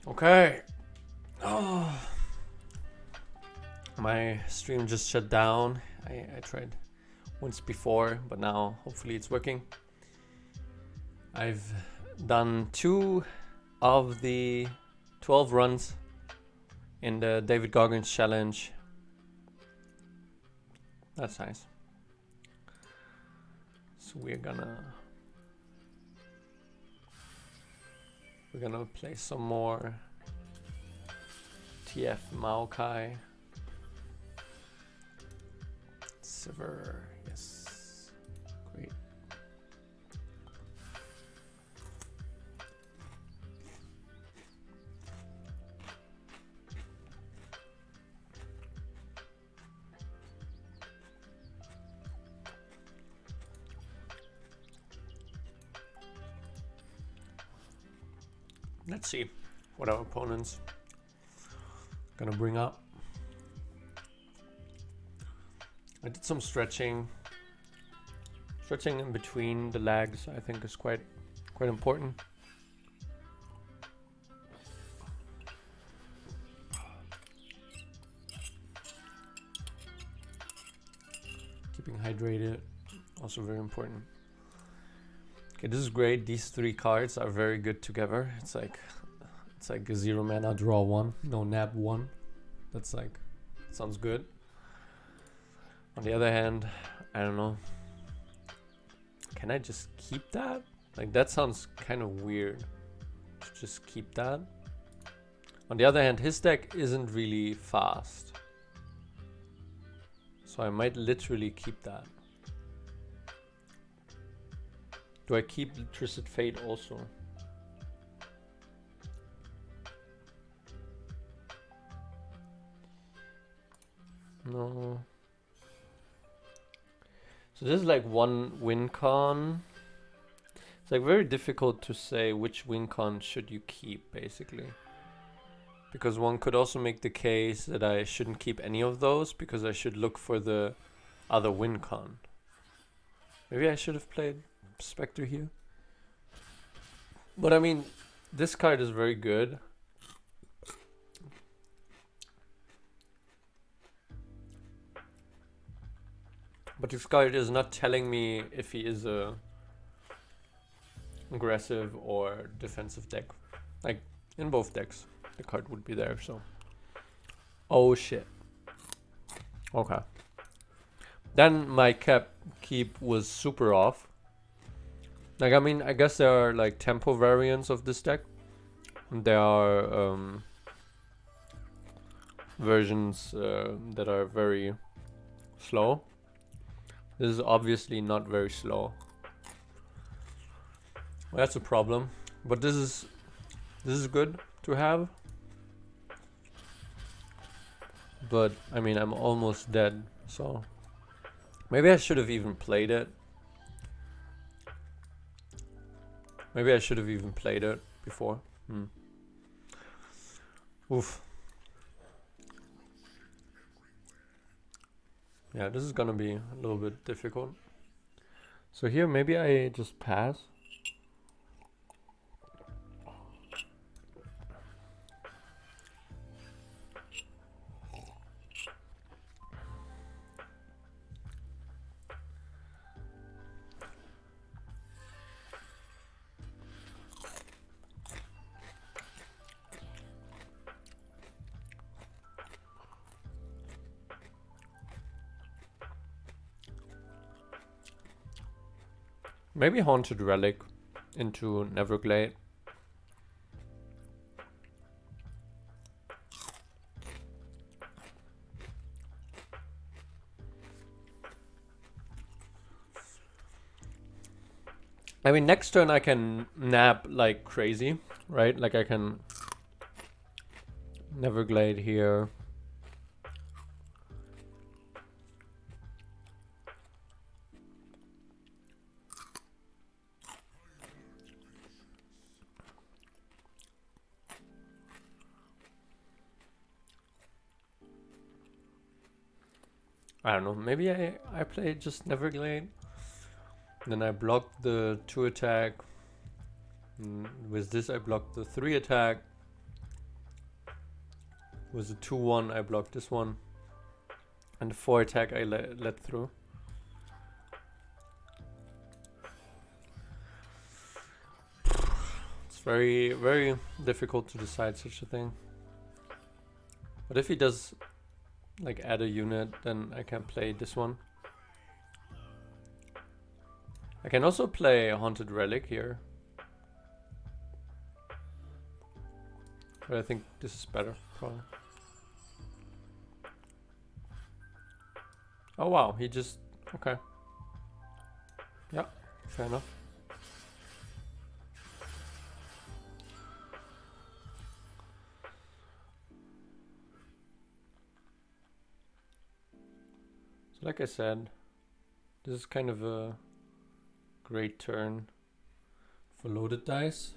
Okay. Oh, my stream just shut down. I tried once before, but now hopefully it's working. I've done 2 of the 12 runs in the David Goggins challenge. That's nice. So we're gonna play some more TF Maokai. Silver, yes, great. Let's see what our opponent's gonna bring up. I did some stretching. Stretching in between the legs, I think, is quite important. Keeping hydrated, also very important. Okay, this is great. These 3 cards are very good together. It's like a 0 mana draw 1, no nab 1. That's like, sounds good. On the other hand, I don't know. Can I just keep that? Like, that sounds kind of weird. Just keep that. On the other hand, his deck isn't really fast. So I might literally keep that. Do I keep Twisted Fate also? No. So this is like one win con. It's like very difficult to say which win con should you keep, basically. Because one could also make the case that I shouldn't keep any of those because I should look for the other win con. Maybe I should have played Spectre here. But I mean, this card is very good. But this card is not telling me if he is a aggressive or defensive deck. Like, in both decks, the card would be there, so. Oh shit. Okay. Then my keep was super off. Like, I mean, I guess there are like tempo variants of this deck. There are versions that are very slow. This is obviously not very slow. Well, that's a problem. But this is good to have. But I mean, I'm almost dead, so maybe I should have even played it. Maybe I should have even played it before. Oof. Yeah, this is gonna be a little bit difficult. So here, maybe I just pass. Maybe Haunted Relic into Neverglade. I mean, next turn I can nap like crazy, right? Like I can Neverglade here. I don't know, maybe I play just Neverglade. Then I block the 2 attack. With this I block the 3 attack. It was a 2-1, I blocked this one. And the 4 attack I let through. It's very, very difficult to decide such a thing. But if he does like add a unit, then I can play this one. I can also play a Haunted Relic here. But I think this is better, probably. Oh wow, he just... okay. Yeah, fair enough. So like I said, this is kind of a great turn for loaded dice.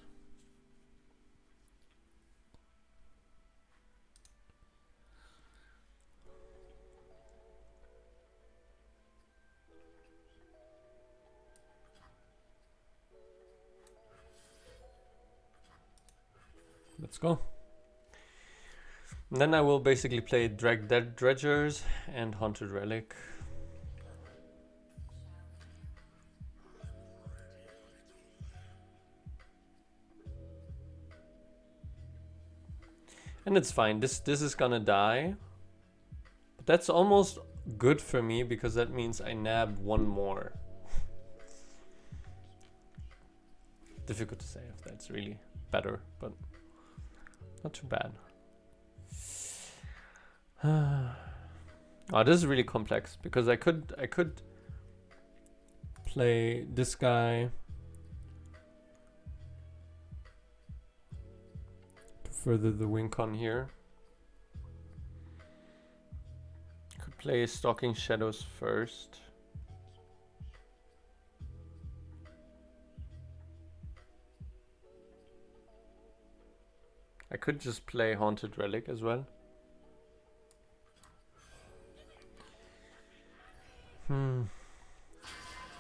Let's go. And then I will basically play Drag Dead Dredgers and Haunted Relic. And it's fine. This is gonna die. But that's almost good for me because that means I nab one more. Difficult to say if that's really better, but not too bad. Oh, this is really complex because I could play this guy to further the win con here. Could play Stalking Shadows first. I could just play Haunted Relic as well.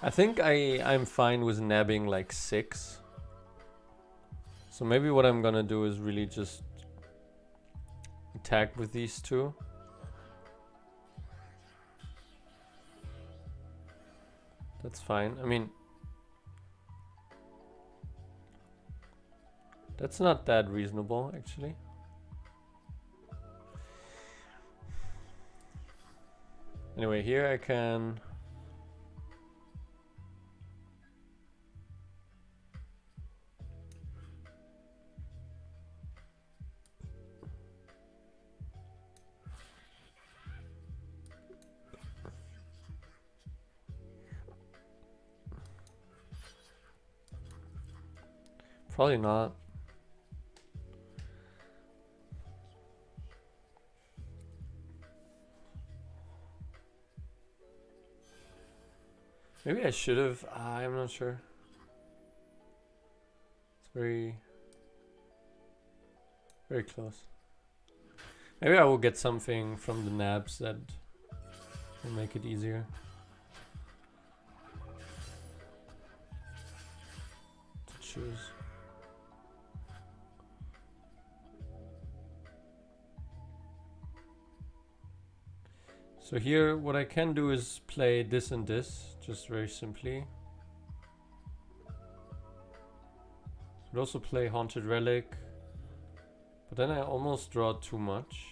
I think I'm fine with nabbing like 6. So maybe what I'm gonna do is really just attack with these two. That's fine. I mean, that's not that reasonable, actually. Anyway, here I can... Probably not. Maybe I should have. I'm not sure. It's very, very close. Maybe I will get something from the nabs that will make it easier to choose. So here, what I can do is play this and this, just very simply. Could also play Haunted Relic, but then I almost draw too much.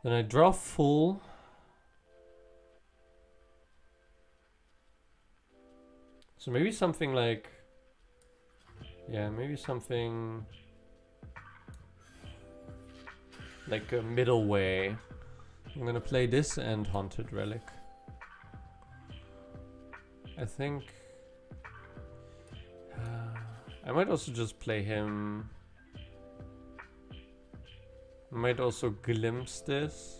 Then I draw full. So maybe something like, yeah, maybe something like a middle way. I'm gonna play this and Haunted Relic. I think I might also just play him. I might also glimpse this.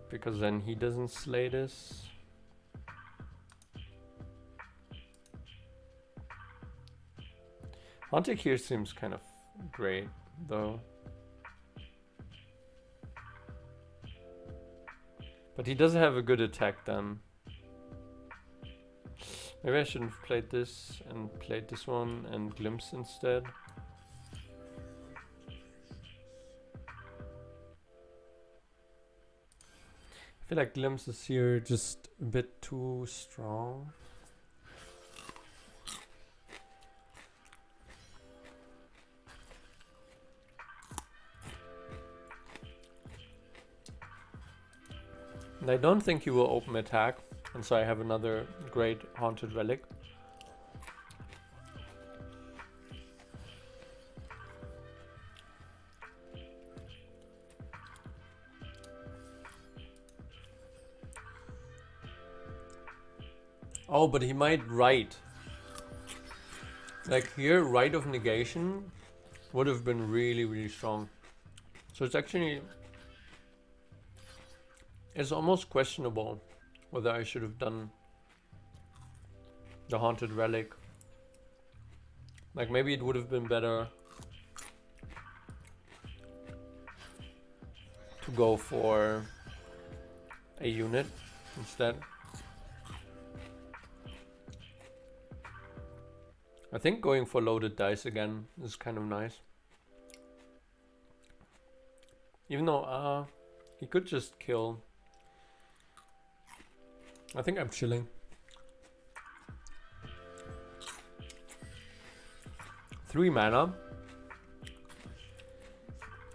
Because then he doesn't slay this. Haunted here seems kind of great, though. But he does have a good attack then. Maybe I shouldn't have played this and played this one and glimpse instead. I feel like glimpse is here just a bit too strong. And I don't think he will open attack, and so I have another great haunted relic. Oh, but he might Rite. Like here, Rite of Negation would have been really, really strong. So it's actually... It's almost questionable whether I should have done the Haunted Relic. Like maybe it would have been better to go for a unit instead. I think going for loaded dice again is kind of nice. Even though he could just kill. I think I'm chilling. Three mana.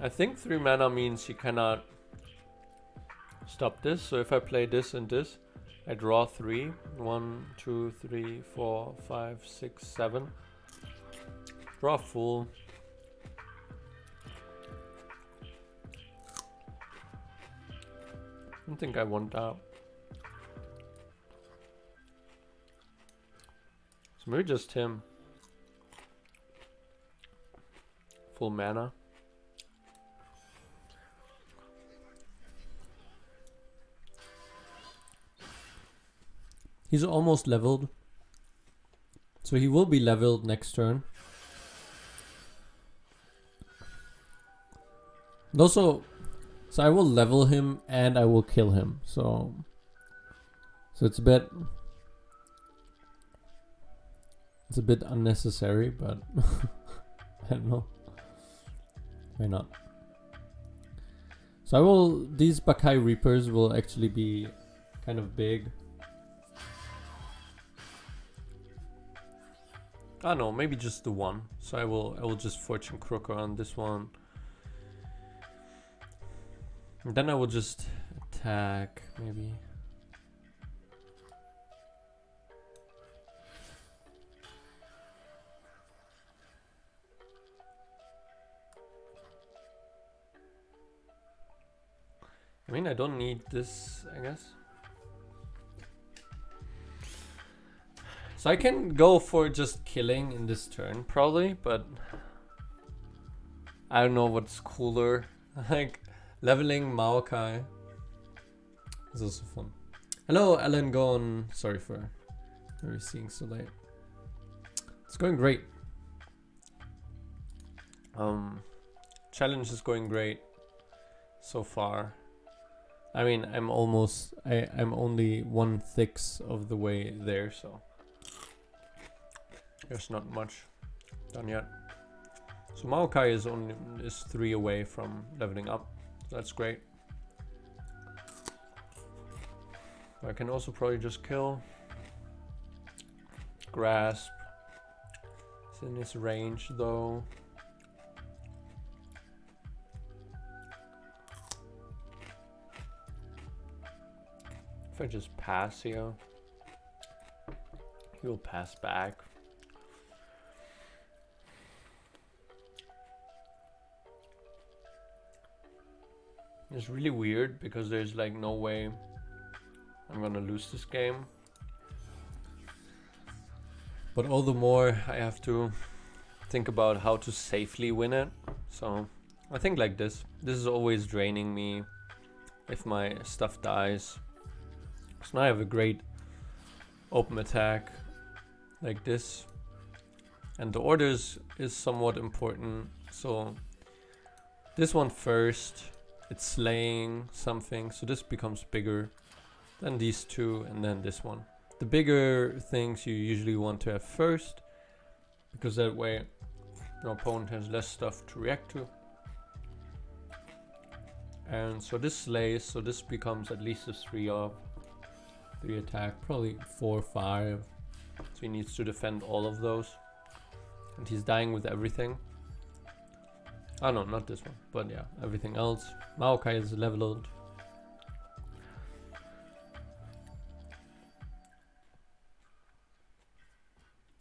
I think 3 mana means he cannot stop this. So if I play this and this, I draw 3. 1, 2, 3, 4, 5, 6, 7. Draw full. I don't think I want that. So maybe just him. Full mana. He's almost leveled. So he will be leveled next turn. And also, so I will level him and I will kill him. So it's a bit unnecessary, but I don't know. Why not? So these Maokai Reapers will actually be kind of big. I don't know, maybe just the one. So I will just Fortune Crooker on this one. And then I will just attack, maybe. I mean, I don't need this, I guess. So I can go for just killing in this turn, probably, but I don't know what's cooler. Like, leveling Maokai is also fun. Hello, Alan Gone. Sorry for maybe seeing so late. It's going great. Challenge is going great so far. I mean, I'm only 1/6 of the way there, so there's not much done yet. So Maokai is 3 away from leveling up. So that's great. I can also probably just kill. Grasp. It's in his range though. If I just pass here, he will pass back. It's really weird because there's like no way I'm gonna lose this game. But all the more I have to think about how to safely win it. So I think like this. This is always draining me if my stuff dies. So now I have a great open attack like this. And the orders is somewhat important. So this one first, it's slaying something. So this becomes bigger than these two and then this one. the bigger things you usually want to have first, because that way your opponent has less stuff to react to. And so this slays, so this becomes at least a 3 attack, probably 4 or 5. So he needs to defend all of those. And he's dying with everything. Oh no, not this one, but yeah, everything else. Maokai is leveled.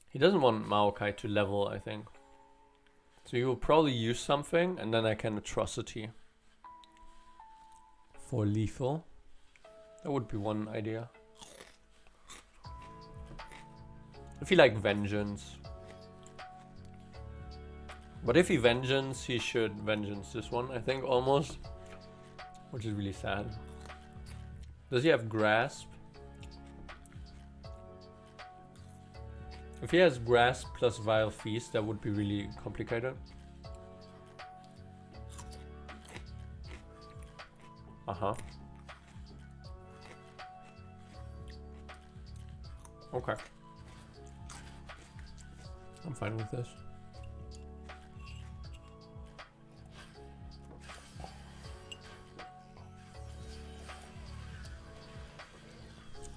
He doesn't want Maokai to level, I think. So he will probably use something, and then I can Atrocity for lethal. That would be one idea. If he like Vengeance. But if he Vengeance, he should Vengeance this one, I think, almost. Which is really sad. Does he have Grasp? If he has Grasp plus Vile Feast, that would be really complicated. Uh-huh. Okay. I'm fine with this.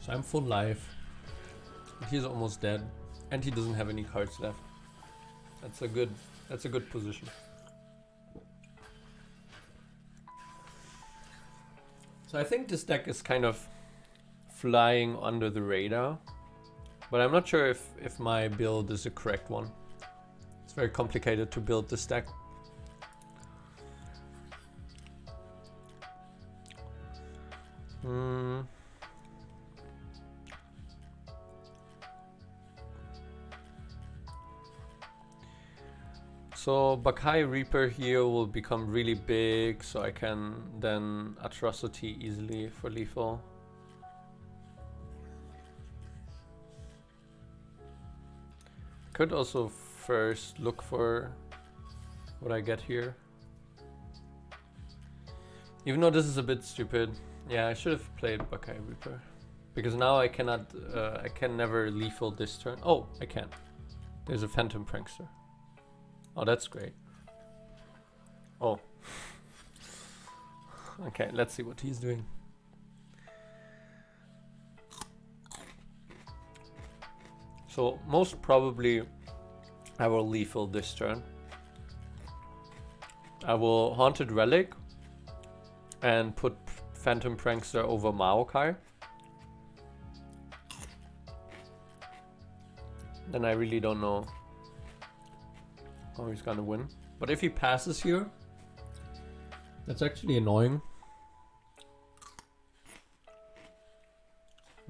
So I'm full life. He's almost dead. And he doesn't have any cards left. That's a good position. So I think this deck is kind of flying under the radar. But I'm not sure if my build is the correct one. It's very complicated to build this deck. So Maokai Reaper here will become really big, so I can then Atrocity easily for lethal. Could also first look for what I get here. Even though this is a bit stupid. Yeah, I should have played Maokai Reaper. Because now I cannot, I can never lethal this turn. Oh, I can. There's a Phantom Prankster. Oh, that's great. Oh. Okay, let's see what he's doing. So, most probably, I will lethal this turn. I will Haunted Relic and put Phantom Prankster over Maokai. Then I really don't know how he's gonna win. But if he passes here, that's actually annoying.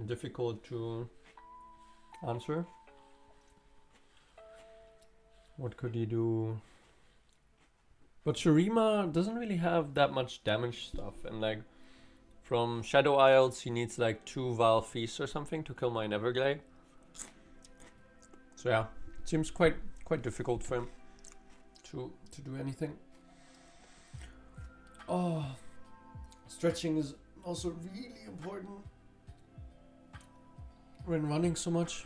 Difficult to answer. What could he do? But Shurima doesn't really have that much damage stuff, and like from Shadow Isles he needs like 2 Vile Feasts or something to kill my Neverglade. So yeah, it seems quite difficult for him to do anything. Oh, stretching is also really important when running so much,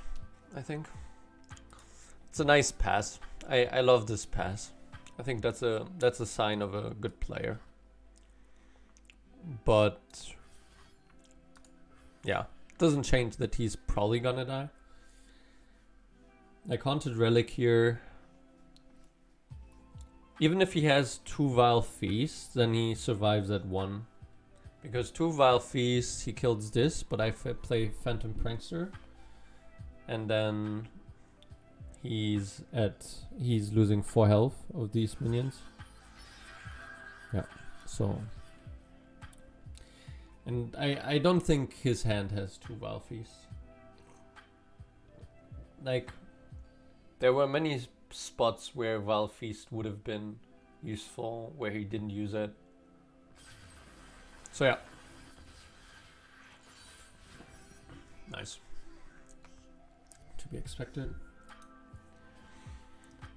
I think. It's a nice pass. I love this pass. I think that's a sign of a good player. But yeah, doesn't change that he's probably gonna die. Like Haunted Relic here. Even if he has 2 Vile Feasts, then he survives at 1. Because 2 Vile Feasts, he kills this, but I play Phantom Prankster. And then he's losing 4 health of these minions. Yeah, so. And I don't think his hand has 2 Vile Feasts. Like, there were many spots where Vile Feast would have been useful, where he didn't use it. So yeah. Nice. To be expected.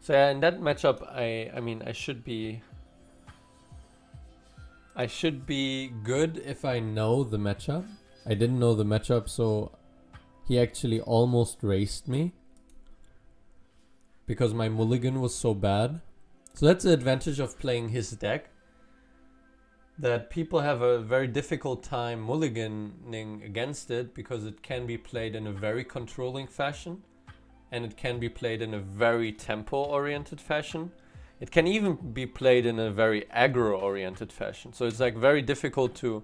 So yeah, in that matchup, I mean, I should be good if I know the matchup. I didn't know the matchup, so he actually almost raced me because my mulligan was so bad. So that's the advantage of playing his deck, that people have a very difficult time mulliganing against it because it can be played in a very controlling fashion and it can be played in a very tempo-oriented fashion. It can even be played in a very aggro-oriented fashion. So it's like very difficult to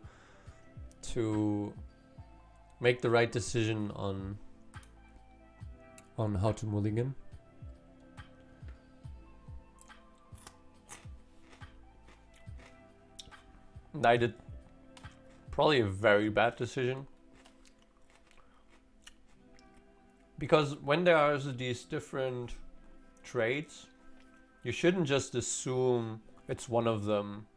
make the right decision on how to mulligan. And I did probably a very bad decision. Because when there are these different traits, you shouldn't just assume it's one of them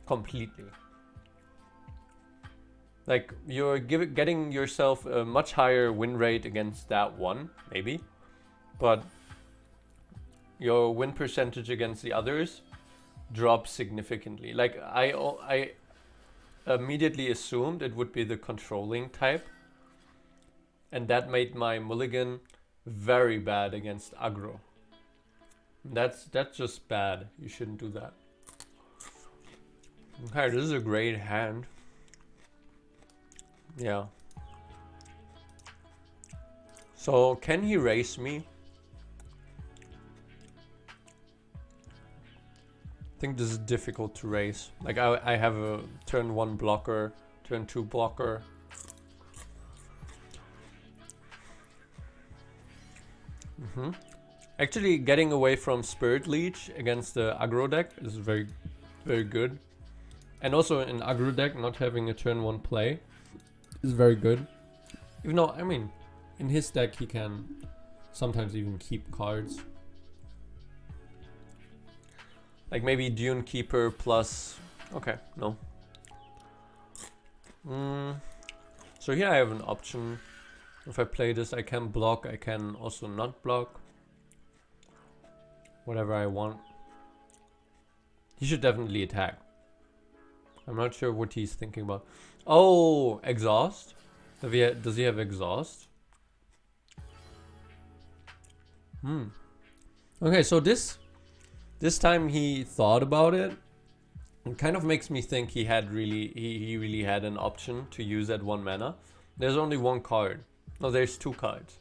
completely. Like, you're getting yourself a much higher win rate against that one, maybe. But your win percentage against the others drops significantly. Like, I immediately assumed it would be the controlling type. And that made my mulligan very bad against aggro. That's just bad. You shouldn't do that. Okay, this is a great hand. Yeah. So, can he race me? I think this is difficult to race. Like, I have a turn 1 blocker, turn 2 blocker. Actually, getting away from Spirit Leech against the aggro deck is very, very good. And also in aggro deck, not having a turn 1 play is very good. Even though, I mean, in his deck he can sometimes even keep cards. Like maybe Dune Keeper plus... Okay, no. So here I have an option. If I play this, I can block, I can also not block. Whatever I want. He should definitely attack. I'm not sure what he's thinking about. Oh, exhaust? Does he have exhaust? Okay, so this time he thought about it. It kind of makes me think he really had an option to use that 1 mana. There's only 1 card. No, there's 2 cards.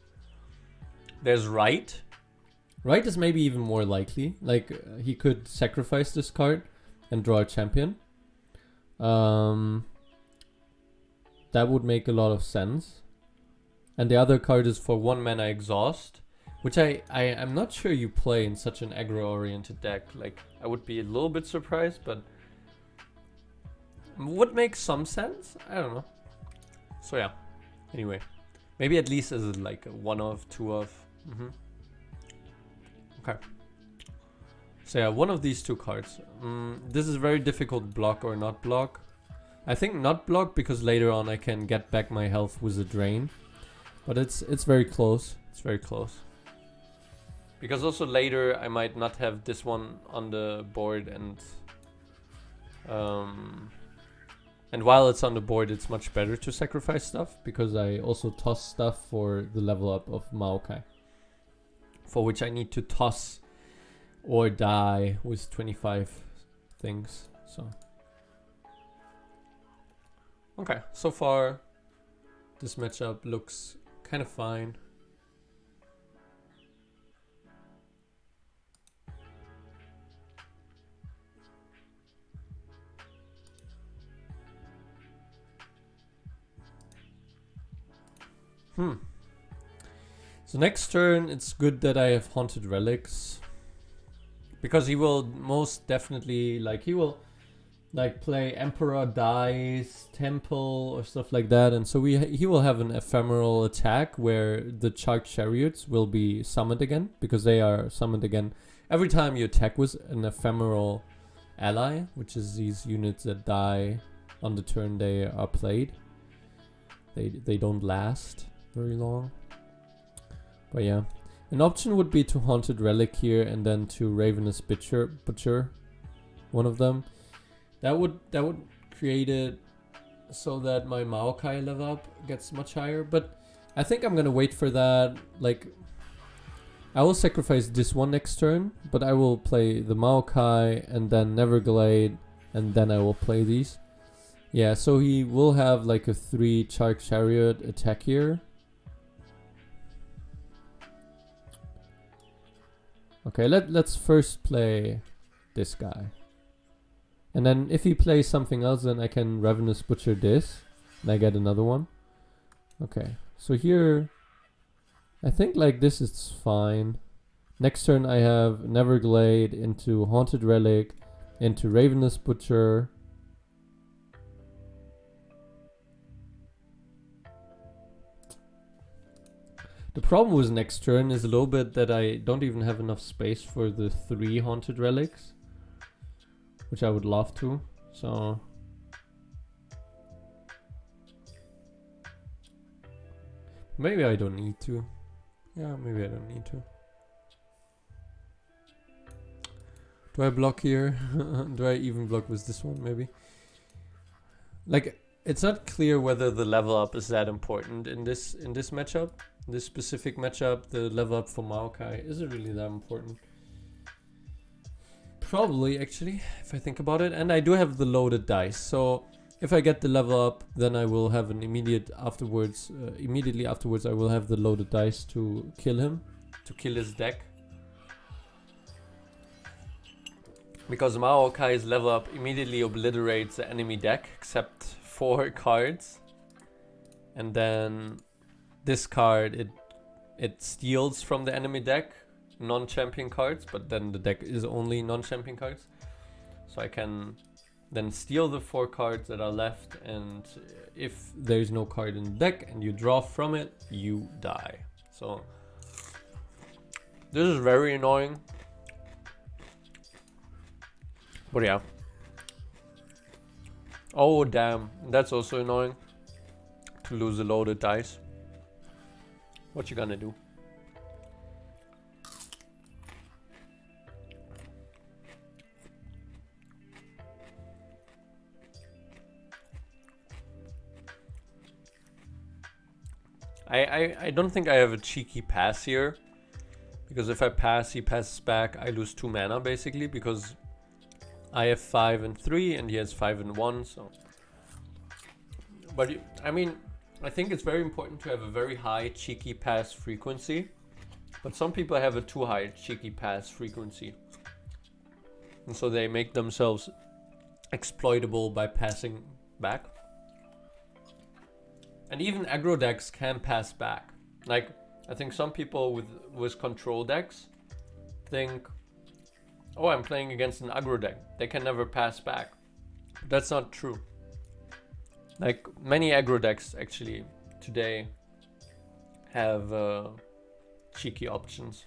There's Right. Right is maybe even more likely. Like, he could sacrifice this card and draw a champion. That would make a lot of sense. And the other card is for 1 mana exhaust, which I'm not sure you play in such an aggro-oriented deck. Like, I would be a little bit surprised, but would make some sense. I don't know. So yeah. Anyway, maybe at least as like a 1 of, 2 of. Okay. So yeah, one of these 2 cards. This is very difficult, block or not block. I think not block because later on I can get back my health with a drain. But it's very close. It's very close. Because also later I might not have this one on the board, and while it's on the board it's much better to sacrifice stuff because I also toss stuff for the level up of Maokai, for which I need to toss or die with 25 things. So okay, so far this matchup looks kind of fine. So next turn, it's good that I have Haunted Relics, because he will most definitely, like, he will like play Emperor Dies, Temple or stuff like that, and so he will have an ephemeral attack where the Charged Chariots will be summoned again, because they are summoned again every time you attack with an ephemeral ally, which is these units that die on the turn they are played. They don't last very long. But yeah, an option would be to Haunted Relic here and then to Ravenous Butcher, one of them. That would create it so that my Maokai level up gets much higher. But I think I'm gonna wait for that. Like, I will sacrifice this one next turn, but I will play the Maokai and then Neverglade, and then I will play these. Yeah, so he will have like a 3 Shark Chariot attack here. Okay, let's first play this guy. And then if he plays something else, then I can Ravenous Butcher this, and I get another one. Okay, so here, I think like this is fine. Next turn I have Neverglade into Haunted Relic, into Ravenous Butcher. The problem with next turn is a little bit that I don't even have enough space for the 3 Haunted Relics, which I would love to, so... Maybe I don't need to. Yeah, maybe I don't need to. Do I block here? Do I even block with this one, maybe? Like, it's not clear whether the level up is that important in this matchup. This specific matchup, the level up for Maokai, is it really that important? Probably, actually, if I think about it. And I do have the loaded dice, so if I get the level up, then I will have an immediately afterwards I will have the loaded dice to kill him, to kill his deck. Because Maokai's level up immediately obliterates the enemy deck, except 4 cards. And then this card, it steals from the enemy deck non-champion cards, but then the deck is only non-champion cards. So I can then steal the 4 cards that are left, and if there's no card in the deck and you draw from it, you die. So this is very annoying. But yeah. Oh damn, that's also annoying. To lose a loaded dice. What you gonna do? I don't think I have a cheeky pass here. Because if I pass, he passes back, I lose 2 mana basically, because I have 5 and 3 and he has 5 and 1, so... But I mean, I think it's very important to have a very high cheeky pass frequency. But some people have a too high cheeky pass frequency. And so they make themselves exploitable by passing back. And even aggro decks can pass back. Like, I think some people with control decks think, oh, I'm playing against an aggro deck, they can never pass back. That's not true. Like, many aggro decks actually today have cheeky options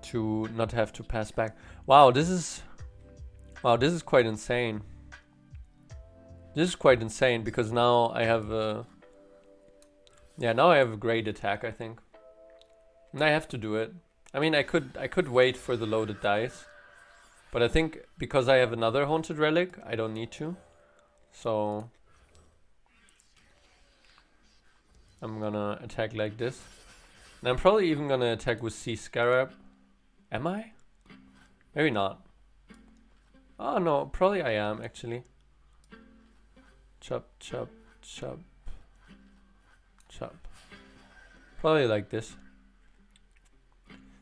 to not have to pass back. Wow, this is quite insane. This is quite insane because now I have a great attack, I think. And I have to do it. I mean, I could wait for the loaded dice, but I think because I have another Haunted Relic, I don't need to. So I'm gonna attack like this. And I'm probably even gonna attack with Sea Scarab. Am I? Maybe not. Oh no, probably I am actually. Chop, chop, chop, chop. Probably like this.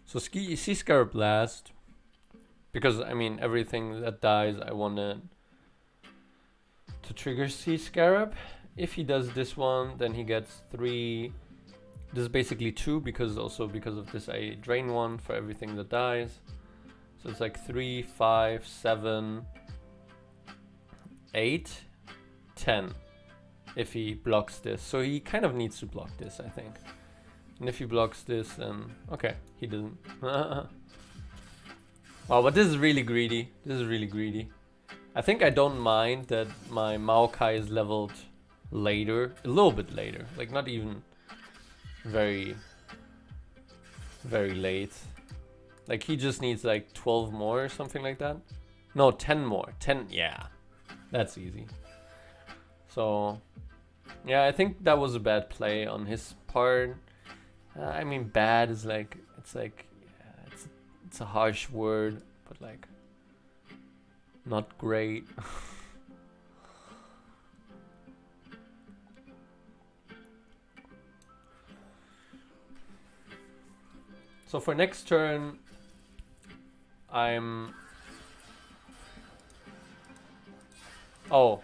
So Sea Scarab last. Because, I mean, everything that dies, I wanted to trigger Sea Scarab. If he does this one, then he gets 3. This is basically 2, because of this I drain 1 for everything that dies. So it's like 3, 5, 7, 8, 10. If he blocks this. So he kind of needs to block this, I think. And if he blocks this, then... Okay, he doesn't. Wow, but this is really greedy. This is really greedy. I think I don't mind that my Maokai is leveled later. A little bit later. Like, not even very, very late. Like, he just needs like 12 more or something like that. No, 10 more. 10, yeah. That's easy. So yeah, I think that was a bad play on his part. I mean, bad is like, it's like, yeah, it's a harsh word, but like, not great. So for next turn, I'm... Oh.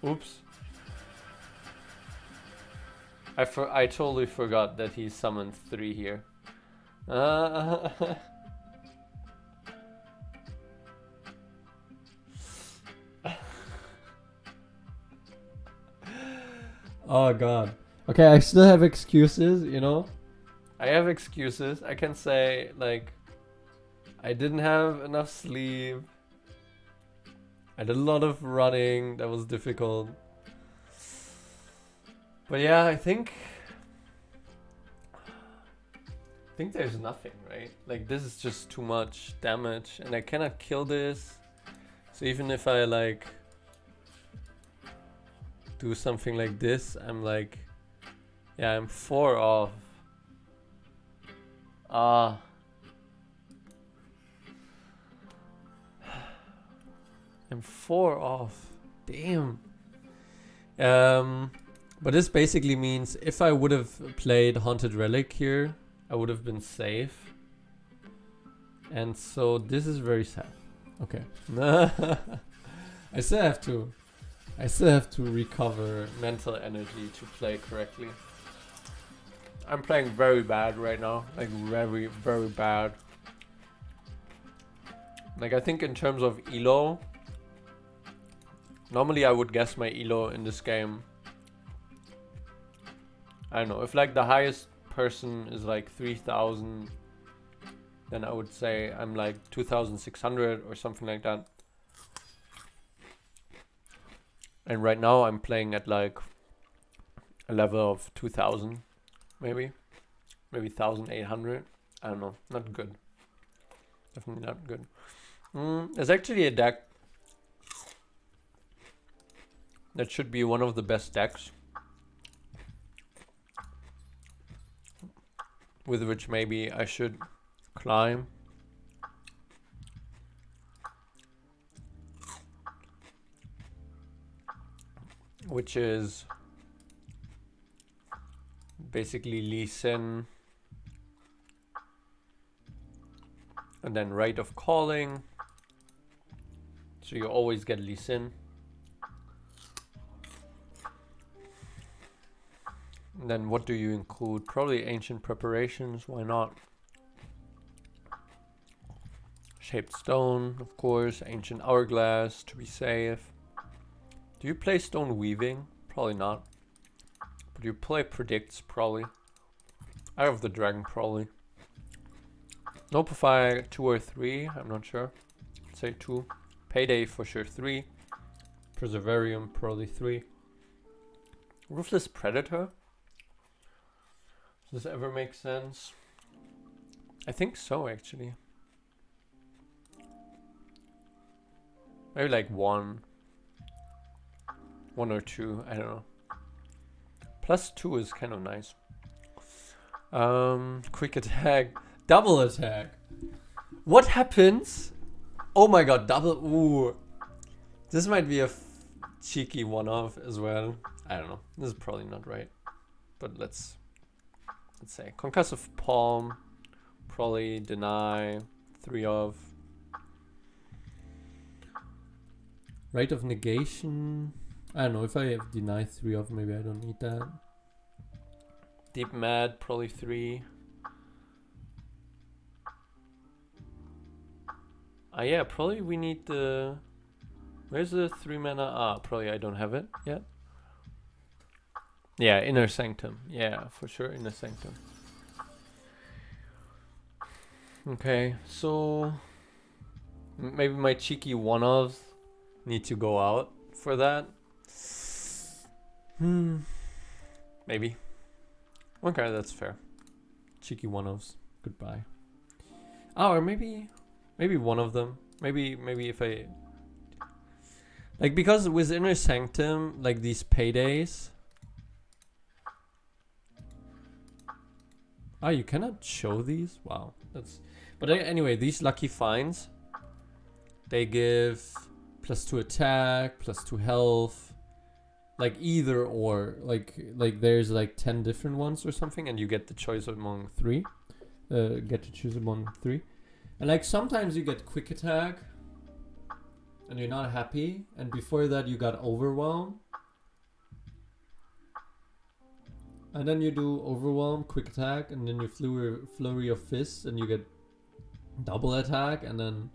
Oops. I totally forgot that he summoned 3 here. Oh god. Okay, I still have excuses, you know? I have excuses. I can say, like, I didn't have enough sleep. I did a lot of running. That was difficult. But yeah, I think there's nothing, right? Like, this is just too much damage, and I cannot kill this. So even if I, like, do something like this, I'm like, yeah, I'm 4 off. Ah. I'm 4 off. Damn. But this basically means if I would have played Haunted Relic here, I would have been safe. And so this is very sad. Okay. I still have to recover mental energy to play correctly. I'm playing very bad right now. Like, very, very bad. Like, I think in terms of elo, normally I would guess my elo in this game. I don't know, if like the highest person is like 3000, then I would say I'm like 2600 or something like that. And right now I'm playing at like a level of 2000, maybe 1800. I don't know, not good. Definitely not good. There's actually a deck that should be one of the best decks, with which maybe I should climb. Which is basically Lee Sin, and then Rite of Calling. So you always get Lee Sin. And then what do you include? Probably Ancient Preparations, why not? Shaped Stone, of course. Ancient Hourglass, to be safe. Do you play Stone Weaving? Probably not. But you play Predicts, probably. Eye of the Dragon, probably. Nopify 2 or 3, I'm not sure. I'd say 2. Payday for sure 3. Preservarium, probably 3. Ruthless Predator? Does this ever make sense? I think so, actually. Maybe like 1. 1 or 2, I don't know. +2 is kind of nice. Quick attack. Double attack. What happens? Oh my god, double. Ooh. This might be a cheeky one-off as well. I don't know. This is probably not right. But let's say. Concussive Palm. Probably deny. 3 of. Rite of Negation. I don't know. If I have deny 3 of, maybe I don't need that. Deep Mad. Probably 3. Yeah, probably we need the... Where's the 3 mana? Probably I don't have it yet. Yeah, Inner Sanctum. Yeah, for sure, Inner Sanctum. Okay, so... Maybe my cheeky one-offs need to go out for that. Maybe. Okay, that's fair. Cheeky one-offs. Goodbye. Oh, or maybe one of them. Maybe if I Like, because with Inner Sanctum, like these paydays. Ah, you cannot show these? Wow, that's... But anyway, these lucky finds, they give +2 attack, +2 health, like either or, like there's like 10 different ones or something, and you get the choice among 3. Get to choose among 3, and like sometimes you get quick attack, and you're not happy, and before that you got overwhelm. And then you do overwhelm, quick attack, and then you flurry of fists, and you get double attack, and then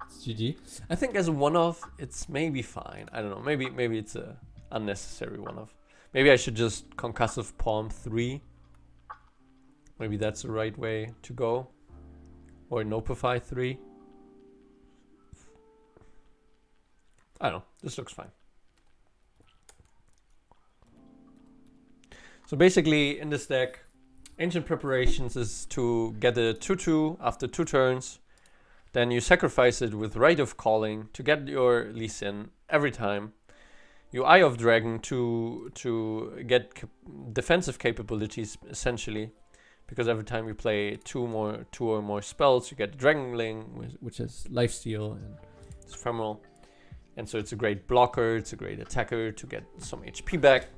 it's GG. I think as a one-off, it's maybe fine. I don't know. Maybe it's a unnecessary one-off. Maybe I should just concussive palm 3. Maybe that's the right way to go. Or nopify 3. I don't know. This looks fine. So basically, in this deck, Ancient Preparations is to get a 2/2 after 2 turns. Then you sacrifice it with Rite of Calling to get your Lee Sin every time. You Eye of Dragon to get defensive capabilities, essentially. Because every time you play 2 or more spells, you get Dragonling, which is lifesteal and it's ephemeral. And so it's a great blocker, it's a great attacker to get some HP back.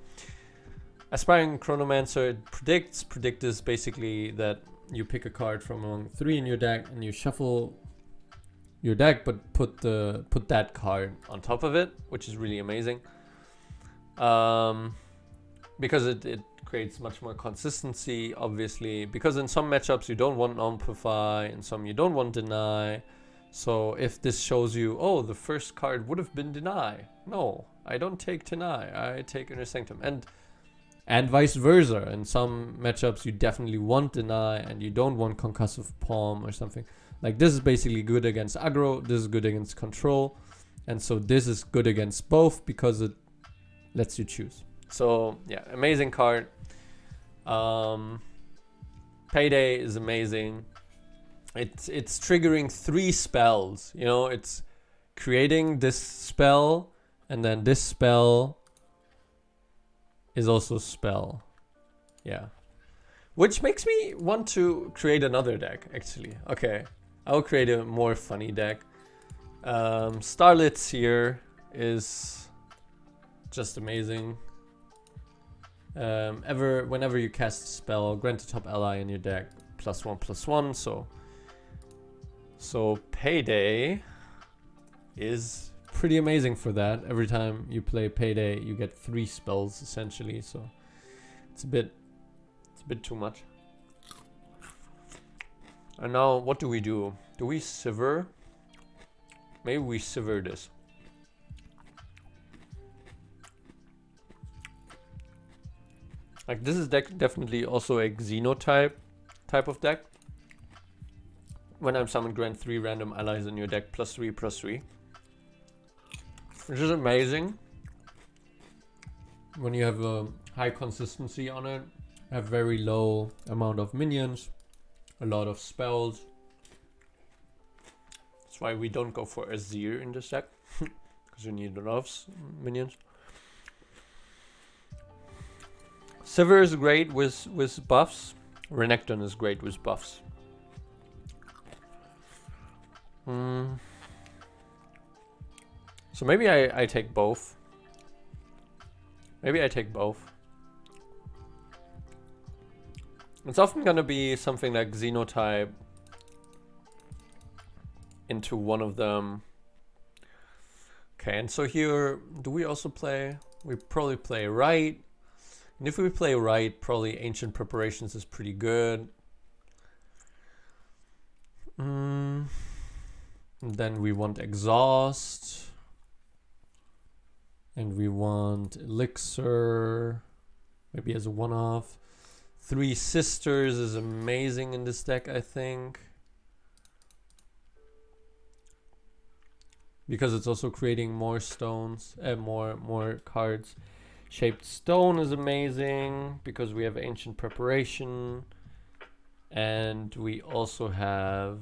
Aspiring Chronomancer, it predicts. Predict is basically that you pick a card from among 3 in your deck and you shuffle your deck, but put that card on top of it, which is really amazing. Because it creates much more consistency, obviously. Because in some matchups you don't want Amplify, in some you don't want Deny. So if this shows you, oh, the first card would have been Deny. No, I don't take Deny, I take Inner Sanctum. And vice versa. In some matchups, you definitely want Deny and you don't want Concussive Palm or something. Like, this is basically good against aggro, this is good against control. And so this is good against both because it lets you choose. So, yeah, amazing card. Payday is amazing. It's triggering 3 spells. You know, it's creating this spell and then this spell is also spell. Yeah. Which makes me want to create another deck, actually. Okay. I'll create a more funny deck. Starlit Seer is just amazing. Whenever you cast a spell, grant a top ally in your deck +1/+1. So Payday is pretty amazing for that. Every time you play Payday, you get 3 spells essentially. So it's a bit too much. And now what do we do? Do we Sivir? Maybe we Sivir this. Like, this is definitely also a Xenotype type of deck. When I'm summoned, grant 3 random allies in your deck +3/+3. Which is amazing. When you have a high consistency on it, have very low amount of minions, a lot of spells. That's why we don't go for Azir in this deck. Because you need a lot of minions. Sivir is great with buffs. Renekton is great with buffs. So maybe I take both. Maybe I take both. It's often gonna be something like Xenotype into one of them. Okay, and so here, do we also play? We probably play right. And if we play right, probably Ancient Preparations is pretty good. And then we want Exhaust. And we want Elixir. Maybe as a one-off. 3 Sisters is amazing in this deck, I think. Because it's also creating more stones, more cards. Shaped Stone is amazing because we have Ancient Preparation. And we also have...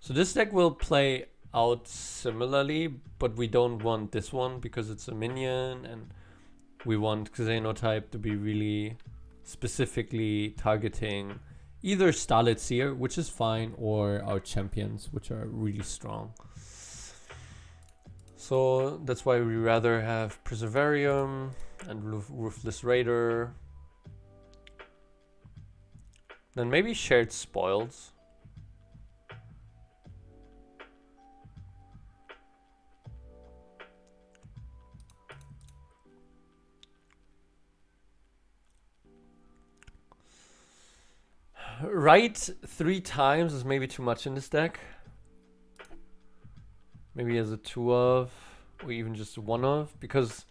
So this deck will play out similarly, but we don't want this one because it's a minion, and we want Xenotype to be really specifically targeting either Starlit Seer, which is fine, or our champions, which are really strong. So that's why we rather have Preservarium and Ruthless Raider. Then maybe Shared Spoils. Right 3 times is maybe too much in this deck. Maybe as a 2 of, or even just a 1 of, because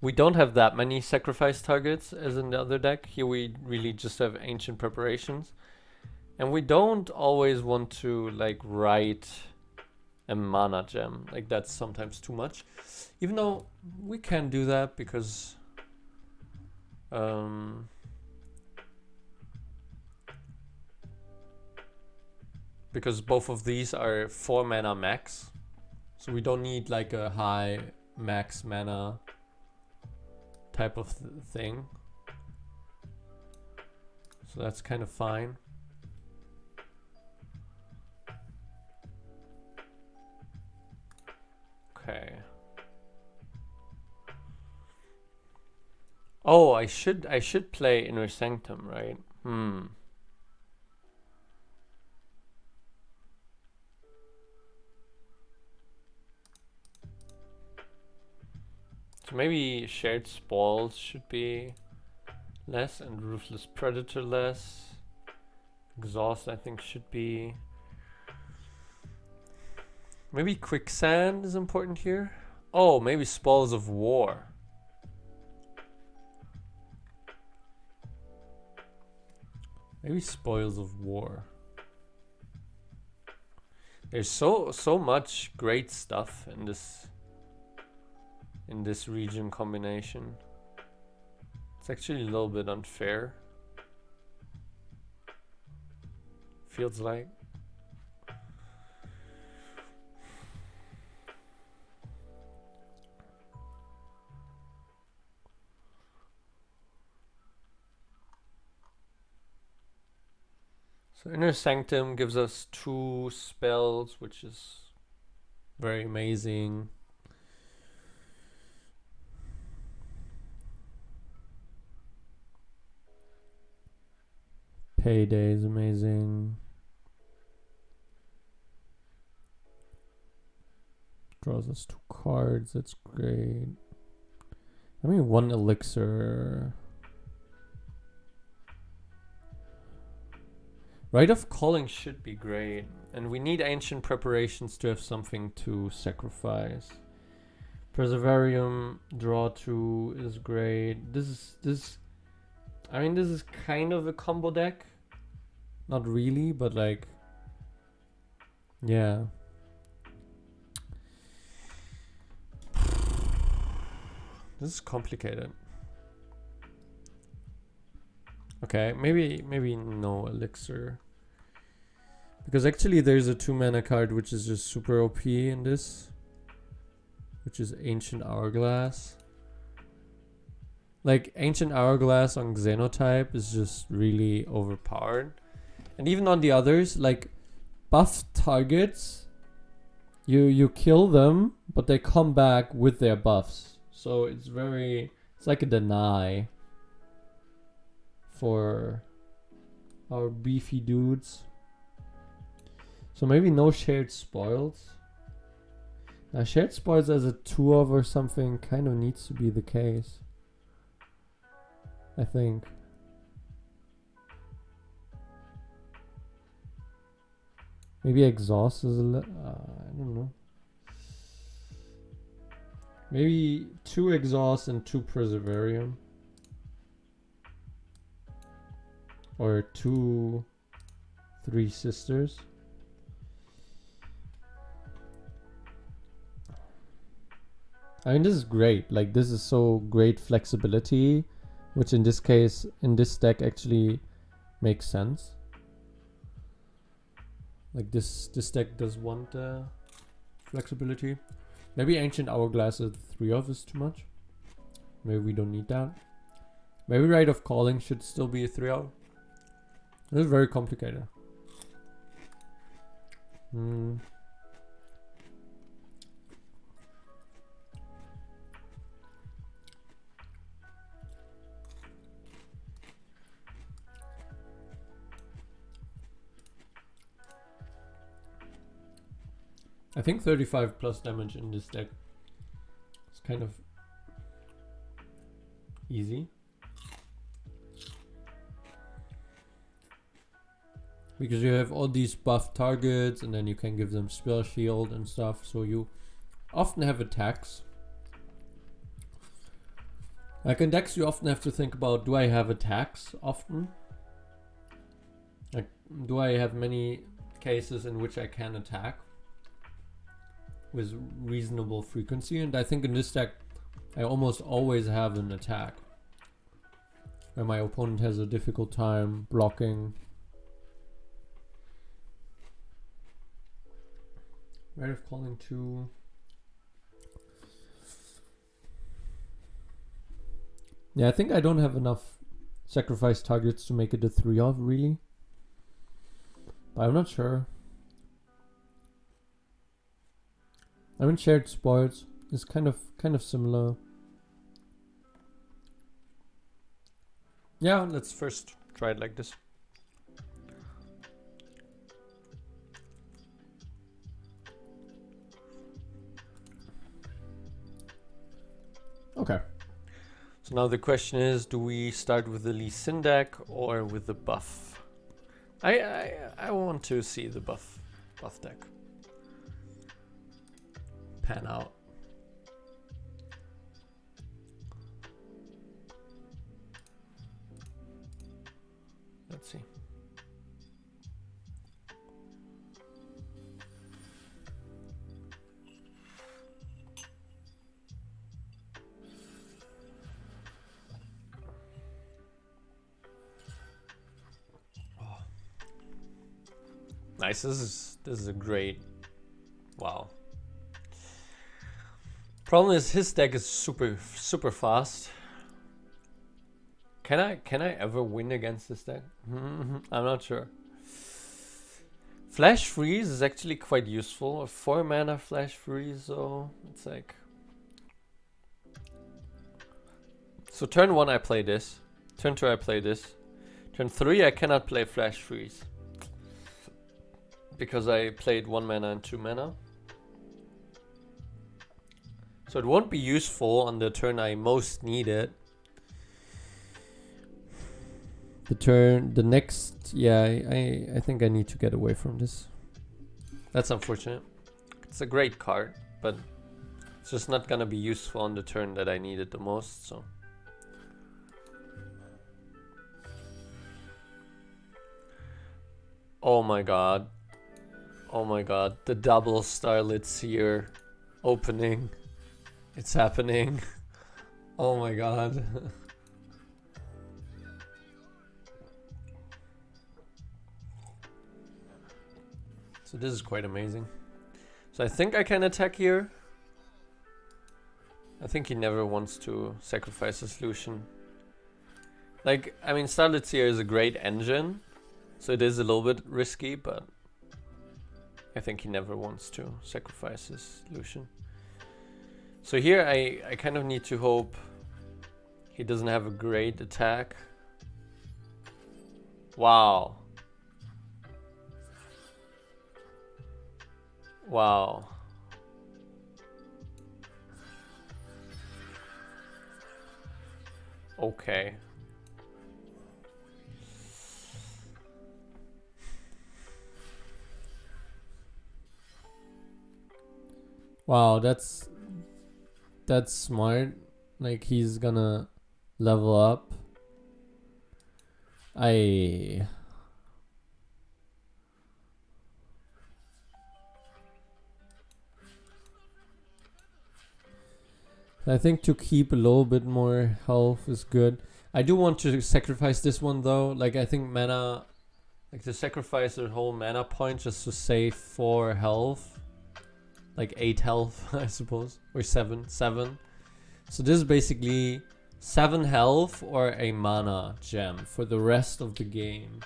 we don't have that many sacrifice targets as in the other deck. Here we really just have Ancient Preparations. And we don't always want to like write a mana gem. Like that's sometimes too much. Even though we can do that because both of these are 4 mana max. So we don't need like a high max mana type of thing. So that's kind of fine. Okay. Oh, I should play Inner Sanctum, right? So maybe Shared Spoils should be less, and Ruthless Predator less. Exhaust I think should be. Maybe Quicksand is important here. Oh, maybe Spoils of War. Maybe Spoils of War. There's so much great stuff in this region combination. It's actually a little bit unfair. Feels like. So Inner Sanctum gives us 2 spells, which is very amazing. Payday is amazing. Draws us 2 cards, that's great. I mean 1 elixir. Rite of Calling should be great, and we need Ancient Preparations to have something to sacrifice. Preservarium, draw 2 is great. This is kind of a combo deck. Not really, but like, yeah. This is complicated. Okay, maybe no elixir. Because actually there's a 2 mana card which is just super OP in this. Which is Ancient Hourglass. Like, Ancient Hourglass on Xenotype is just really overpowered. And even on the others, like, buffed targets, you kill them, but they come back with their buffs. So it's like a deny for our beefy dudes. So maybe no Shared Spoils. Now Shared Spoils as a 2 of or something kind of needs to be the case, I think. Maybe Exhaust is I don't know. Maybe 2 Exhaust and 2 Preservarium. Or 2 Three Sisters. I mean, this is great. Like, this is so great flexibility, which in this case, in this deck actually makes sense. Like this deck does want flexibility. Maybe Ancient Hourglass at 3 of is too much. Maybe we don't need that. Maybe Rite of Calling should still be a 3 of. This is very complicated. I think 35 plus damage in this deck is kind of easy. Because you have all these buff targets and then you can give them spell shield and stuff, so you often have attacks. Like in decks you often have to think about, do I have attacks often? Like, do I have many cases in which I can attack with reasonable frequency? And I think in this deck I almost always have an attack where my opponent has a difficult time blocking. Rite of Calling 2. Yeah, I think I don't have enough sacrifice targets to make it a 3 of, really. But I'm not sure. I mean, Shared Spoils is kind of similar. Yeah, let's first try it like this. Okay. So now the question is, do we start with the Lee Sin deck or with the buff? I want to see the buff deck pan out. Let's see. Nice. This is a great. Wow. Problem is his deck is super fast. Can I ever win against this deck? I'm not sure. Flash Freeze is actually quite useful. A 4 mana Flash Freeze, so it's like. So turn 1 I play this. Turn 2 I play this. Turn 3 I cannot play Flash Freeze, because I played 1 mana and 2 mana. So it won't be useful on the turn I most need it. The next, yeah, I think I need to get away from this. That's unfortunate. It's a great card, but it's just not gonna be useful on the turn that I need it the most, so. Oh my god. Oh my god, the double Starlit Seer opening. It's happening. Oh my god. So this is quite amazing. So I think I can attack here. I think he never wants to sacrifice a solution. Like, I mean, Starlit Seer is a great engine, so it is a little bit risky, but I think he never wants to sacrifice his solution. So here I kind of need to hope he doesn't have a great attack. Wow. Wow. Okay. Wow, that's smart. Like, he's gonna level up. I think to keep a little bit more health is good. I do want to sacrifice this one though. Like, I think mana, like to sacrifice a whole mana point just to save 4 health like 8 health, I suppose, or 7. So this is basically 7 health or a mana gem for the rest of the game.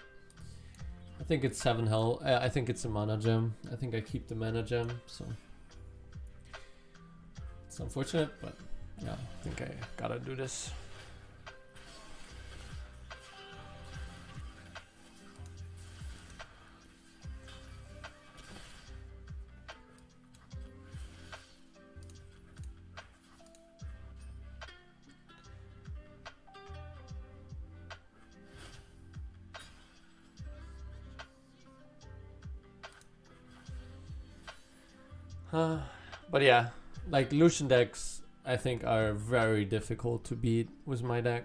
I think it's 7 health. I think it's a mana gem. I think I keep the mana gem, so it's unfortunate, but yeah, I think I gotta do this. But yeah, like Lucian decks I think are very difficult to beat with my deck.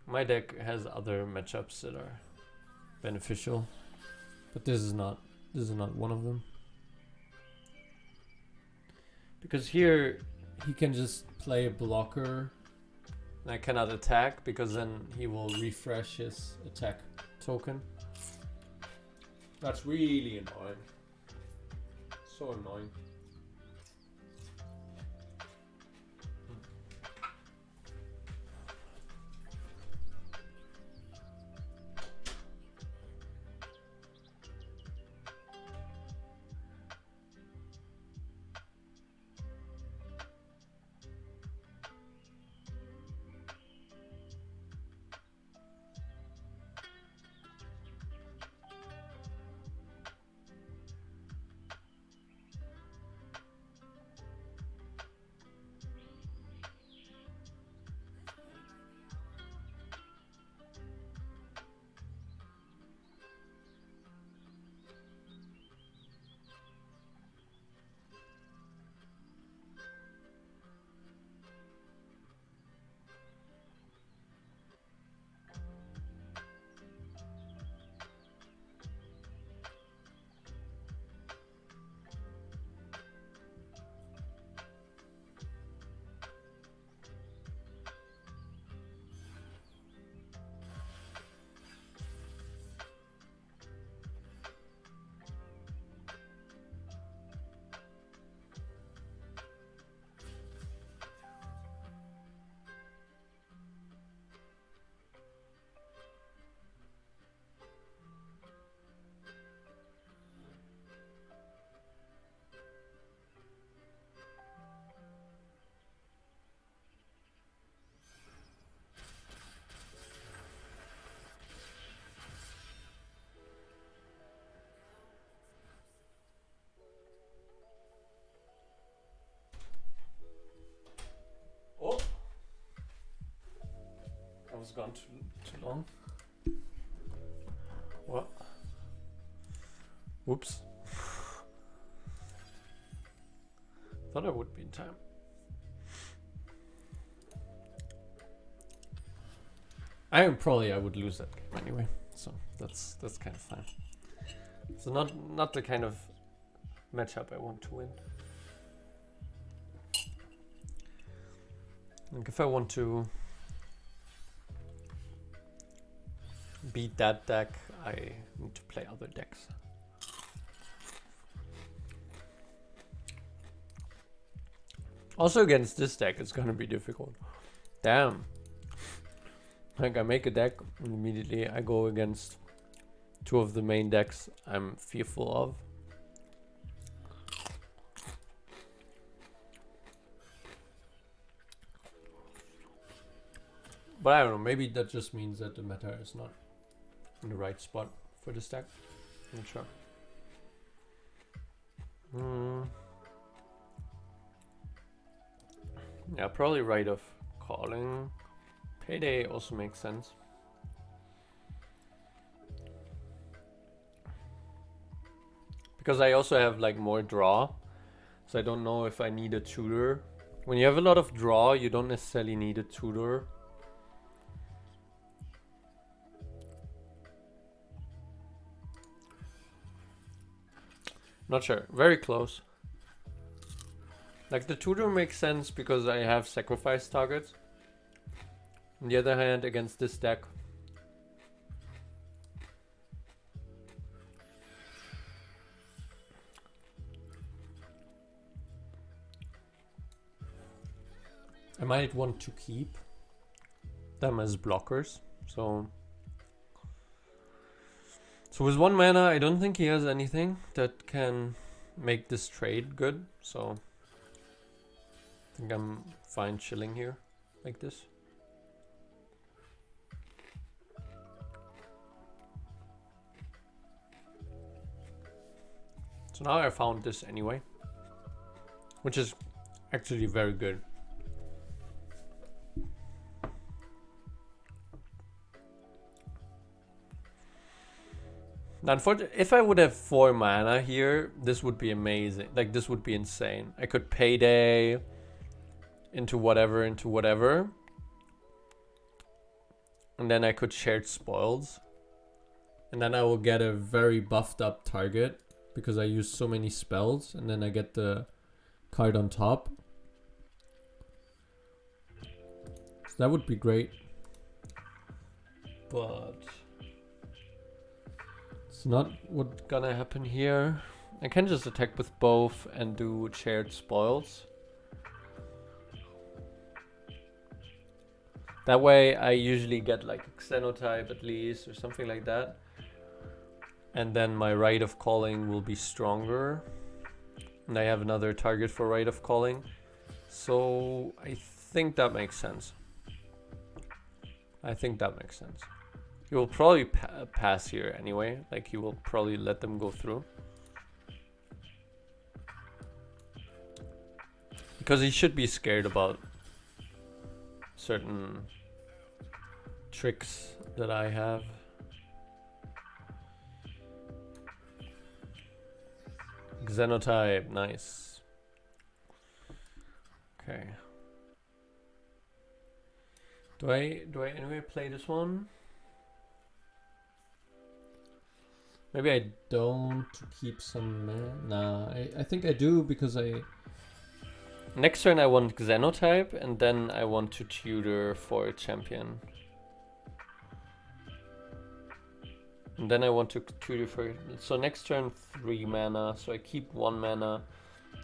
My deck has other matchups that are beneficial, but this is not one of them. Because here he can just play a blocker and I cannot attack because then he will refresh his attack token. That's really annoying. So annoying. Oh, I was gone too long. What? Whoops. Thought I would be in time. I would lose that game anyway, so that's kind of fine. So not the kind of matchup I want to win. Like if I want to beat that deck, I need to play other decks. Also against this deck, it's gonna be difficult. Damn. Like I make a deck and immediately I go against 2 of the main decks I'm fearful of. But I don't know, maybe that just means that the meta is not in the right spot for this deck. I'm not sure. Yeah, probably Rite of Calling. Payday also makes sense. Because I also have like more draw. So I don't know if I need a tutor. When you have a lot of draw, you don't necessarily need a tutor. Not sure. Very close. Like the tutor makes sense because I have sacrifice targets. On the other hand, against this deck, I might want to keep them as blockers. So with 1 mana, I don't think he has anything that can make this trade good. So I think I'm fine chilling here like this. So now I found this anyway, which is actually very good. Now, unfortunately, if I would have 4 mana here, this would be amazing. Like, this would be insane. I could payday into whatever. And then I could shared spoils. And then I will get a very buffed up target because I use so many spells. And then I get the card on top. So that would be great. But it's not what's gonna happen here. I can just attack with both and do shared spoils. That way I usually get like a Xenotype at least or something like that. And then my Rite of Calling will be stronger. And I have another target for Rite of Calling. So I think that makes sense. He will probably pass here anyway. Like, he will probably let them go through. Because he should be scared about certain tricks that I have. Xenotype, nice. Okay. Do I anyway play this one? Maybe I don't to keep some mana. Nah, I think I do because I... Next turn I want Xenotype and then I want to tutor for a champion. And then I want to tutor for... So next turn 3 mana, so I keep 1 mana.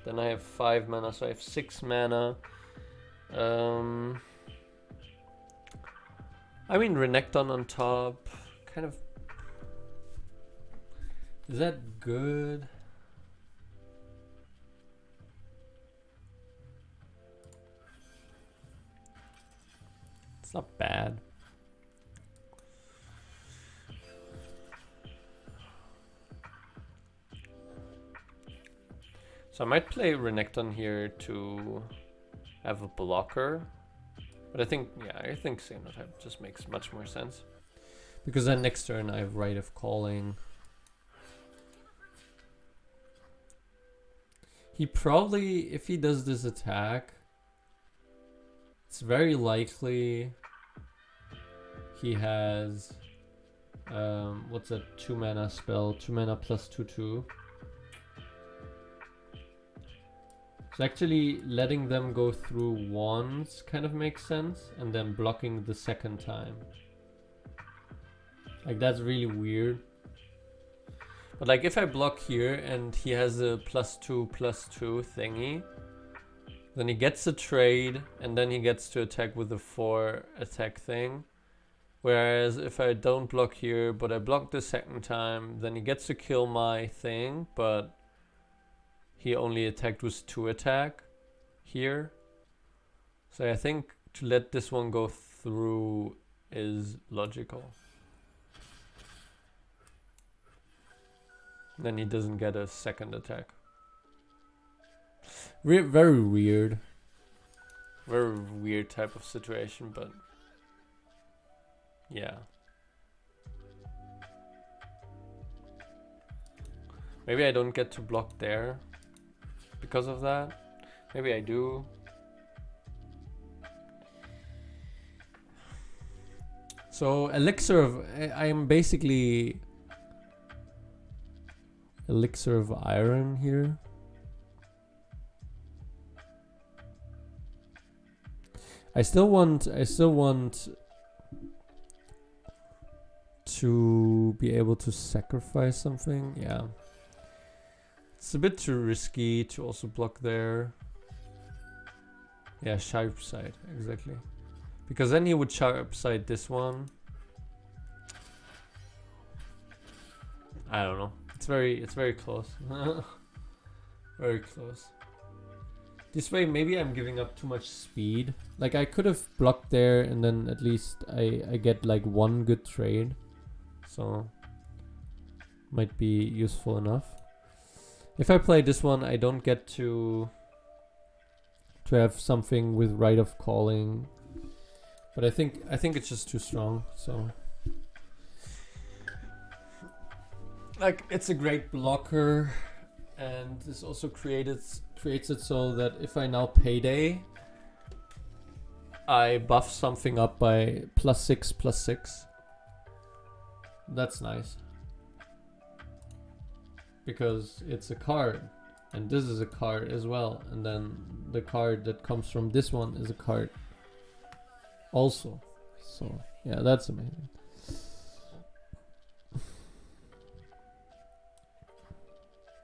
Then I have 5 mana, so I have 6 mana. I mean, Renekton on top, kind of... Is that good? It's not bad. So I might play Renekton here to have a blocker. But I think, yeah, I think Xenotype just makes much more sense. Because then next turn I have Rite of Calling. He probably, if he does this attack, it's very likely he has, what's that 2 mana spell, 2 mana plus 2/2. So actually letting them go through once kind of makes sense, and then blocking the second time. Like, that's really weird. But like, if I block here and he has a +2/+2 thingy, then he gets a trade and then he gets to attack with a 4 attack thing. Whereas if I don't block here but I block the second time, then he gets to kill my thing, but he only attacked with 2 attack here. So I think to let this one go through is logical. Then he doesn't get a second attack. Very weird. Very weird type of situation, but yeah. Maybe I don't get to block there because of that. Maybe I do. So Elixir of... I am basically Elixir of Iron here. I still want to be able to sacrifice something. Yeah. It's a bit too risky to also block there. Yeah, sharp side, exactly. Because then he would sharp side this one. I don't know. It's very close. Very close. This way, maybe I'm giving up too much speed. Like, I could have blocked there and then at least I get like one good trade. So, might be useful enough. If I play this one, I don't get to have something with right of calling. But I think it's just too strong, so. Like, it's a great blocker, and this also creates it so that if I now payday, I buff something up by +6/+6. That's nice. Because it's a card, and this is a card as well, and then the card that comes from this one is a card also. So, yeah, that's amazing.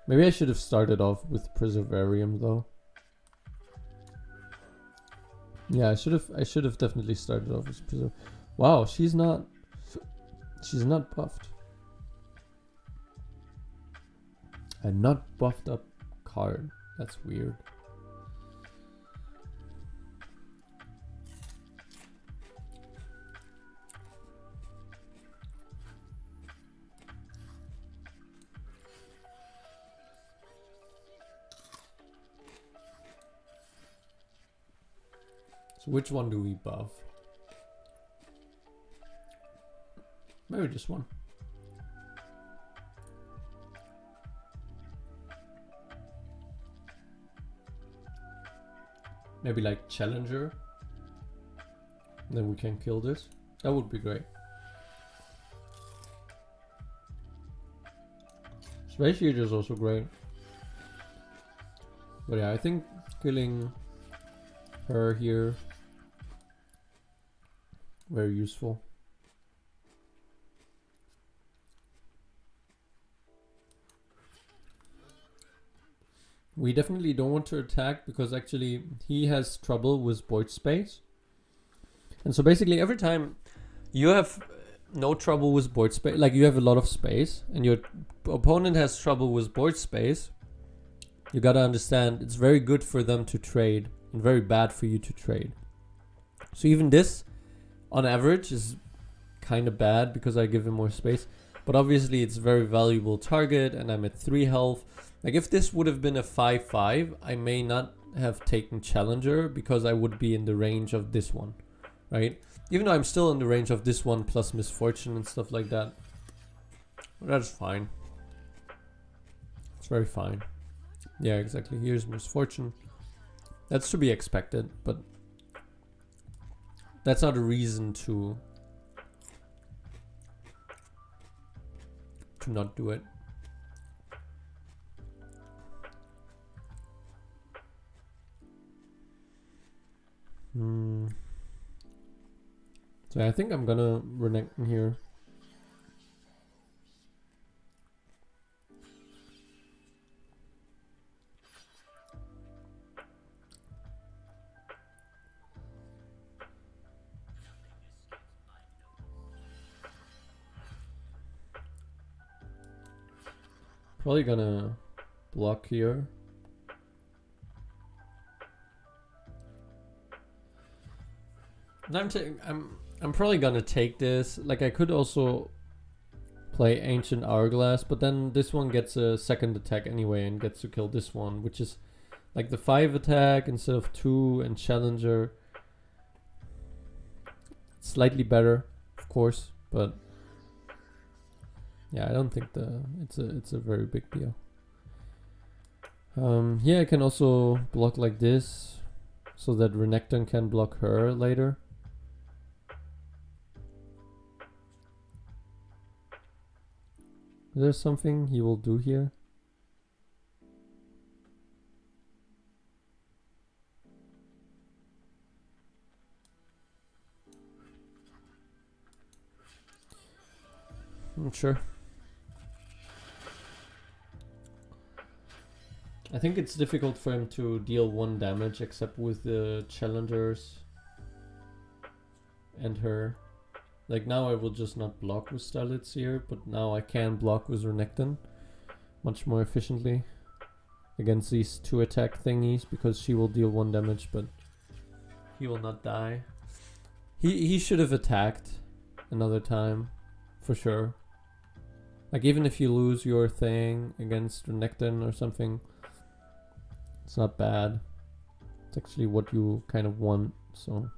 Maybe I should have started off with Preservarium though. Yeah, I should have definitely started off with Preservarium. Wow, she's not buffed. A not buffed up card. That's weird. So which one do we buff? Maybe this one. Maybe like Challenger. Then we can kill this. That would be great. Space Heater is also great. But yeah, I think killing her here, very useful. We definitely don't want to attack because actually he has trouble with void space. And so basically every time you have no trouble with void space, like you have a lot of space and your opponent has trouble with void space, you gotta understand it's very good for them to trade and very bad for you to trade. So even this on average is kind of bad because I give him more space, but obviously it's a very valuable target and I'm at 3 health. Like if this would have been a 5-5, I may not have taken Challenger because I would be in the range of this one, right? Even though I'm still in the range of this one plus Misfortune and stuff like that. That's fine. It's very fine. Yeah, exactly. Here's Misfortune. That's to be expected, but that's not a reason to not do it. So I think I'm gonna renege in here. Probably gonna block here. I'm probably gonna take this. Like I could also play Ancient Hourglass, but then this one gets a second attack anyway and gets to kill this one, which is like the 5 attack instead of 2 and Challenger. Slightly better, of course, but yeah, I don't think it's a very big deal. Here I can also block like this so that Renekton can block her later. Is there something he will do here? I'm not sure. I I think it's difficult for him to deal 1 damage except with the challengers and her. Like now I will just not block with Starlitz here, but now I can block with Renekton much more efficiently against these 2 attack thingies because she will deal 1 damage but he will not die. He should have attacked another time for sure. Like even if you lose your thing against Renekton or something, it's not bad. It's actually what you kind of want. So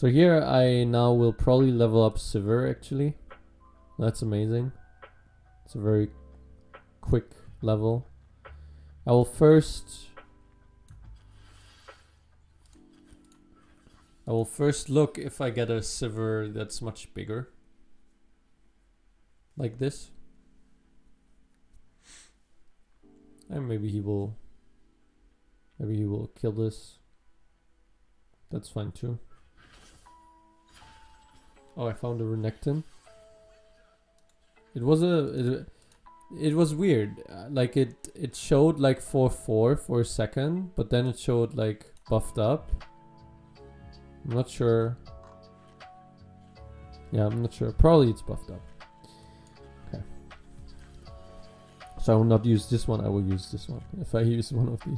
here I now will probably level up Sivir actually. That's amazing. It's a very quick level. I will first look if I get a Sivir that's much bigger. Like this. And maybe he will kill this. That's fine too. Oh, I found a Renekton. It was weird. Like it showed like 4/4 for a second, but then it showed like buffed up. I'm not sure. Yeah, I'm not sure. Probably it's buffed up. Okay. So I will not use this one. I will use this one if I use one of these.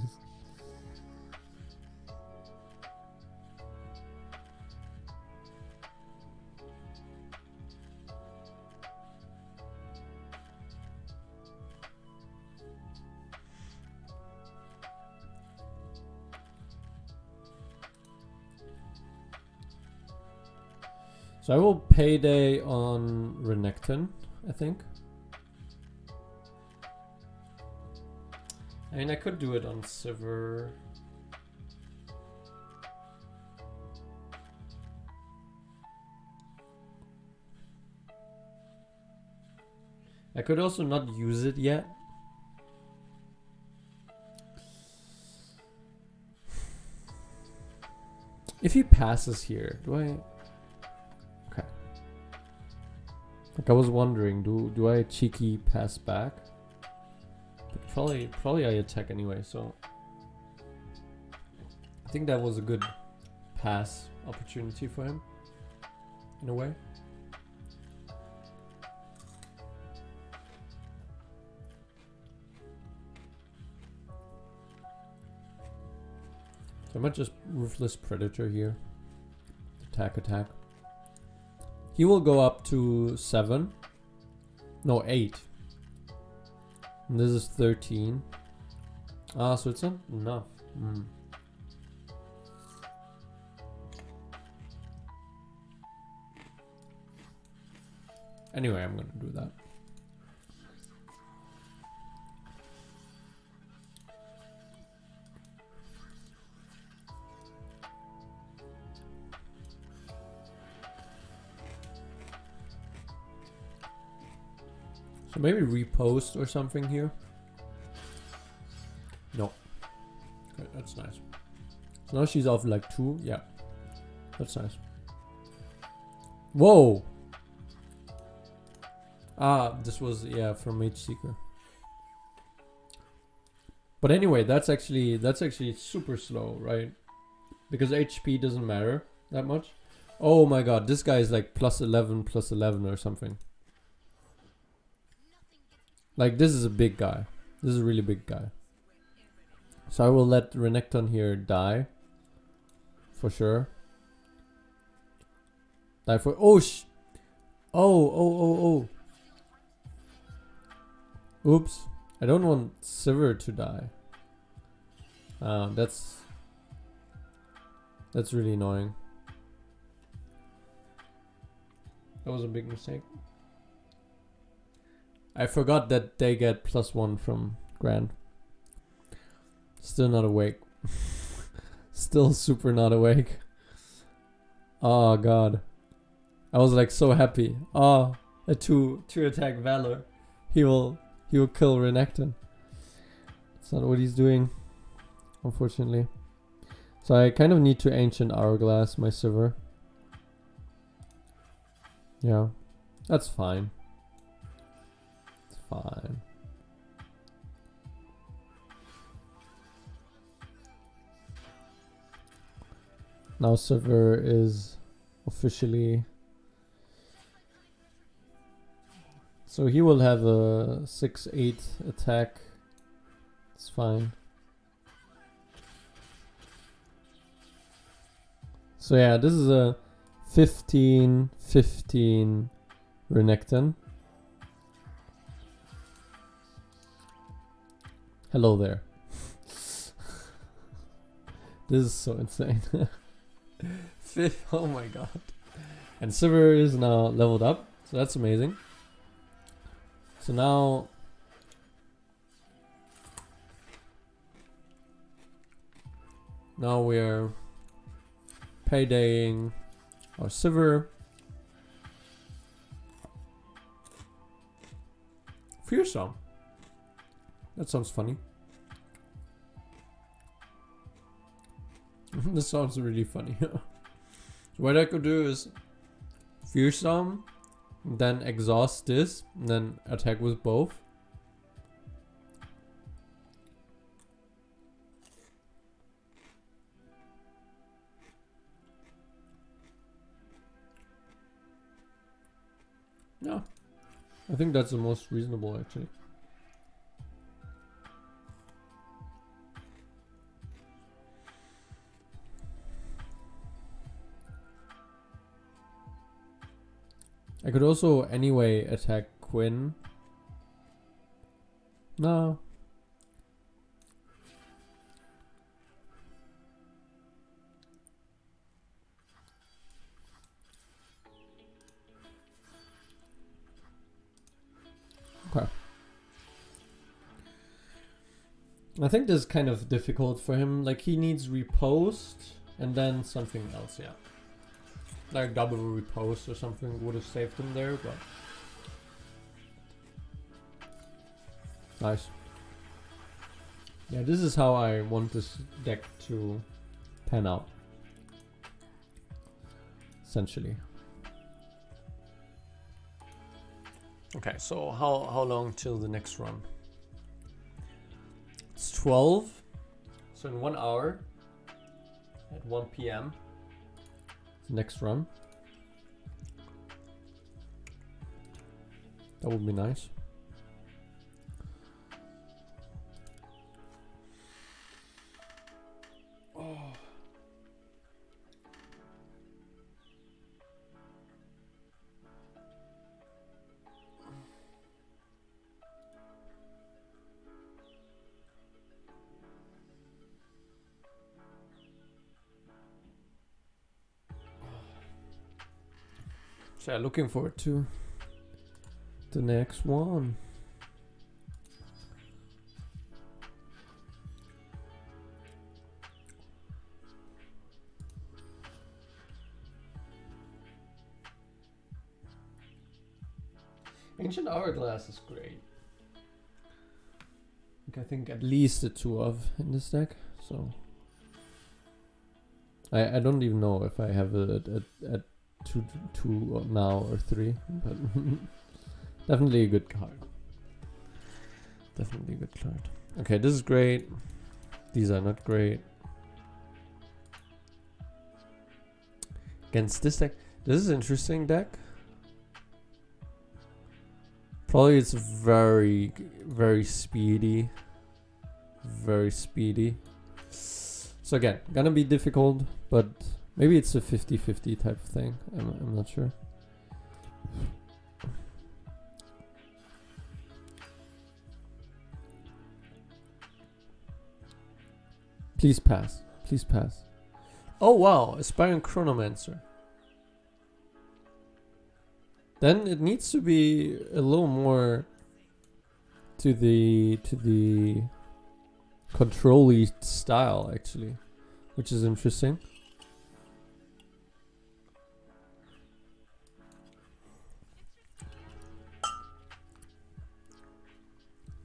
So I will payday on Renekton, I think. I mean, I could do it on Sivir. I could also not use it yet. If he passes here, do I... Okay. Like I was wondering, do I cheeky pass back? But probably I attack anyway, so... I think that was a good pass opportunity for him. In a way. So I might just Ruthless Predator here. Attack. He will go up to 7. No, 8. And this is 13. Ah, so it's not enough. Anyway, I'm gonna do that. So maybe repost or something here. No. Okay, that's nice. So now she's off like 2. Yeah. That's nice. Whoa! Ah, this was, yeah, from Mage Seeker. But anyway, that's actually super slow, right? Because HP doesn't matter that much. Oh my god, this guy is like +11 or something. Like, this is a big guy. This is a really big guy. So I will let Renekton here die. For sure. Die for... Oh, Oh. Oops. I don't want Sivir to die. That's really annoying. That was a big mistake. I forgot that they get +1 from Grand. Still not awake. Still super not awake. Oh god. I was like so happy. Oh, a 2 attack Valor. He will kill Renekton. That's not what he's doing, unfortunately. So I kind of need to Ancient Hourglass my Sivir. Yeah, that's fine. It's fine. Now Silver is officially... So he will have a 6-8 attack. It's fine. So yeah, this is a 15-15 Renekton. Hello there. This is so insane. Oh my god. And Silver is now leveled up, so that's amazing. So now we're paydaying our Silver. Fearsome. That sounds funny. This sounds really funny. So what I could do is Fearsome, then exhaust this, and then attack with both. Yeah, I think that's the most reasonable actually. I could also anyway attack Quinn. No. Okay. I think this is kind of difficult for him. Like he needs riposte and then something else, yeah. Like double riposte or something would have saved him there, but nice. Yeah, this is how I want this deck to pan out. Essentially. Okay, so how long till the next run? It's 12. So in 1 hour at 1 PM. Next run. That would be nice. Oh. So yeah, looking forward to the next one. Ancient Hourglass is great. I think at least the 2 of in this deck. So I don't even know if I have it at two now or 3, but definitely a good card. Definitely a good card. Okay, this is great. These are not great. Against this deck, this is an interesting deck. Probably it's very, very speedy. Very speedy. So again, gonna be difficult, but maybe it's a 50-50 type of thing. I'm not sure. Please pass. Please pass. Oh wow, Aspiring Chronomancer. Then it needs to be a little more to the control-y style actually, which is interesting.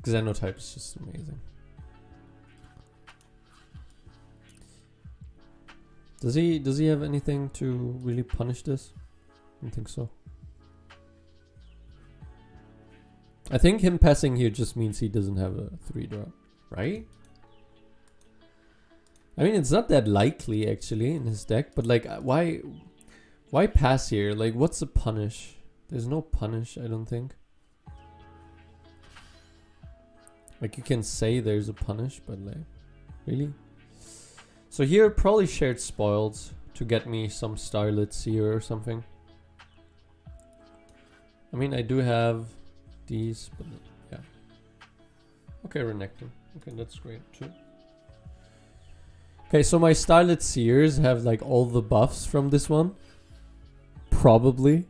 Xenotype is just amazing. Does he have anything to really punish this? I don't think so. I think him passing here just means he doesn't have a 3-drop, right? I mean, it's not that likely actually in his deck, but like, why pass here? Like, what's the punish? There's no punish, I don't think. Like, you can say there's a punish, but like, really? So here, probably shared spoils to get me some Starlit Seer or something. I mean, I do have these, but yeah. Okay, Renekton. Okay, that's great too. Okay, so my Starlit Seers have like all the buffs from this one. Probably.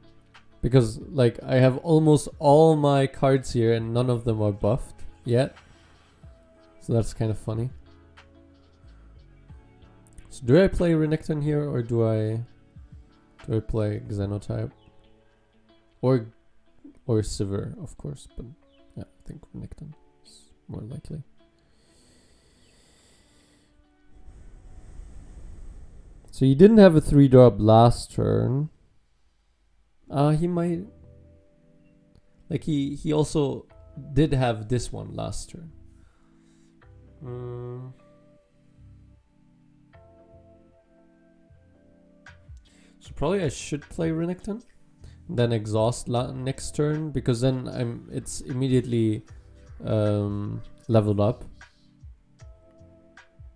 Because like I have almost all my cards here and none of them are buffed yet. So that's kind of funny. So do I play Renekton here or do I play Xenotype? Or Sivir, of course, but yeah, I think Renekton is more likely. So he didn't have a 3-drop last turn. He might... Like he also did have this one last turn. So probably I should play Renekton. Then exhaust next turn, because then it's immediately leveled up.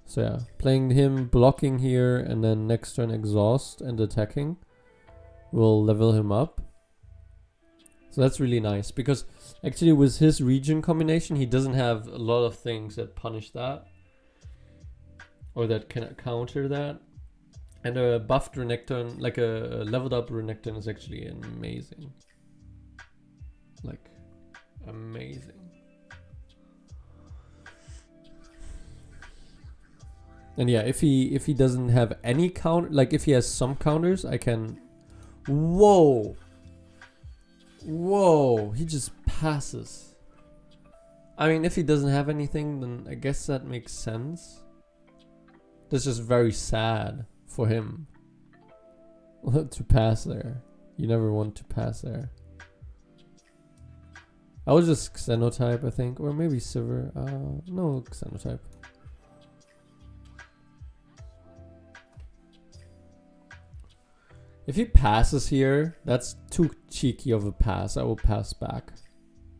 So yeah, playing him, blocking here, and then next turn exhaust and attacking will level him up. So that's really nice, because actually with his region combination, he doesn't have a lot of things that punish that, or that can counter that. And a buffed Renekton, like a leveled up Renekton, is actually amazing. Like, amazing. And yeah, if he doesn't have any counter, like if he has some counters, I can... Whoa! Whoa! He just passes. I mean, if he doesn't have anything, then I guess that makes sense. That's just very sad for him to pass there. You never want to pass there. I was just Xenotype, I think, or maybe Sivir. No, Xenotype. If he passes here, that's too cheeky of a pass. I will pass back,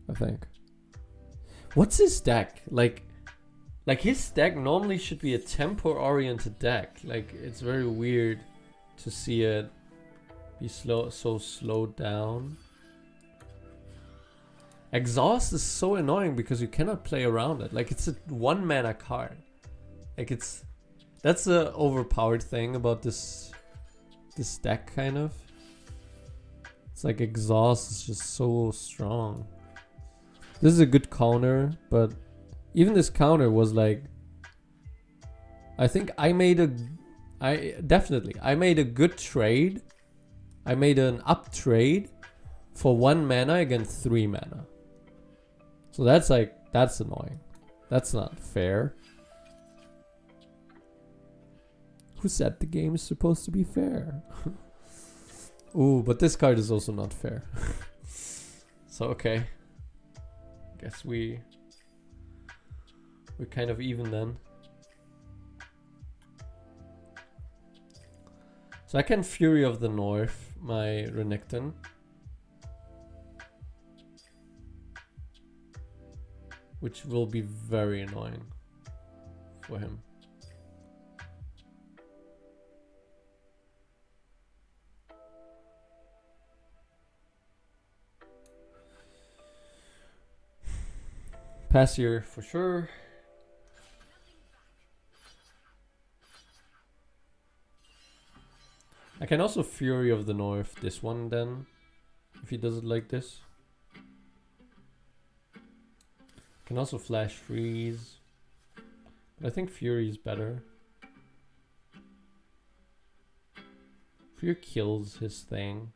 I think. What's his deck? Like his deck normally should be a tempo-oriented deck. Like, it's very weird to see it be so slowed down. Exhaust is so annoying because you cannot play around it. Like, it's a 1-mana card. Like, that's the overpowered thing about this deck, kind of. It's like exhaust is just so strong. This is a good counter, but even this counter was like, I think I made a good trade. I made an up trade for 1 mana against 3 mana. So that's annoying. That's not fair. Who said the game is supposed to be fair? Ooh, but this card is also not fair. So okay. Guess we're kind of even then. So I can Fury of the North my Renekton. Which will be very annoying for him. Pass here for sure. I can also Fury of the North this one then, if he does it like this. Can also Flash Freeze, but I think Fury is better. Fury kills his thing.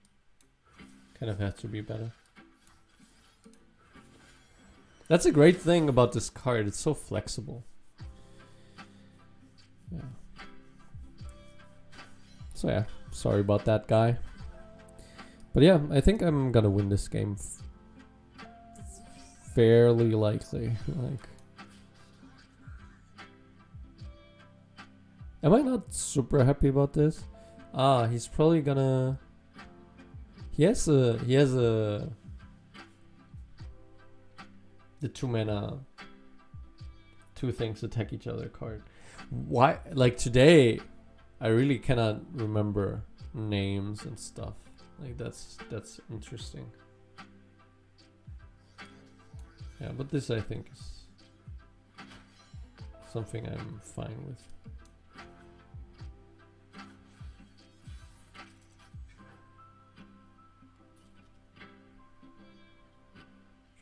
Kind of has to be better. That's a great thing about this card. It's so flexible. Yeah. So yeah, sorry about that, guy. But yeah, I think I'm gonna win this game fairly likely. Like, Am I not super happy about this? He's probably gonna... He has a... The 2 mana... 2 things attack each other card. Why? Like today, I really cannot remember names and stuff. Like that's interesting. Yeah, but this I think is something I'm fine with.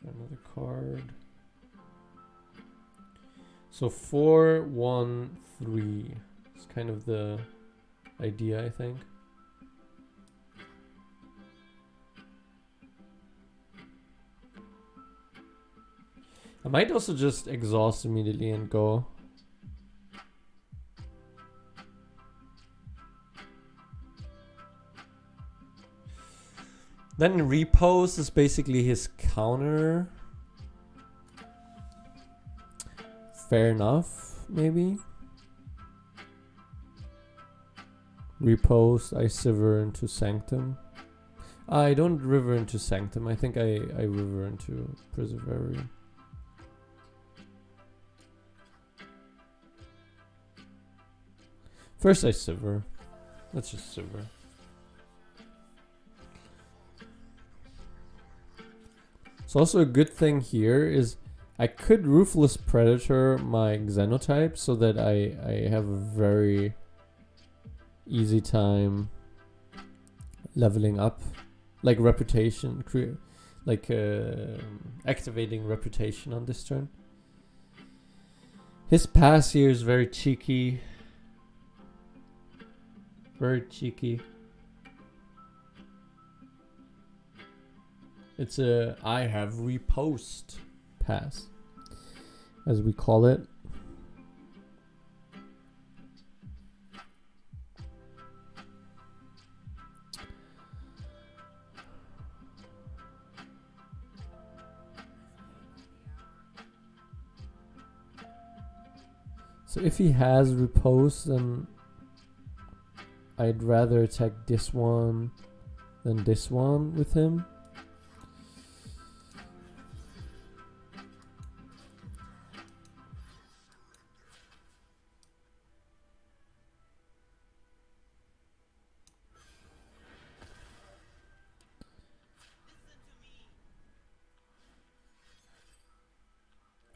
Try another card. So 4, 1, 3 is kind of the idea, I think. I might also just exhaust immediately and go. Then repose is basically his counter. Fair enough, maybe. Repose, I Sivir into Sanctum. I don't river into Sanctum. I think I river into Preservarium. First I Sivir. Let's just Sivir. So also a good thing here is I could Ruthless Predator my Xenotype so that I have a very easy time leveling up. Like Reputation, like activating Reputation on this turn. His pass here is very cheeky. Very cheeky. It's a I have repost pass, as we call it. So if he has repost, then I'd rather attack this one than this one with him.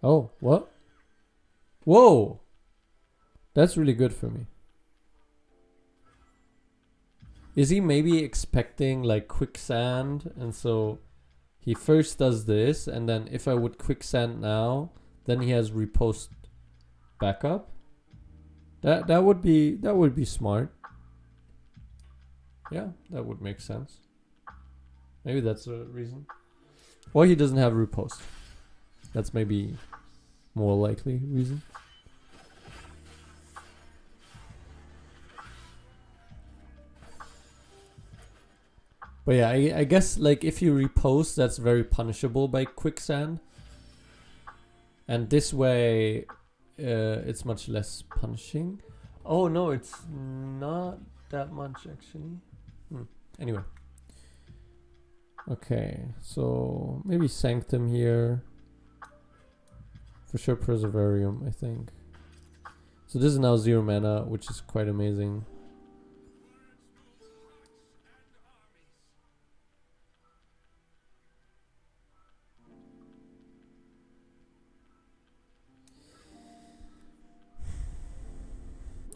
Oh, what? Whoa! That's really good for me. Is he maybe expecting like quicksand, and so he first does this, and then if I would quicksand now, then he has repost backup? That would be smart. Yeah, that would make sense. Maybe that's a reason. Or he doesn't have repost. That's maybe more likely reason. But yeah, I guess like if you repost, that's very punishable by quicksand. And this way, it's much less punishing. Oh no, it's not that much actually. Anyway. Okay, so maybe Sanctum here. For sure Preservarium, I think. So this is now 0 mana, which is quite amazing.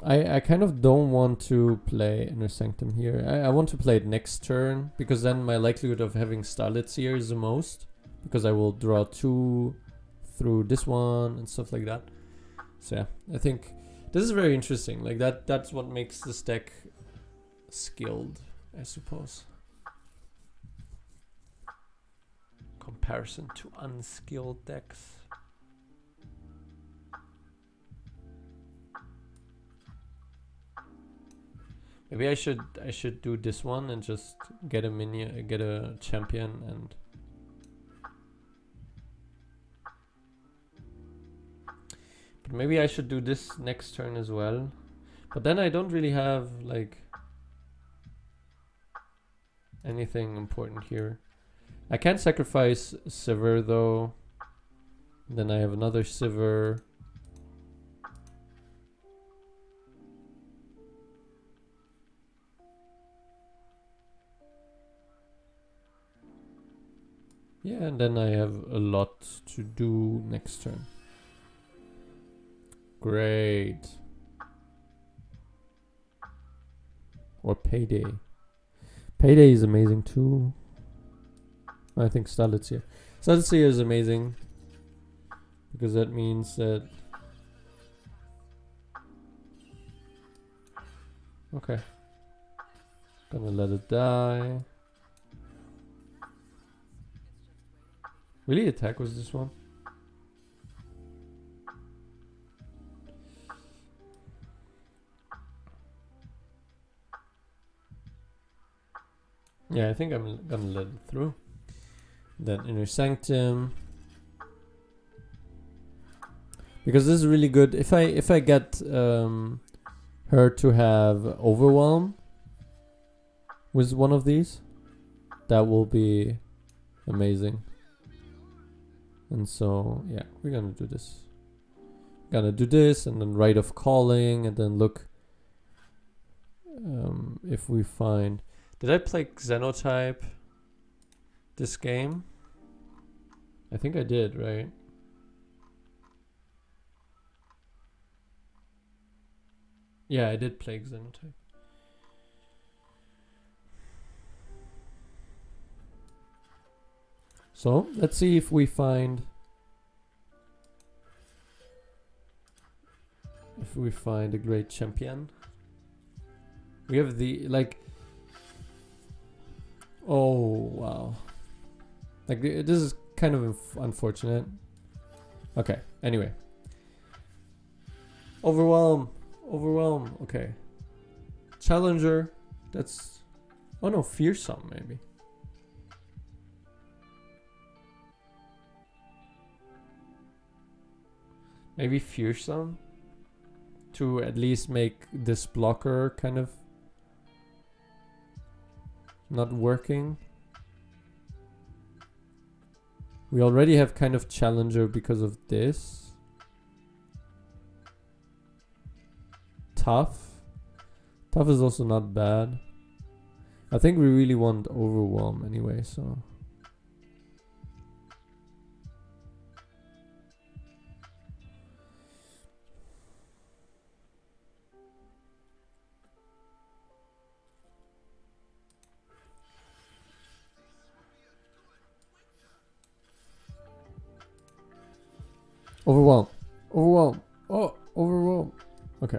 I kind of don't want to play Inner Sanctum here. I want to play it next turn, because then my likelihood of having Starlit Seer is the most. Because I will draw 2 through this one and stuff like that. So yeah, I think this is very interesting. Like that's what makes this deck skilled, I suppose. Comparison to unskilled decks. Maybe I should do this one and just get a minion, get a champion, and but maybe I should do this next turn as well. But then I don't really have like anything important here. I can't sacrifice Sivir though. Then I have another Sivir. Yeah, and then I have a lot to do next turn. Great. Or Payday. Payday is amazing too. I think Stalitsia. Stalitsia is amazing. Because that means that... Okay. Gonna let it die. Will he attack with this one? Yeah, I think I'm gonna let it through. Then Inner Sanctum. Because this is really good. If I get her to have Overwhelm with one of these, that will be amazing. And so, yeah, we're gonna do this. Gonna do this, and then Rite of Calling, and then look if we find... Did I play Xenotype this game? I think I did, right? Yeah, I did play Xenotype. So, let's see if we find... If we find a great champion. We have the, like... Oh, wow. Like, this is kind of unfortunate. Okay, anyway. Overwhelm. Overwhelm, okay. Challenger. That's... Oh no, Fearsome maybe. Maybe Fearsome? To at least make this blocker kind of not working. We already have kind of Challenger because of this. Tough. Tough is also not bad. I think we really want Overwhelm anyway, so... Overwhelm. Overwhelm. Oh, Overwhelm. Okay.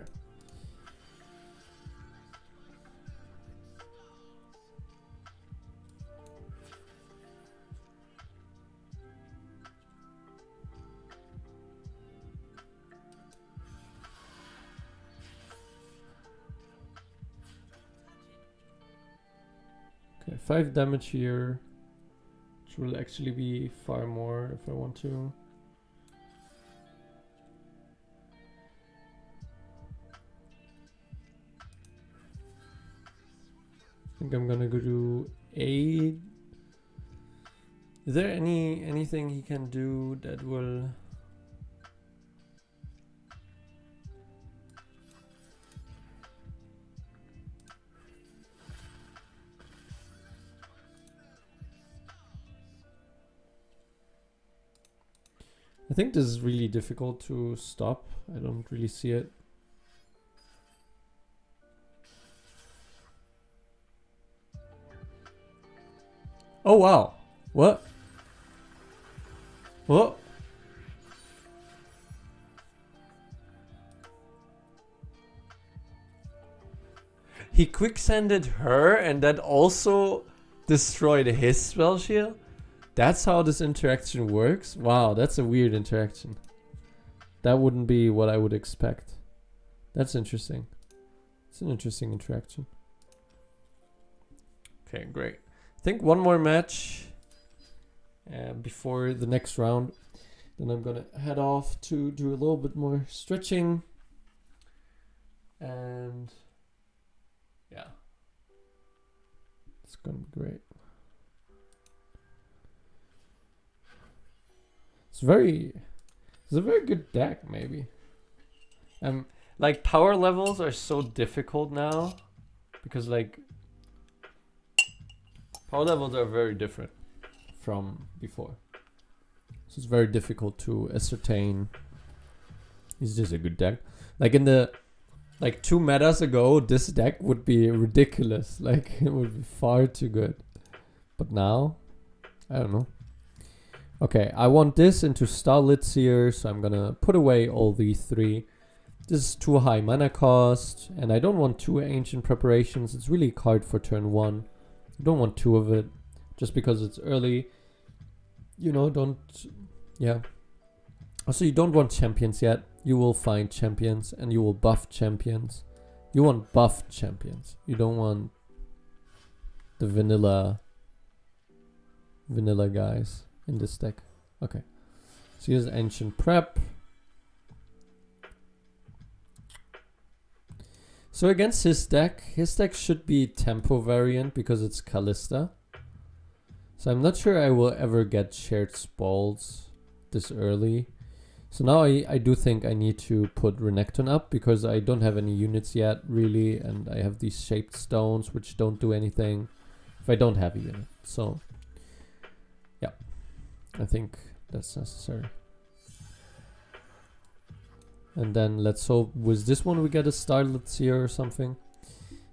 Okay, 5 damage here. Which will actually be far more if I want to. I think I'm gonna go to 8. Is there anything he can do that will... I think this is really difficult to stop. I don't really see it. Oh wow. What? What? He quicksanded her and that also destroyed his spell shield? That's how this interaction works? Wow, that's a weird interaction. That wouldn't be what I would expect. That's interesting. It's an interesting interaction. Okay, great. I think one more match before the next round. Then I'm gonna head off to do a little bit more stretching. And yeah, it's gonna be great. It's a very good deck, maybe. Like power levels are so difficult now because like power levels are very different from before. So it's very difficult to ascertain is this a good deck. Like in the 2 metas ago, this deck would be ridiculous. Like it would be far too good. But now, I don't know. Okay, I want this into Starlit Seer, so I'm gonna put away all these 3. This is too high mana cost, and I don't want 2 Ancient Preparations. It's really a card for turn 1. I don't want 2 of it, just because it's early. You know, yeah. Also, you don't want champions yet. You will find champions, and you will buff champions. You want buffed champions. You don't want the vanilla guys in this deck. Okay. So here's Ancient Prep. So against his deck should be Tempo variant because it's Callista. So I'm not sure I will ever get Shared Spoils this early. So now I do think I need to put Renekton up because I don't have any units yet really, and I have these Shaped Stones which don't do anything if I don't have a unit. So yeah, I think that's necessary. And then let's hope with this one we get a Starlit Seer or something.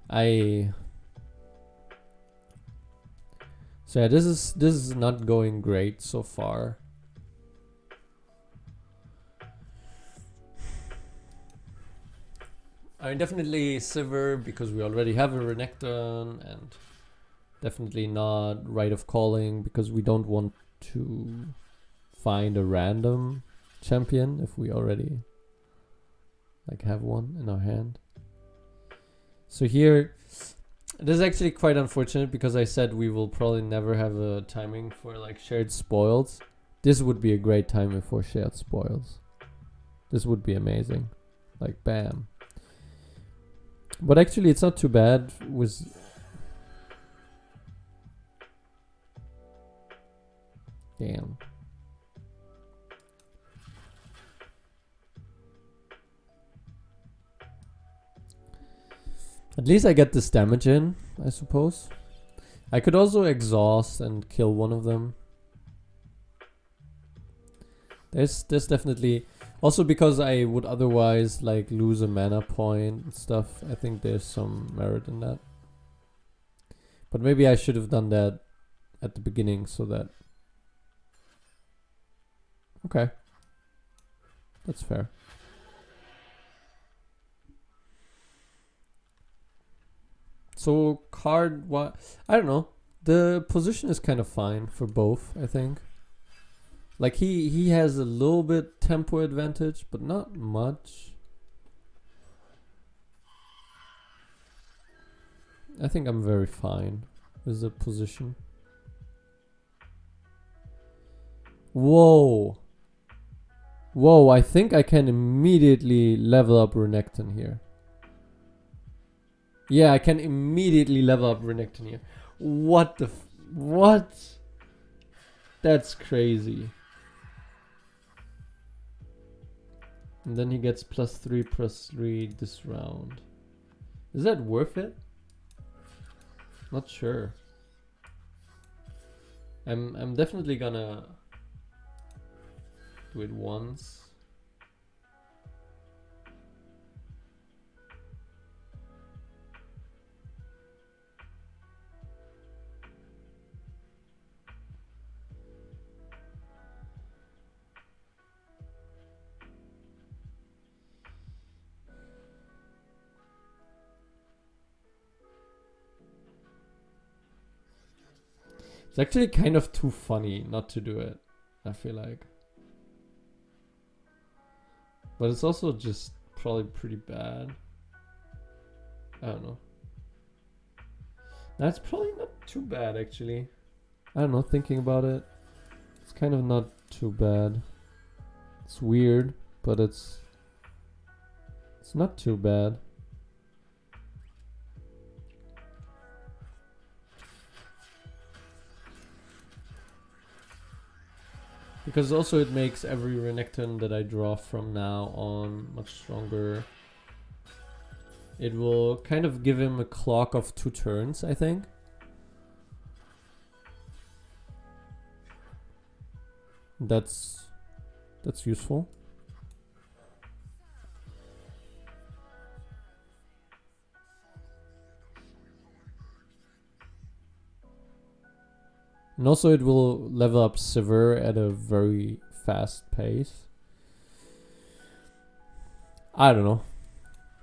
So yeah, this is not going great so far. I mean, definitely Sivir because we already have a Renekton, and definitely not Rite of Calling because we don't want to find a random champion if we already like have one in our hand. So here, this is actually quite unfortunate because I said we will probably never have a timing for like Shared Spoils. This would be a great timing for Shared Spoils. This would be amazing. Like bam. But actually it's not too bad with... Damn. At least I get this damage in, I suppose. I could also exhaust and kill one of them. There's definitely... Also because I would otherwise like lose a mana point and stuff. I think there's some merit in that. But maybe I should have done that at the beginning so that... Okay. That's fair. So card what? I don't know. The position is kind of fine for both, I think. Like he has a little bit tempo advantage, but not much. I think I'm very fine with the position. Whoa. Whoa, I think I can immediately level up Renekton here. Yeah, I can immediately level up Renekton here. What the what? That's crazy. And then he gets +3/+3 this round. Is that worth it? Not sure. I'm definitely gonna do it once. It's actually kind of too funny not to do it, I feel like. But it's also just probably pretty bad. I don't know. That's probably not too bad actually. I don't know, thinking about it. It's kind of not too bad. It's weird, but it's not too bad. Because also it makes every Renekton that I draw from now on much stronger. It will kind of give him a clock of 2 turns, I think. That's useful. And also it will level up Sivir at a very fast pace. I don't know.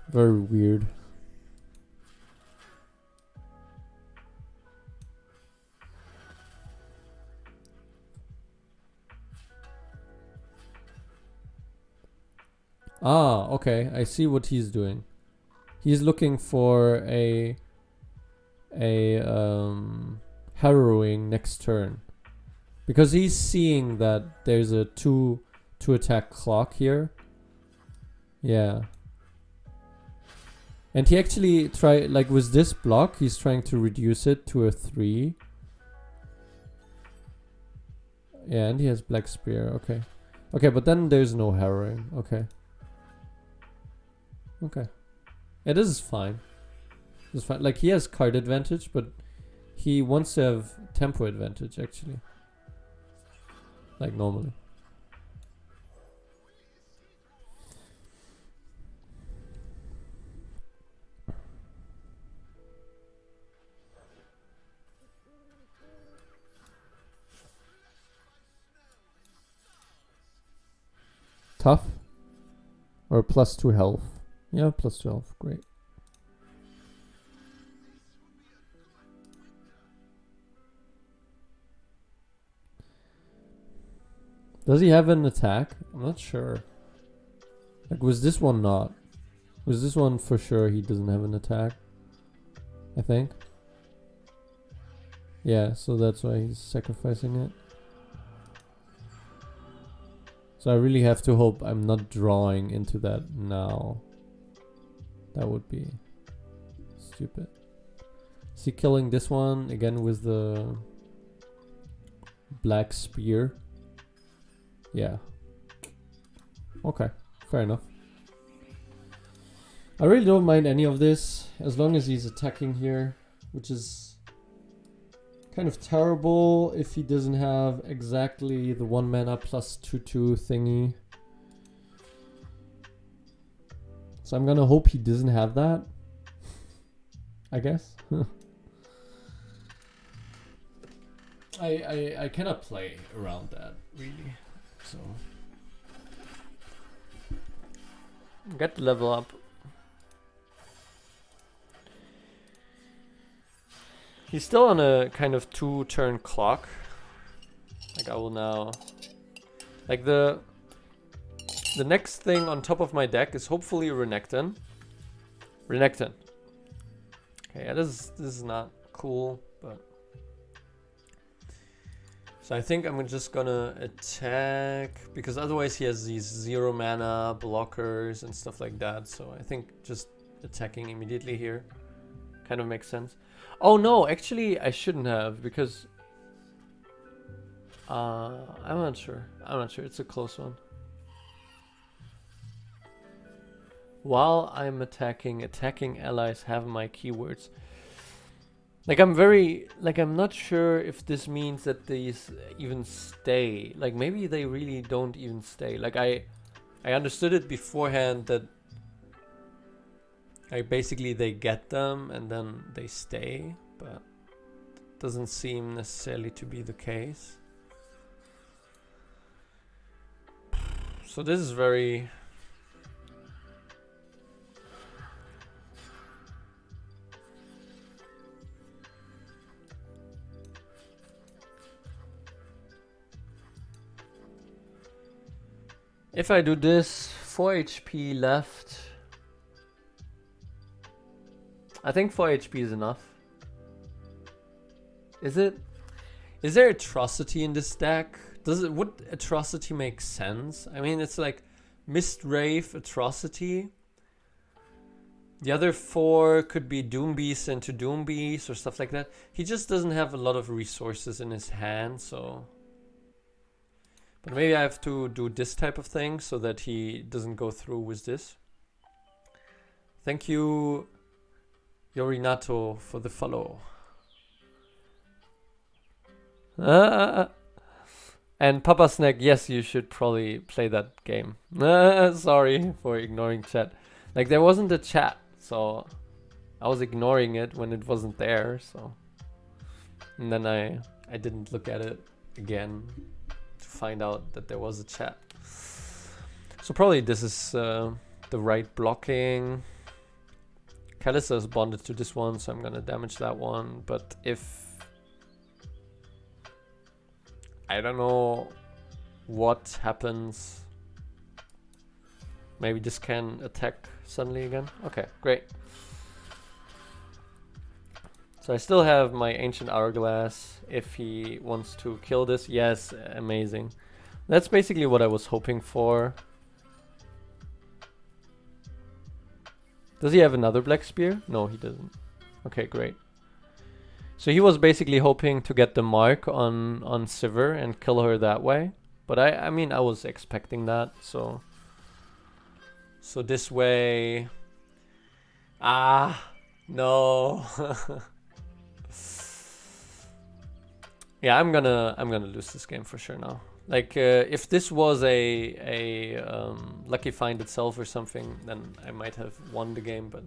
Very weird. Ah, okay. I see what he's doing. He's looking for a harrowing next turn. Because he's seeing that there's a 2 attack clock here. Yeah. And he actually like with this block, he's trying to reduce it to a 3. Yeah, and he has Black Spear, okay. Okay, but then there's no harrowing, okay. Okay. Yeah, this is fine. This is fine. Like, he has card advantage, but he wants to have tempo advantage, actually. Like, normally. Tough? Or +2 health? Yeah, +2 health, great. Does he have an attack? I'm not sure. Like, was this one not? Was this one for sure he doesn't have an attack? I think. Yeah, so that's why he's sacrificing it. So I really have to hope I'm not drawing into that now. That would be stupid. Is he killing this one again with the Black Spear? Yeah. Okay, fair enough. I really don't mind any of this as long as he's attacking here, which is kind of terrible if he doesn't have exactly the 1 mana +2/2 thingy. So I'm gonna hope he doesn't have that, I guess. I cannot play around that, really. So get the level up. He's still on a kind of 2 turn clock. Like, I will now, like, the next thing on top of my deck is hopefully Renekton. Okay, yeah, this is not cool, but so I think I'm just gonna attack, because otherwise he has these 0 mana blockers and stuff like that. So I think just attacking immediately here kind of makes sense. Oh no, actually I shouldn't have, because I'm not sure. It's a close one. While I'm attacking allies have my keywords. Like, I'm not sure if this means that these even stay. Like, maybe they really don't even stay. Like, I understood it beforehand that basically they get them and then they stay, but it doesn't seem necessarily to be the case. So this is very... If I do this, 4 HP left. I think 4 HP is enough. Is it? Is there atrocity in this deck? Would atrocity make sense? I mean, it's like Mistwraith, atrocity. The other 4 could be Doombeast into Doombeast or stuff like that. He just doesn't have a lot of resources in his hand, so... But maybe I have to do this type of thing so that he doesn't go through with this. Thank you, Yorinato, for the follow. And Papa Snack, yes, you should probably play that game. Sorry for ignoring chat. Like, there wasn't a chat, so I was ignoring it when it wasn't there, so. And then I didn't look at it again to find out that there was a chat. So probably this is the right blocking. Kalista is bonded to this one, so I'm gonna damage that one. But if I don't know what happens, maybe this can attack suddenly again. Okay, great. So I still have my Ancient Hourglass if he wants to kill this. Yes, amazing. That's basically what I was hoping for. Does he have another Black Spear? No, he doesn't. Okay, great. So he was basically hoping to get the mark on Sivir and kill her that way. But I mean, I was expecting that, so this way. Ah, no. Yeah, I'm gonna lose this game for sure now. Like, if this was a lucky find itself or something, then I might have won the game. But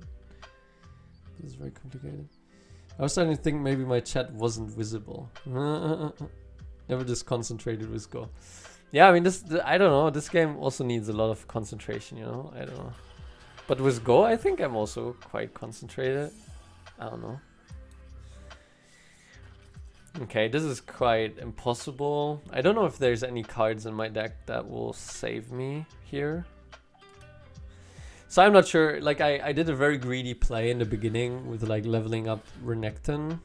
this is very complicated. I was starting to think maybe my chat wasn't visible. Never just concentrated with Go. Yeah, I mean, I don't know. This game also needs a lot of concentration, you know? I don't know. But with Go, I think I'm also quite concentrated. I don't know. Okay, this is quite impossible. I don't know if there's any cards in my deck that will save me here. So I'm not sure. Like, I did a very greedy play in the beginning with like leveling up Renekton.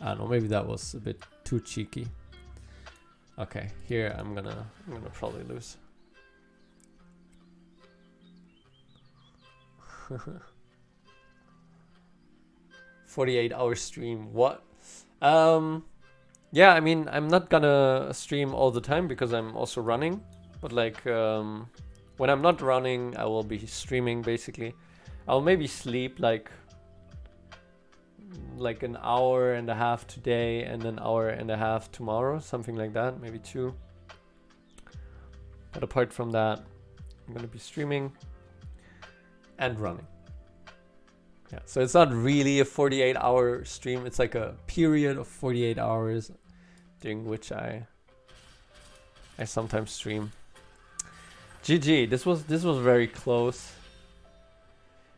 I don't know, maybe that was a bit too cheeky. Okay, here I'm gonna probably lose. 48-hour stream. What? Yeah, I mean, I'm not gonna stream all the time because I'm also running. But like, when I'm not running, I will be streaming basically. I'll maybe sleep like an hour and a half today and an hour and a half tomorrow, something like that, maybe 2. But apart from that, I'm gonna be streaming and running. Yeah, so it's not really a 48-hour stream. It's like a period of 48 hours during which I sometimes stream. GG, this was very close.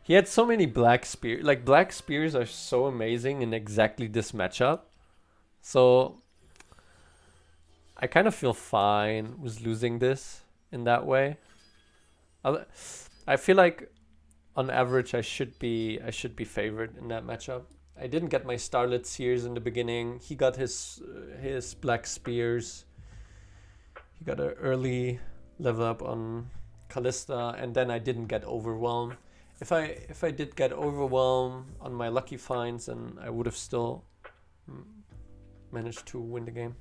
He had so many black spears. Like, black spears are so amazing in exactly this matchup. So I kind of feel fine with losing this in that way. I feel like on average I should be favored in that matchup. I didn't get my Starlit Seers in the beginning. He got his black spears. He got an early level up on Kalista, and then I didn't get overwhelmed. If I did get overwhelmed on my lucky finds, then I would have still managed to win the game.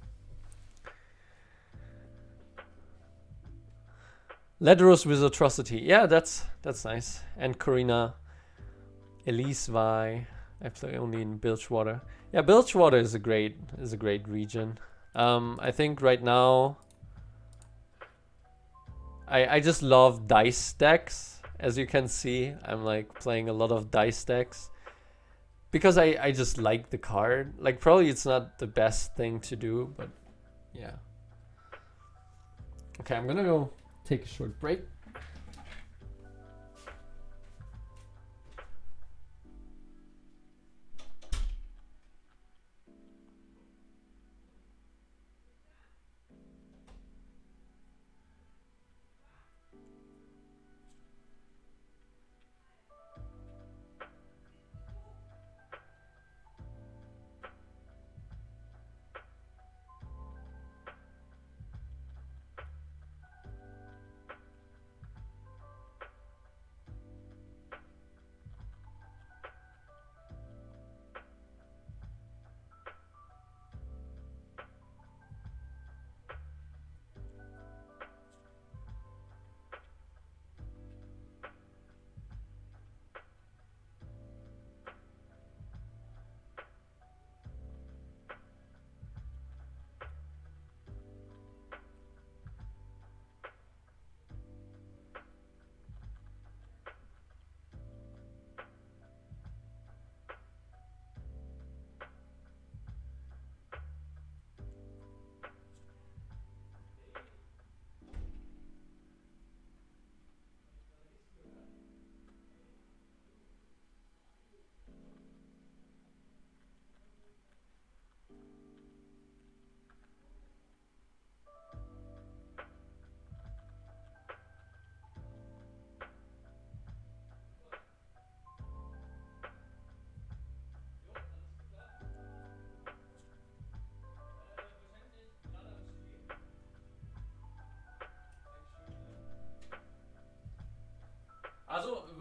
Ledros with Atrocity. Yeah, that's nice. And Karina, Elise Vi. I play only in Bilgewater. Yeah, Bilgewater is a great region. I think right now I just love dice decks. As you can see, I'm like playing a lot of dice decks because I just like the card. Like, probably it's not the best thing to do, but yeah. Okay, I'm gonna go take a short break.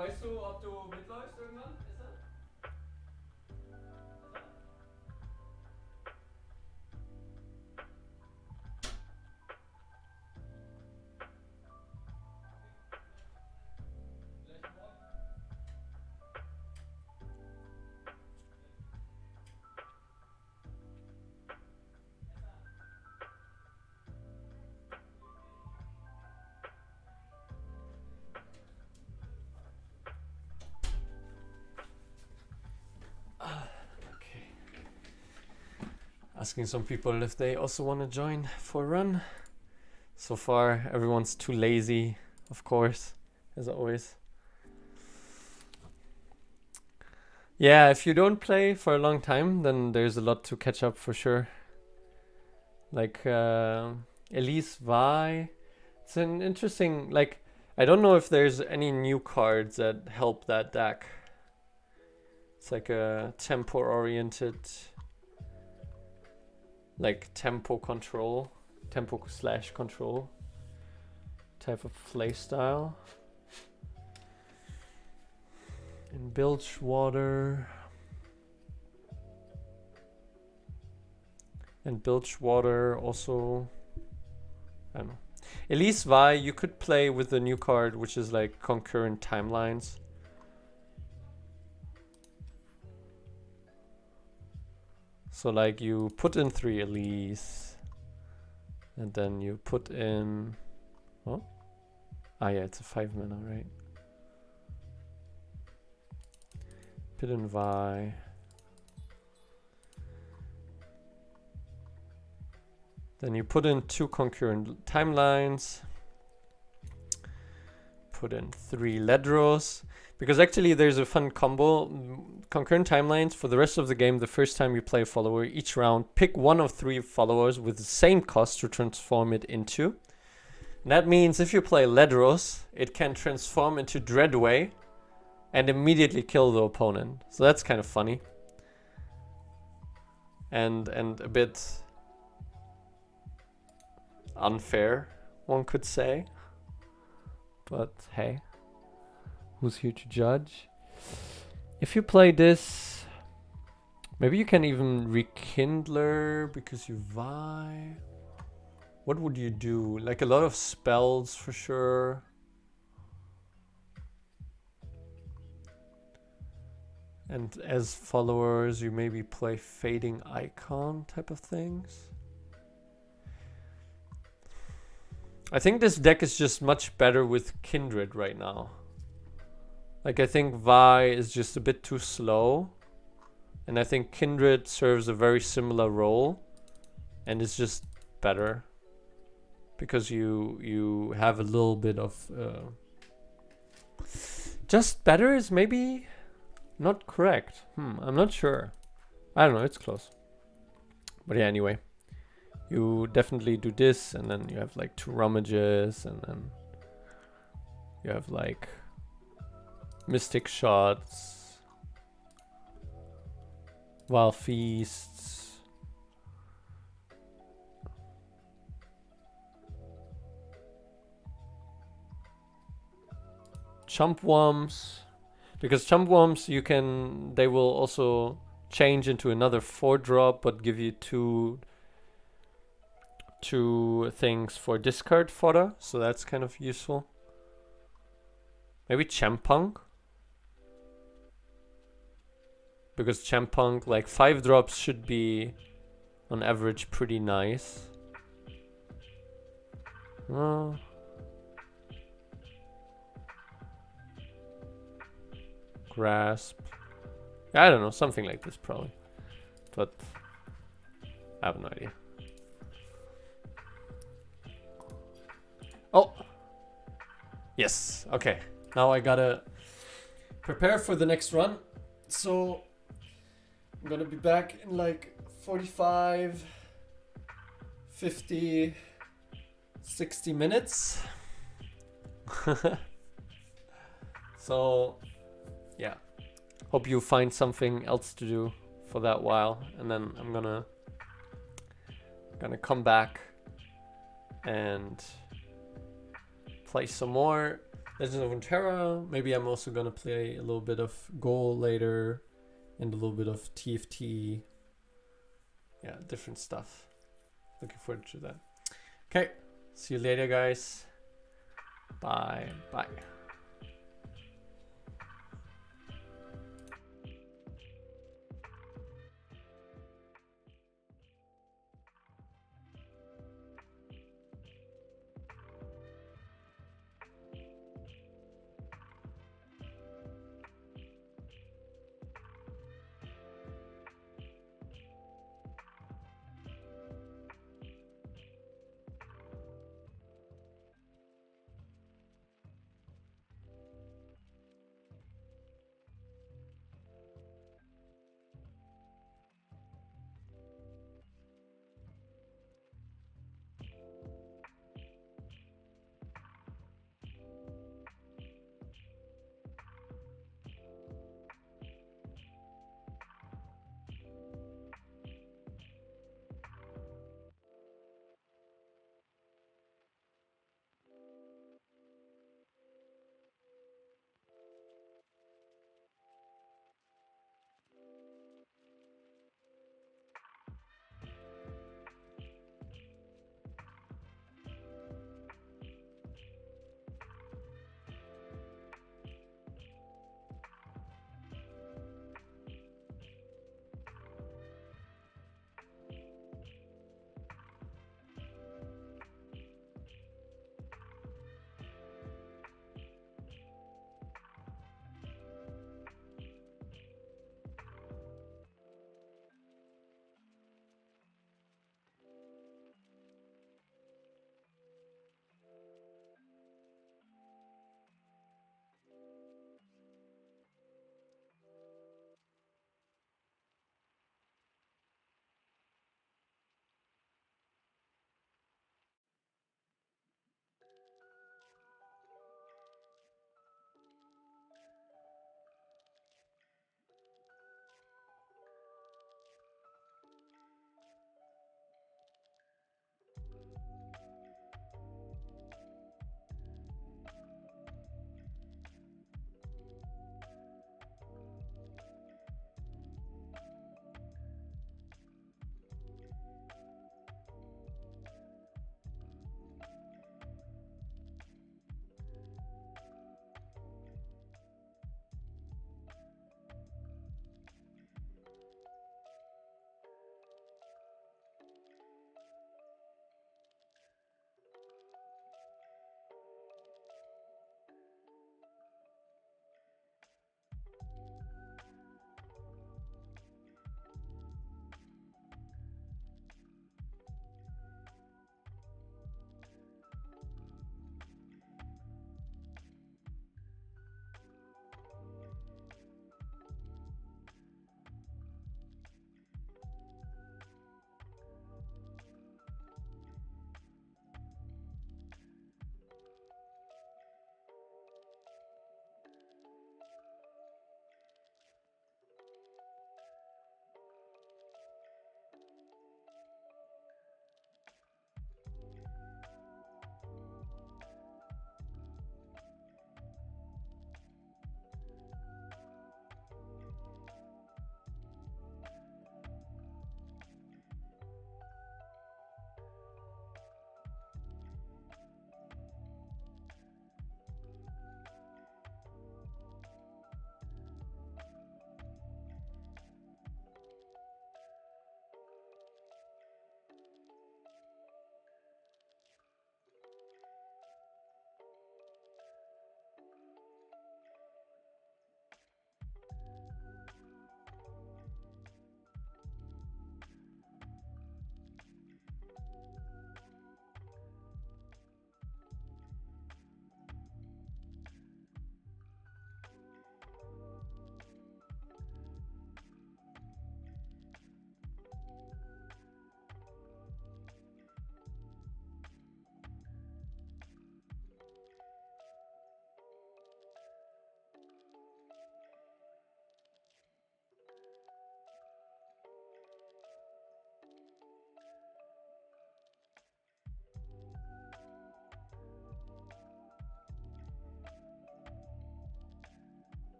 weißt du, ob du mitläufst irgendwann? Ist er? Asking some people if they also want to join for a run. So far, everyone's too lazy, of course, as always. Yeah, if you don't play for a long time, then there's a lot to catch up for sure. Like Elise Vi. It's an interesting, like, I don't know if there's any new cards that help that deck. It's like a tempo-oriented, like tempo control, tempo/control type of playstyle. And Bilgewater. And Bilgewater also, I don't know. Elise Vi, you could play with the new card, which is like concurrent timelines. So like you put in 3 Elise, and then you put in, oh, ah yeah, it's a 5 mana, right? Put in Vi. Then you put in 2 concurrent timelines. Put in 3 Ledros. Because actually there's a fun combo. Concurrent timelines, for the rest of the game, the first time you play a follower, each round, pick one of 3 followers with the same cost to transform it into. And that means if you play Ledros, it can transform into Dreadway and immediately kill the opponent. So that's kind of funny. And a bit unfair, one could say. But hey, who's here to judge? If you play this, maybe you can even Rekindler because you Vi. What would you do? Like a lot of spells for sure. And as followers, you maybe play Fading Icon type of things. I think this deck is just much better with Kindred right now. Like I think Vi is just a bit too slow. And I think Kindred serves a very similar role. And it's just better. Because you have a little bit of... just better is maybe not correct. I'm not sure. I don't know, it's close. But yeah, anyway. You definitely do this, and then you have like 2 Rummages, and then you have like Mystic Shots, Wild Feasts, Chump Worms, because Chump Worms they will also change into another 4-drop, but give you 2 things for discard fodder, so that's kind of useful. Maybe Champunk, because Champunk, like 5 drops should be on average pretty nice. Grasp, I don't know, something like this probably, but I have no idea. Oh, yes, okay. Now I gotta prepare for the next run. So I'm gonna be back in like 45, 50, 60 minutes. So yeah, hope you find something else to do for that while, and then I'm gonna come back and play some more. Legends of Runeterra. Maybe I'm also gonna play a little bit of Goal later, and a little bit of TFT. Yeah, different stuff. Looking forward to that. Okay, see you later, guys. Bye. Bye.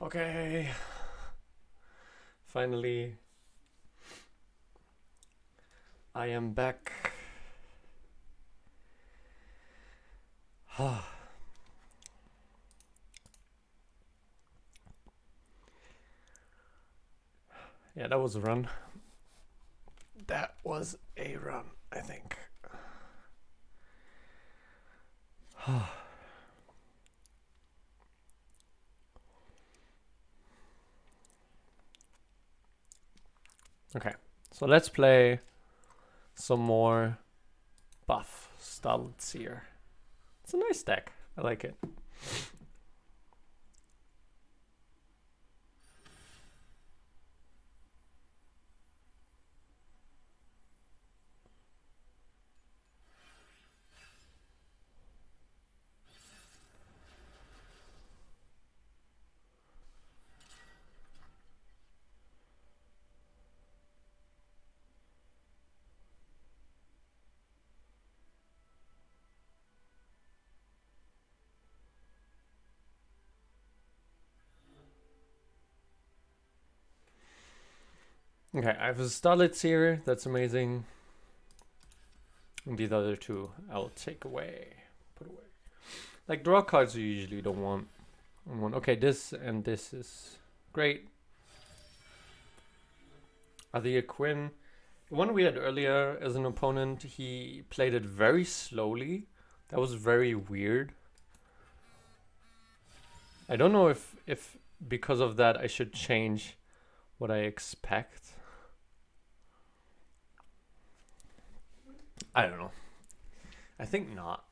Okay. Finally, I am back. Yeah, that was a run. That was a run, I think. Okay, so let's play some more buff Staltzir. It's a nice deck. I like it. Okay, I have a Staltzir. That's amazing. And these other two I'll take away. Put away. Like, draw cards you usually don't want. Okay, this and this is great. Adia Quinn. The one we had earlier as an opponent, he played it very slowly. That was very weird. I don't know if because of that I should change what I expect. I don't know. I think not.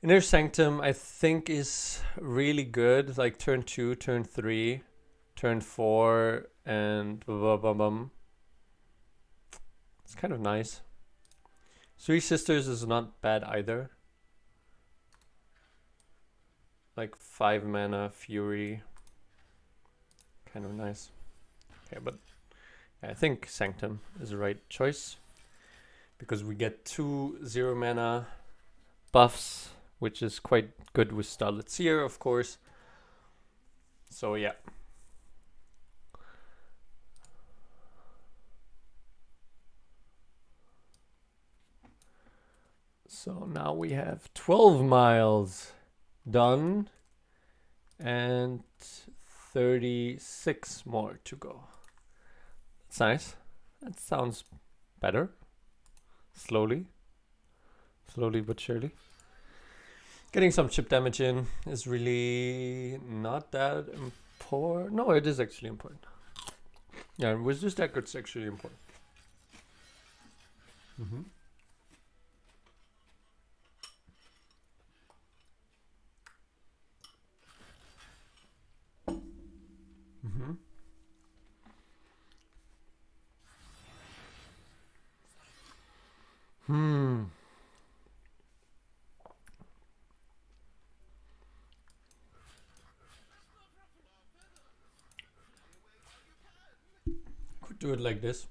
Inner Sanctum, I think, is really good. Like turn 2, turn 3, turn 4, and it's kind of nice. Three Sisters is not bad either. Like 5 mana Fury. Kind of nice. Okay, but I think Sanctum is the right choice. Because we get 2 0 mana buffs, which is quite good with Staltzir, of course. So yeah. So now we have 12 miles done and 36 more to go. That's nice. That sounds better. Slowly but surely. Getting some chip damage in is really not that important. No, it is actually important. Yeah, with this deck it's actually important. Mm-hmm. Mm-hmm. Could do it like this.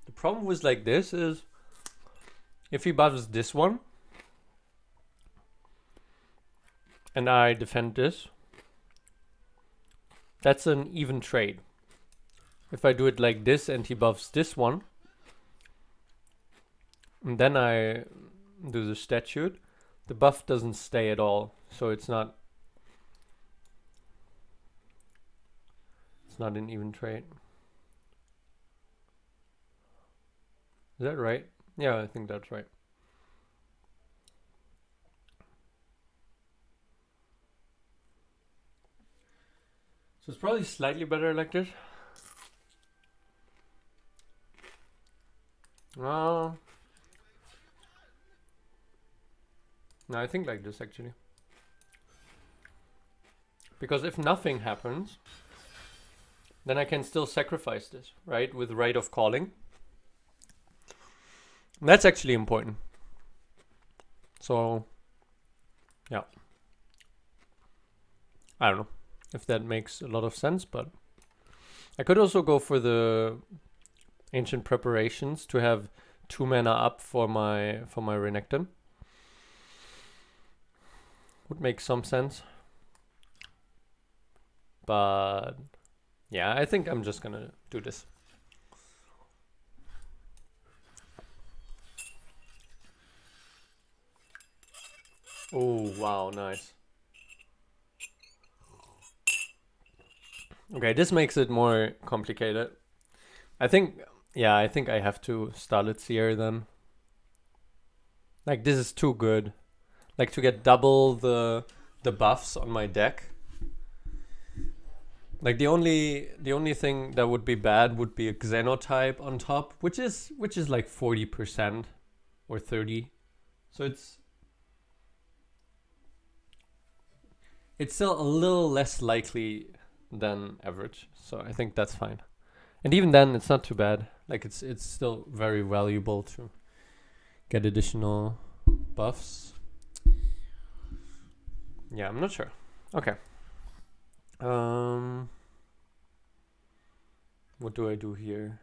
The problem with like this is if he buffs this one and I defend this, that's an even trade. If I do it like this and he buffs this one, and then I do the statute, the buff doesn't stay at all, so it's not an even trade. Is that right? Yeah, I think that's right. So it's probably slightly better like this. No, I think like this actually. Because if nothing happens, then I can still sacrifice this, right? With Right of Calling. And that's actually important. So, yeah. I don't know if that makes a lot of sense, but I could also go for the Ancient Preparations to have 2 mana up for my Renekton. Would make some sense. But yeah, I think I'm just gonna do this. Oh, wow, nice. Okay, this makes it more complicated. I think, yeah, I think I have to start it here then. Like, this is too good. Like, to get double the buffs on my deck. Like, the only thing that would be bad would be a Xenotype on top, which is like 40% or 30. So it's still a little less likely than average. So I think that's fine. And even then, it's not too bad. Like, it's still very valuable to get additional buffs. Yeah, I'm not sure. Okay. What do I do here?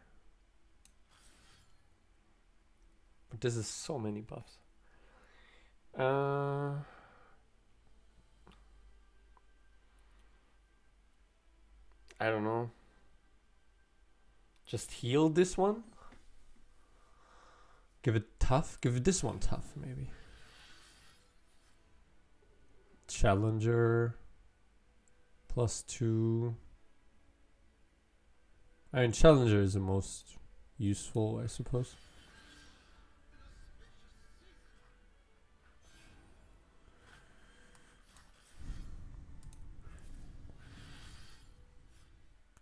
But this is so many buffs. I don't know. Just heal this one? Give it tough? Give this one tough, maybe. Challenger. +2. I mean, Challenger is the most useful, I suppose.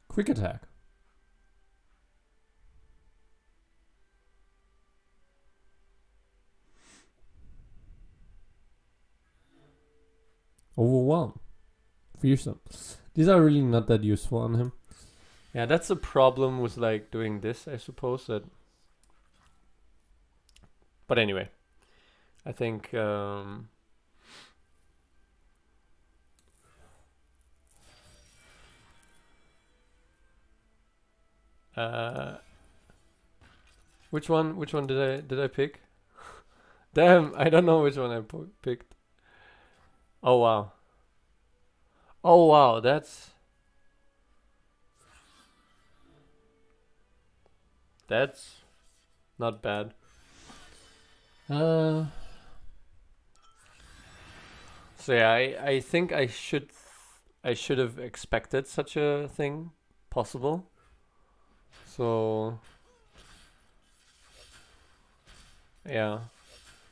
Quick attack. Overwhelm. Fearsome. These are really not that useful on him. Yeah, that's the problem with like doing this, I suppose. That. But anyway, I think which one did I pick? Damn, I don't know which one I picked. Oh wow. Oh wow, that's not bad. So yeah, I think I should have expected such a thing possible. So yeah.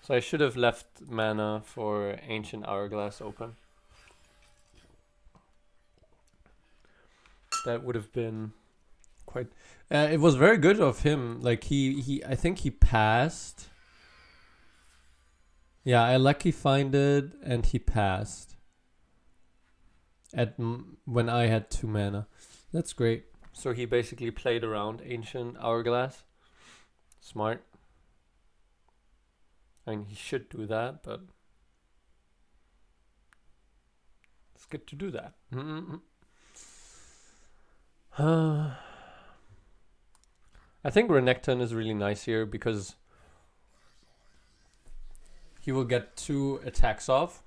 So I should have left mana for Ancient Hourglass open. That would have been quite. It was very good of him. Like I think he passed. Yeah, I lucky find it, and he passed. When I had 2 mana, that's great. So he basically played around Ancient Hourglass. Smart. I mean, he should do that, but it's good to do that. I think Renekton is really nice here because he will get 2 attacks off.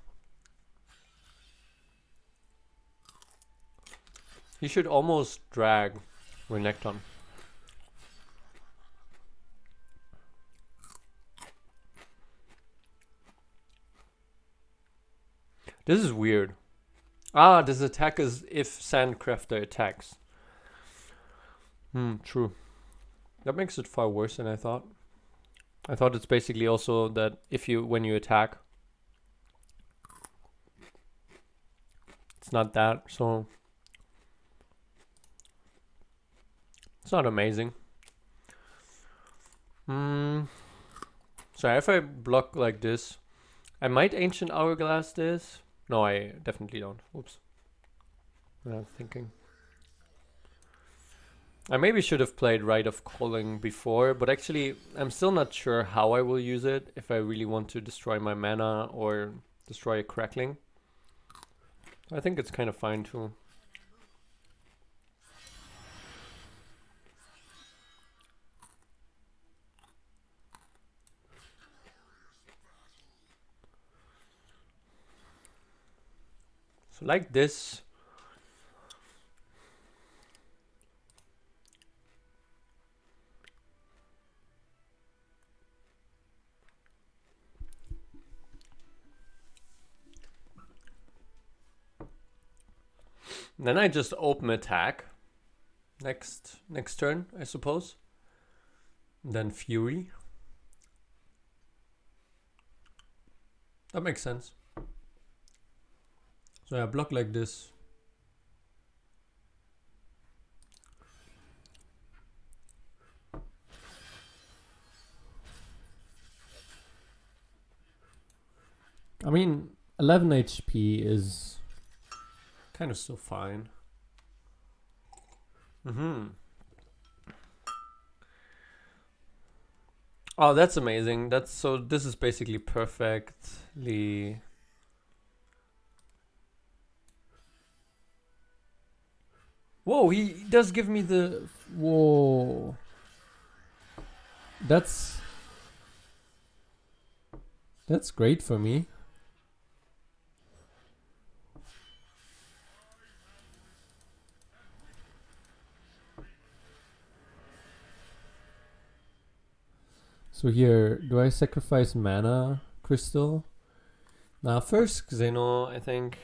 He should almost drag Renekton. This is weird. This attack is if Sandcrafter attacks. True. That makes it far worse than I thought. I thought it's basically also that when you attack, it's not that, so it's not amazing. So if I block like this, I might Ancient Hourglass this. No, I definitely don't. Oops. I'm thinking. I maybe should have played Rite of Calling before, but actually I'm still not sure how I will use it, if I really want to destroy my mana or destroy a Crackling. I think it's kind of fine too. So like this, Then I just open attack. Next turn, I suppose. Then Fury. That makes sense. So I block like this. I mean, 11 HP is kind of still fine. Oh, that's amazing. So this is basically perfectly... Whoa, he does give me the... Whoa. That's great for me. So here, do I sacrifice mana crystal? Nah, first Xeno, I think.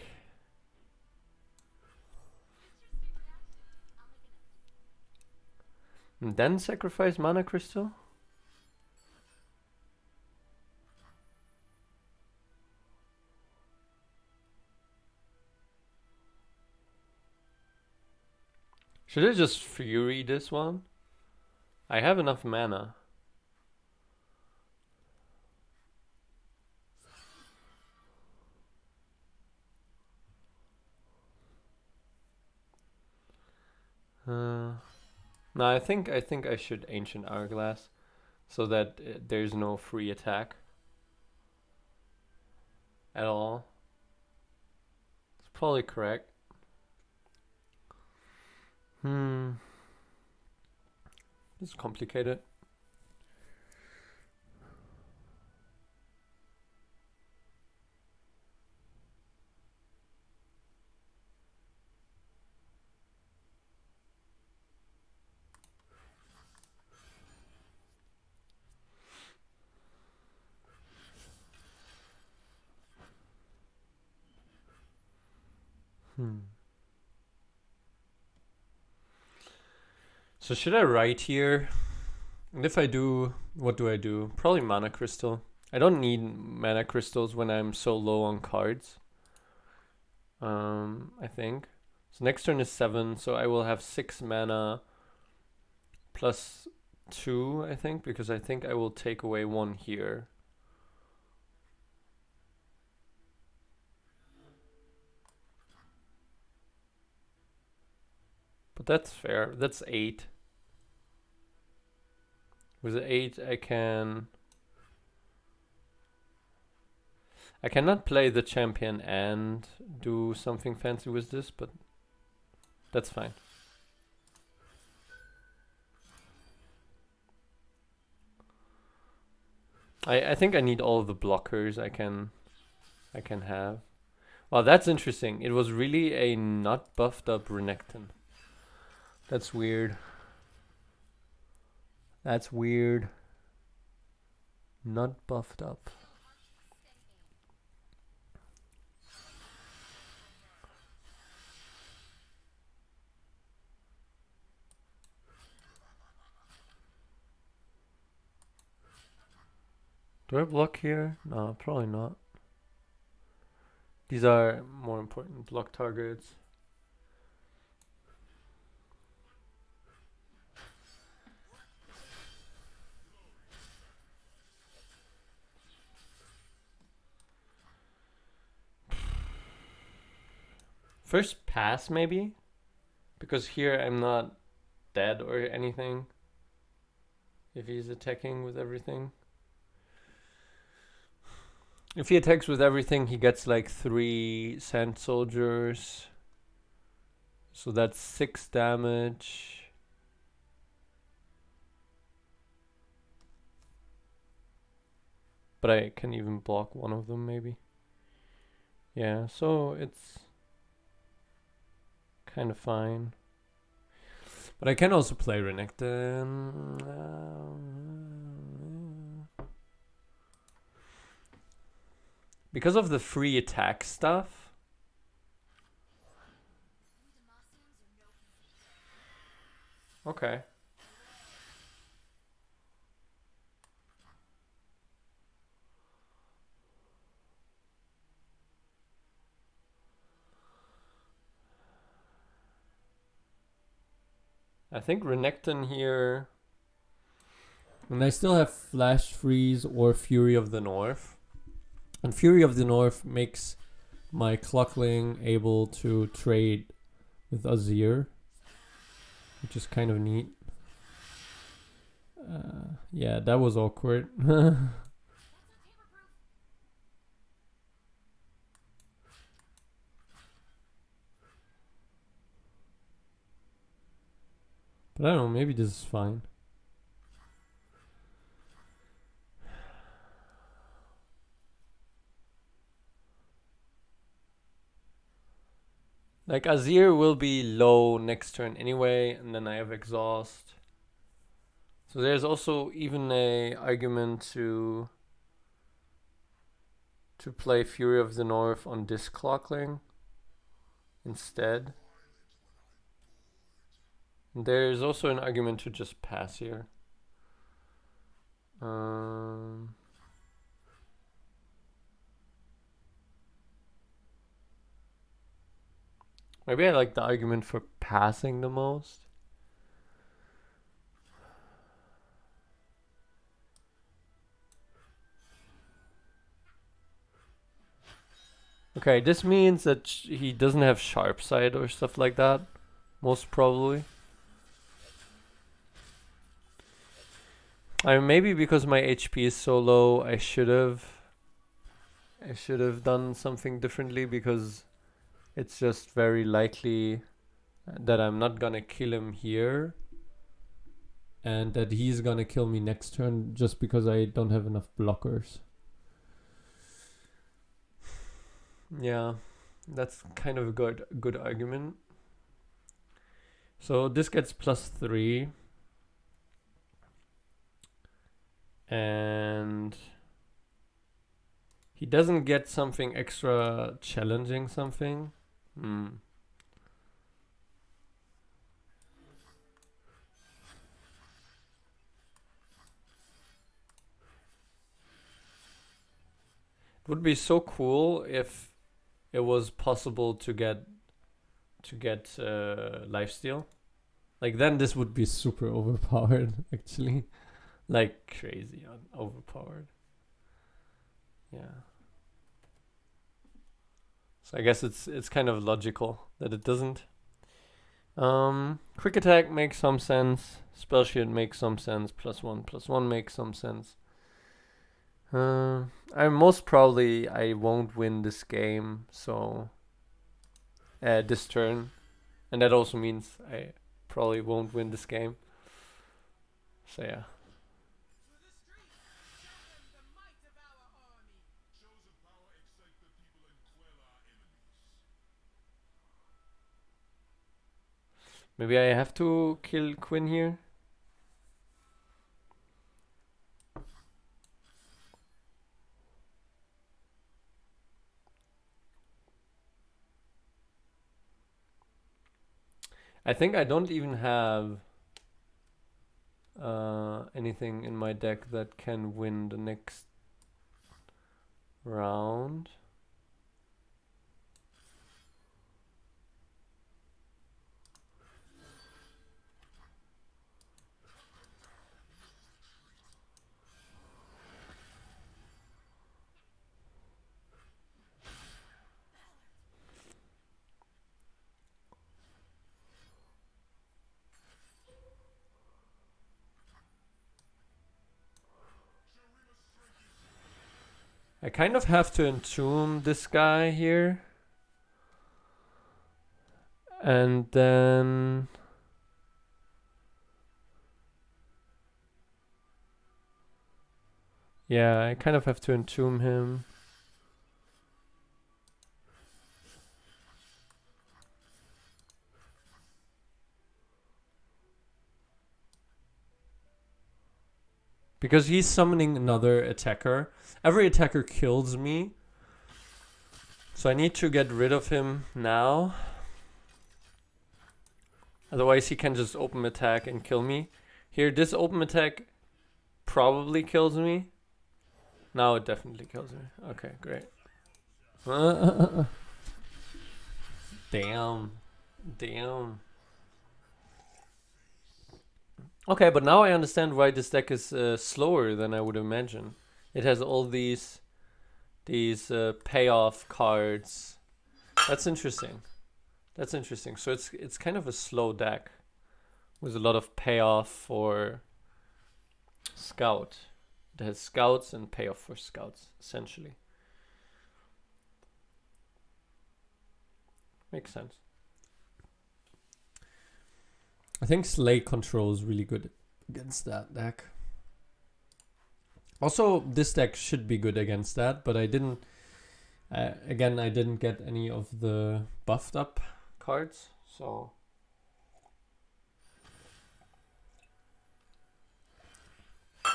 And then sacrifice mana crystal? Should I just Fury this one? I have enough mana. No, I think I should Ancient Hourglass so that there's no free attack at all. It's probably correct. This is complicated. So should I write here? And if I do, what do I do? Probably Mana Crystal. I don't need Mana Crystals when I'm so low on cards. I think. So next turn is 7, so I will have 6 mana plus 2, I think, because I think I will take away 1 here. But that's fair. That's 8. With the 8 I cannot play the champion and do something fancy with this, but that's fine. I think I need all of the blockers I can have. Wow, that's interesting. It was really a not buffed up Renekton. That's weird. That's weird. Not buffed up. Do I block here? No, probably not. These are more important block targets. First pass, maybe? Because here I'm not dead or anything. If he's attacking with everything. If he attacks with everything, he gets like 3 Sand Soldiers. So that's 6 damage. But I can even block one of them, maybe. Yeah, so it's kind of fine. But I can also play Renekton. Because of the free attack stuff. Okay. I think Renekton here. And I still have Flash Freeze or Fury of the North. And Fury of the North makes my Clockling able to trade with Azir, which is kind of neat. Yeah, that was awkward. But I don't know, maybe this is fine. Like Azir will be low next turn anyway, and then I have exhaust. So there's also even a argument to play Fury of the North on this Clockling instead. And there's also an argument to just pass here. Maybe I like the argument for passing the most. Okay, this means that he doesn't have sharp sight or stuff like that, most probably. I mean, maybe because my HP is so low, I should have done something differently, because it's just very likely that I'm not gonna kill him here, and that he's gonna kill me next turn just because I don't have enough blockers. Yeah, that's kind of a good argument. So this gets +3. And he doesn't get something extra challenging something. It would be so cool if it was possible to get lifesteal. Like, then this would be super overpowered, actually. Like, crazy overpowered. Yeah. So I guess it's kind of logical that it doesn't. Quick attack makes some sense. Spell shield makes some sense. +1/+1 makes some sense. Most probably I won't win this game, so this turn, and that also means I probably won't win this game. So yeah. Maybe I have to kill Quinn here. I think I don't even have anything in my deck that can win the next round. I kind of have to entomb this guy here. And then yeah, I kind of have to entomb him. Because he's summoning another attacker. Every attacker kills me. So I need to get rid of him now. Otherwise he can just open attack and kill me. Here, this open attack probably kills me. Now it definitely kills me. Okay, great. Damn. Damn. Okay, but now I understand why this deck is slower than I would imagine. It has all these payoff cards. That's interesting. That's interesting. So it's kind of a slow deck with a lot of payoff for scout. It has scouts and payoff for scouts, essentially. Makes sense. I think Slay Control is really good against that deck. Also, this deck should be good against that, but I didn't... again, I didn't get any of the buffed up cards, so...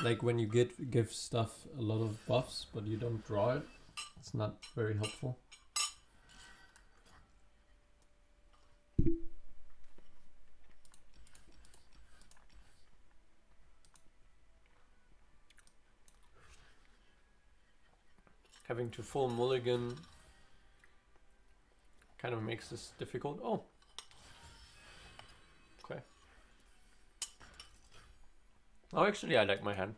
Like when you give stuff a lot of buffs, but you don't draw it, it's not very helpful. Having to full mulligan kind of makes this difficult. Oh. Okay. Oh, actually, I like my hand.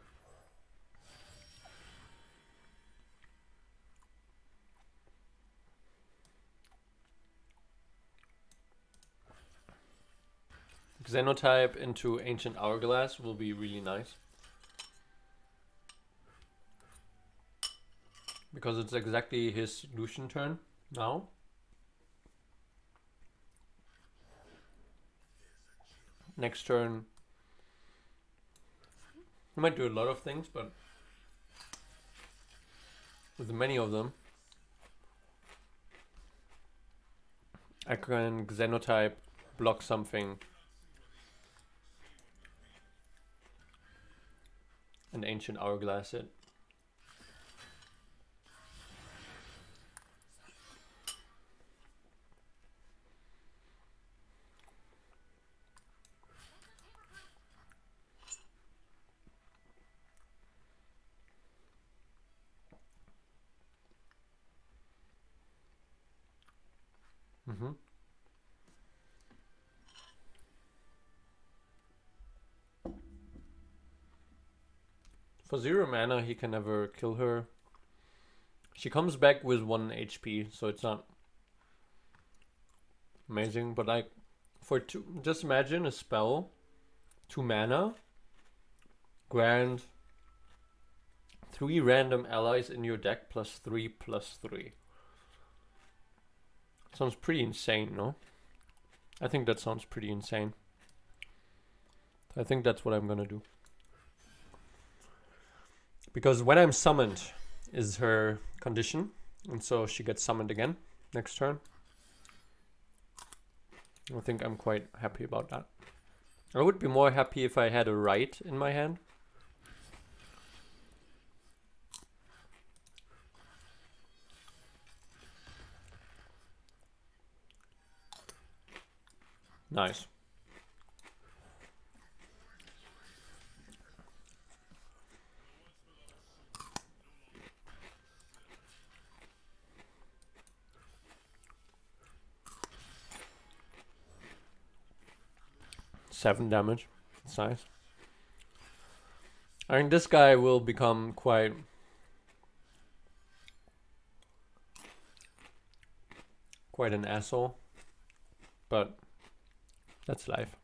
Xenotype into Ancient Hourglass will be really nice. Because it's exactly his Lucian turn now. Next turn, he might do a lot of things, but with many of them, I can Xenotype, block something, and Ancient Hourglass it. Mm-hmm. For 0 mana, he can never kill her. She comes back with 1 HP, so it's not amazing. But like, for 2, just imagine a spell, 2 mana, grant 3 random allies in your deck +3/+3. Sounds pretty insane, no? I think that sounds pretty insane. I think that's what I'm gonna do. Because when I'm summoned is her condition, and so she gets summoned again next turn. I think I'm quite happy about that. I would be more happy if I had a right in my hand. Nice. Seven damage. That's nice. I think this guy will become quite an asshole, but that's life.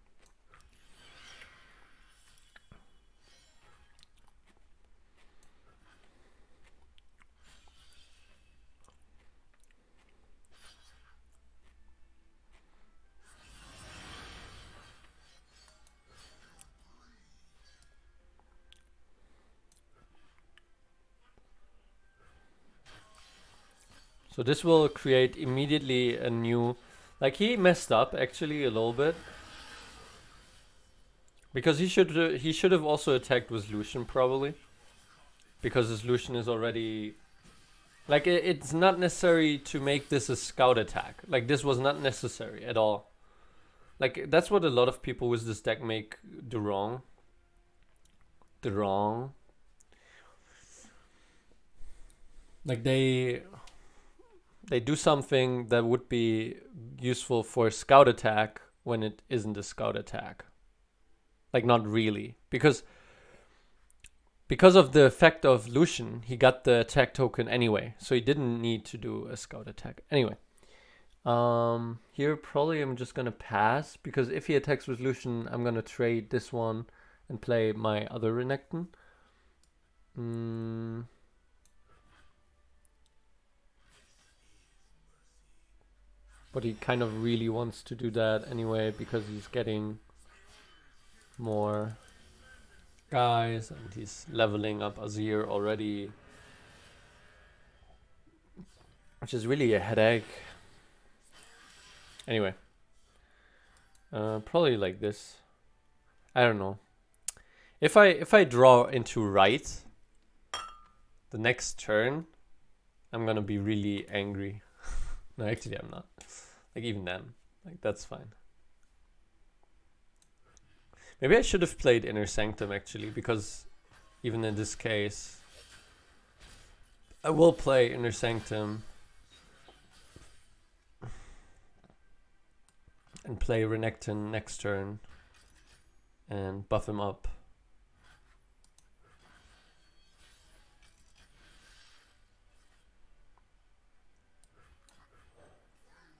So this will create immediately a new... Like, he messed up actually a little bit. Because he should have also attacked with Lucian probably. Because his Lucian is already... Like, it's not necessary to make this a scout attack. Like, this was not necessary at all. Like, that's what a lot of people with this deck make do wrong. Like, they do something that would be useful for scout attack when it isn't a scout attack. Like, not really. Because of the effect of Lucian, he got the attack token anyway. So he didn't need to do a scout attack. Anyway. Here probably I'm just gonna pass, because if he attacks with Lucian, I'm gonna trade this one and play my other Renekton. But he kind of really wants to do that anyway, because he's getting more guys and he's leveling up Azir already, which is really a headache. Anyway, probably like this. I don't know. If I draw into right the next turn, I'm gonna be really angry. No, actually I'm not. Like, even then, like, that's fine. Maybe I should have played Inner Sanctum actually, because even in this case, I will play Inner Sanctum and play Renekton next turn and buff him up.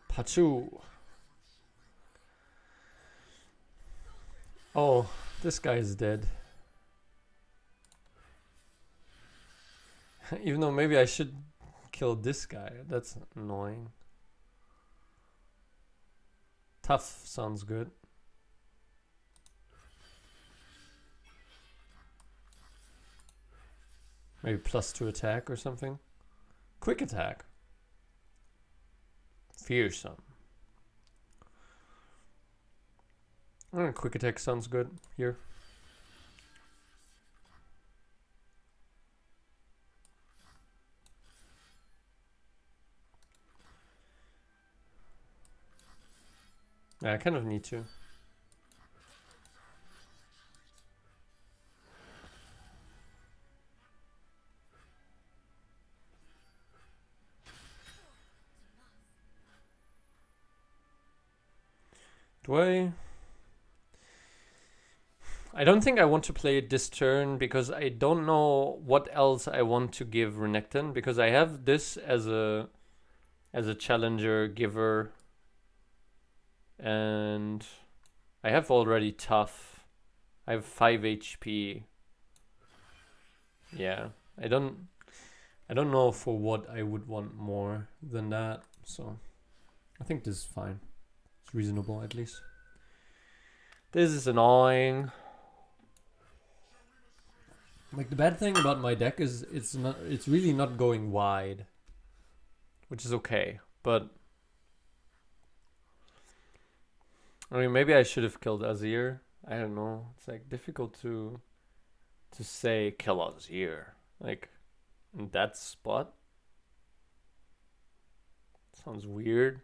Pachu. Oh, this guy is dead. Even though maybe I should kill this guy. That's annoying. Tough sounds good. Maybe +2 attack or something. Quick attack. Fearsome. Quick attack sounds good here. Yeah, I kind of need to. Do I don't think I want to play it this turn, because I don't know what else I want to give Renekton, because I have this as a challenger giver, and I have already tough. I have 5 HP. Yeah, I don't know for what I would want more than that, so I think this is fine. It's reasonable, at least. This is annoying. Like, the bad thing about my deck is it's really not going wide, which is okay, but I mean, maybe I should have killed Azir. I don't know. It's like difficult to say kill Azir, like, in that spot. Sounds weird.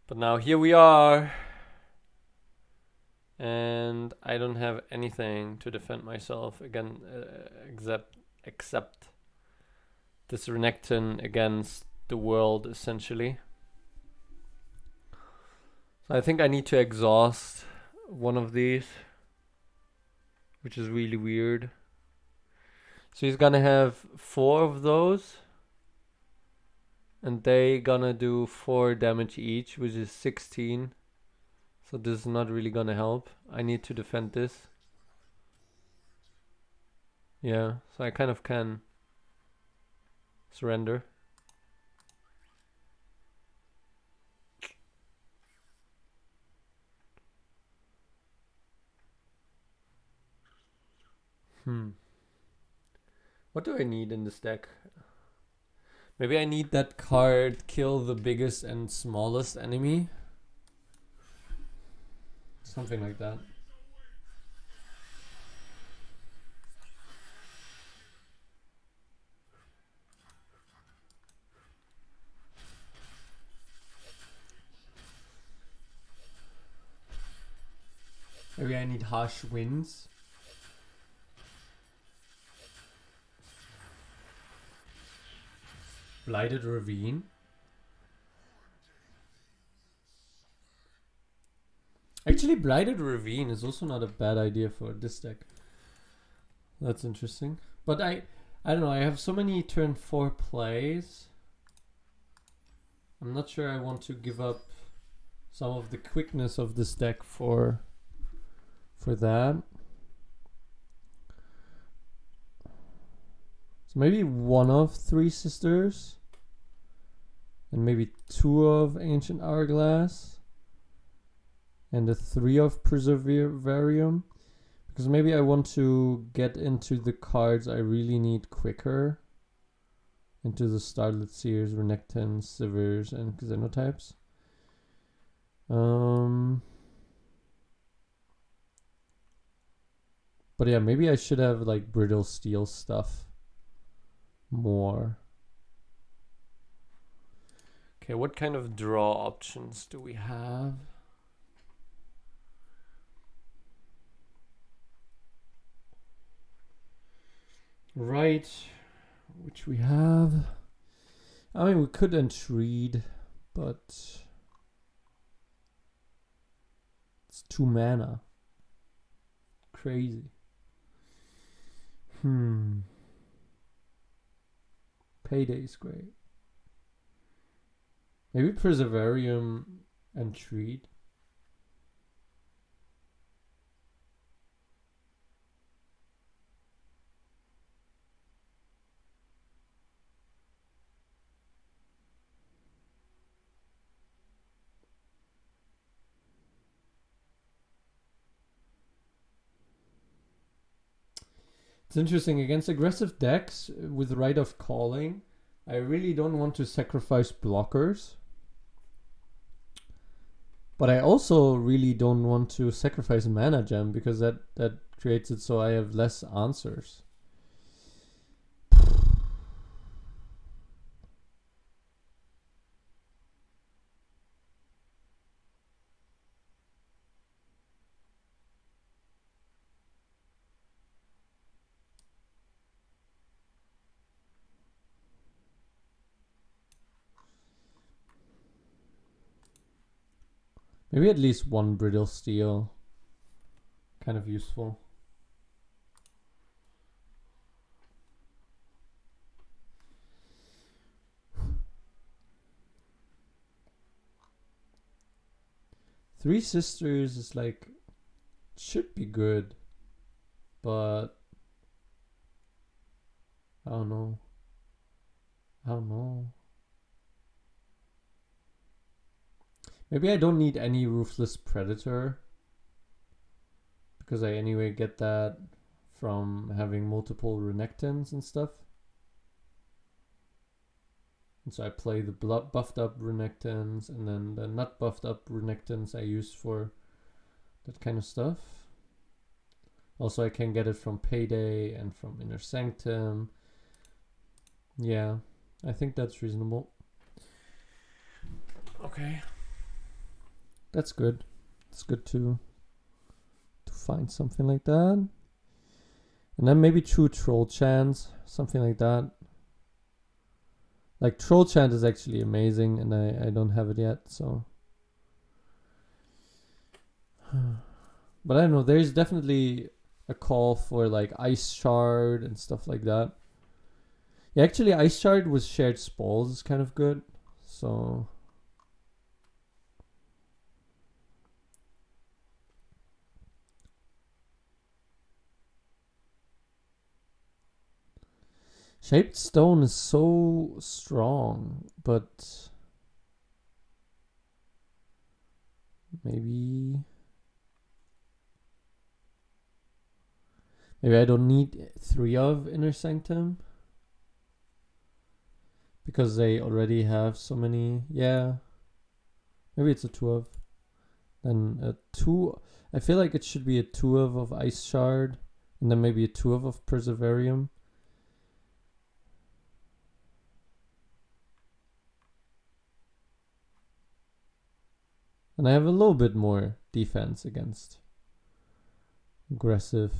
But now here we are. And I don't have anything to defend myself again, except this Renekton against the world, essentially. So I think I need to exhaust one of these, which is really weird. So he's gonna have 4 of those, and they gonna do 4 damage each, which is 16. So this is not really gonna help. I need to defend this. Yeah, so I kind of can surrender. What do I need in this deck? Maybe I need that card, kill the biggest and smallest enemy. Something like that. Maybe I need harsh winds. Blighted Ravine. Actually, Blighted Ravine is also not a bad idea for this deck. That's interesting. But I don't know, I have so many turn 4 plays. I'm not sure I want to give up some of the quickness of this deck for that. So maybe one of Three Sisters. And maybe two of Ancient Hourglass. And a 3 of Preservarium. Because maybe I want to get into the cards I really need quicker. Into the Starlit Seers, Renekton, Sivers, and Xenotypes. But yeah, maybe I should have like Brittle Steel stuff more. Okay, what kind of draw options do we have? Right, which we have. I mean, we could entreat, but it's 2 mana. Crazy. Payday's great. Maybe Preservarium and Treat. It's interesting, against aggressive decks with Rite of Calling, I really don't want to sacrifice blockers. But I also really don't want to sacrifice Mana Gem because that creates it so I have less answers. Maybe at least one Brittle Steel. Kind of useful. Three Sisters is like, should be good, but I don't know. Maybe I don't need any Ruthless Predator, because I anyway get that from having multiple Renekton's and stuff. And so I play the buffed up Renekton's, and then the not buffed up Renekton's I use for that kind of stuff. Also, I can get it from Payday and from Inner Sanctum. Yeah, I think that's reasonable. Okay. That's good. It's good to find something like that. And then maybe true Troll Chant, something like that. Like Troll Chant is actually amazing, and I don't have it yet, so. But I don't know, there's definitely a call for like Ice Shard and stuff like that. Yeah, actually Ice Shard with Shared Spalls is kind of good, so. Shaped Stone is so strong, but maybe I don't need 3 of Inner Sanctum because they already have so many. Yeah, maybe it's a 2 of. Then a 2. I feel like it should be a 2 of Ice Shard, and then maybe a 2 of Preservarium. And I have a little bit more defense against aggressive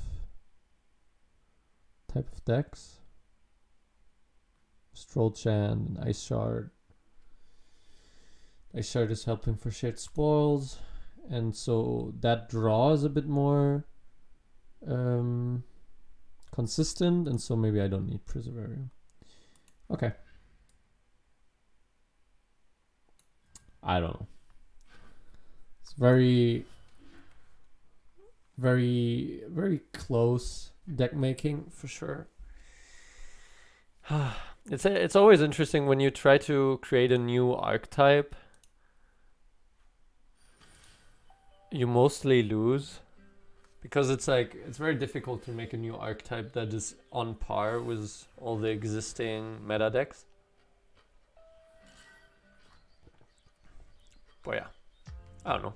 type of decks. Stroll Chant and Ice Shard. Ice Shard is helping for shared spoils, and so that draw is a bit more consistent, and so maybe I don't need Preservarium. Okay. I don't know. It's very, very close deck making for sure. It's always interesting when you try to create a new archetype. You mostly lose because it's like it's very difficult to make a new archetype that is on par with all the existing meta decks. But yeah, I don't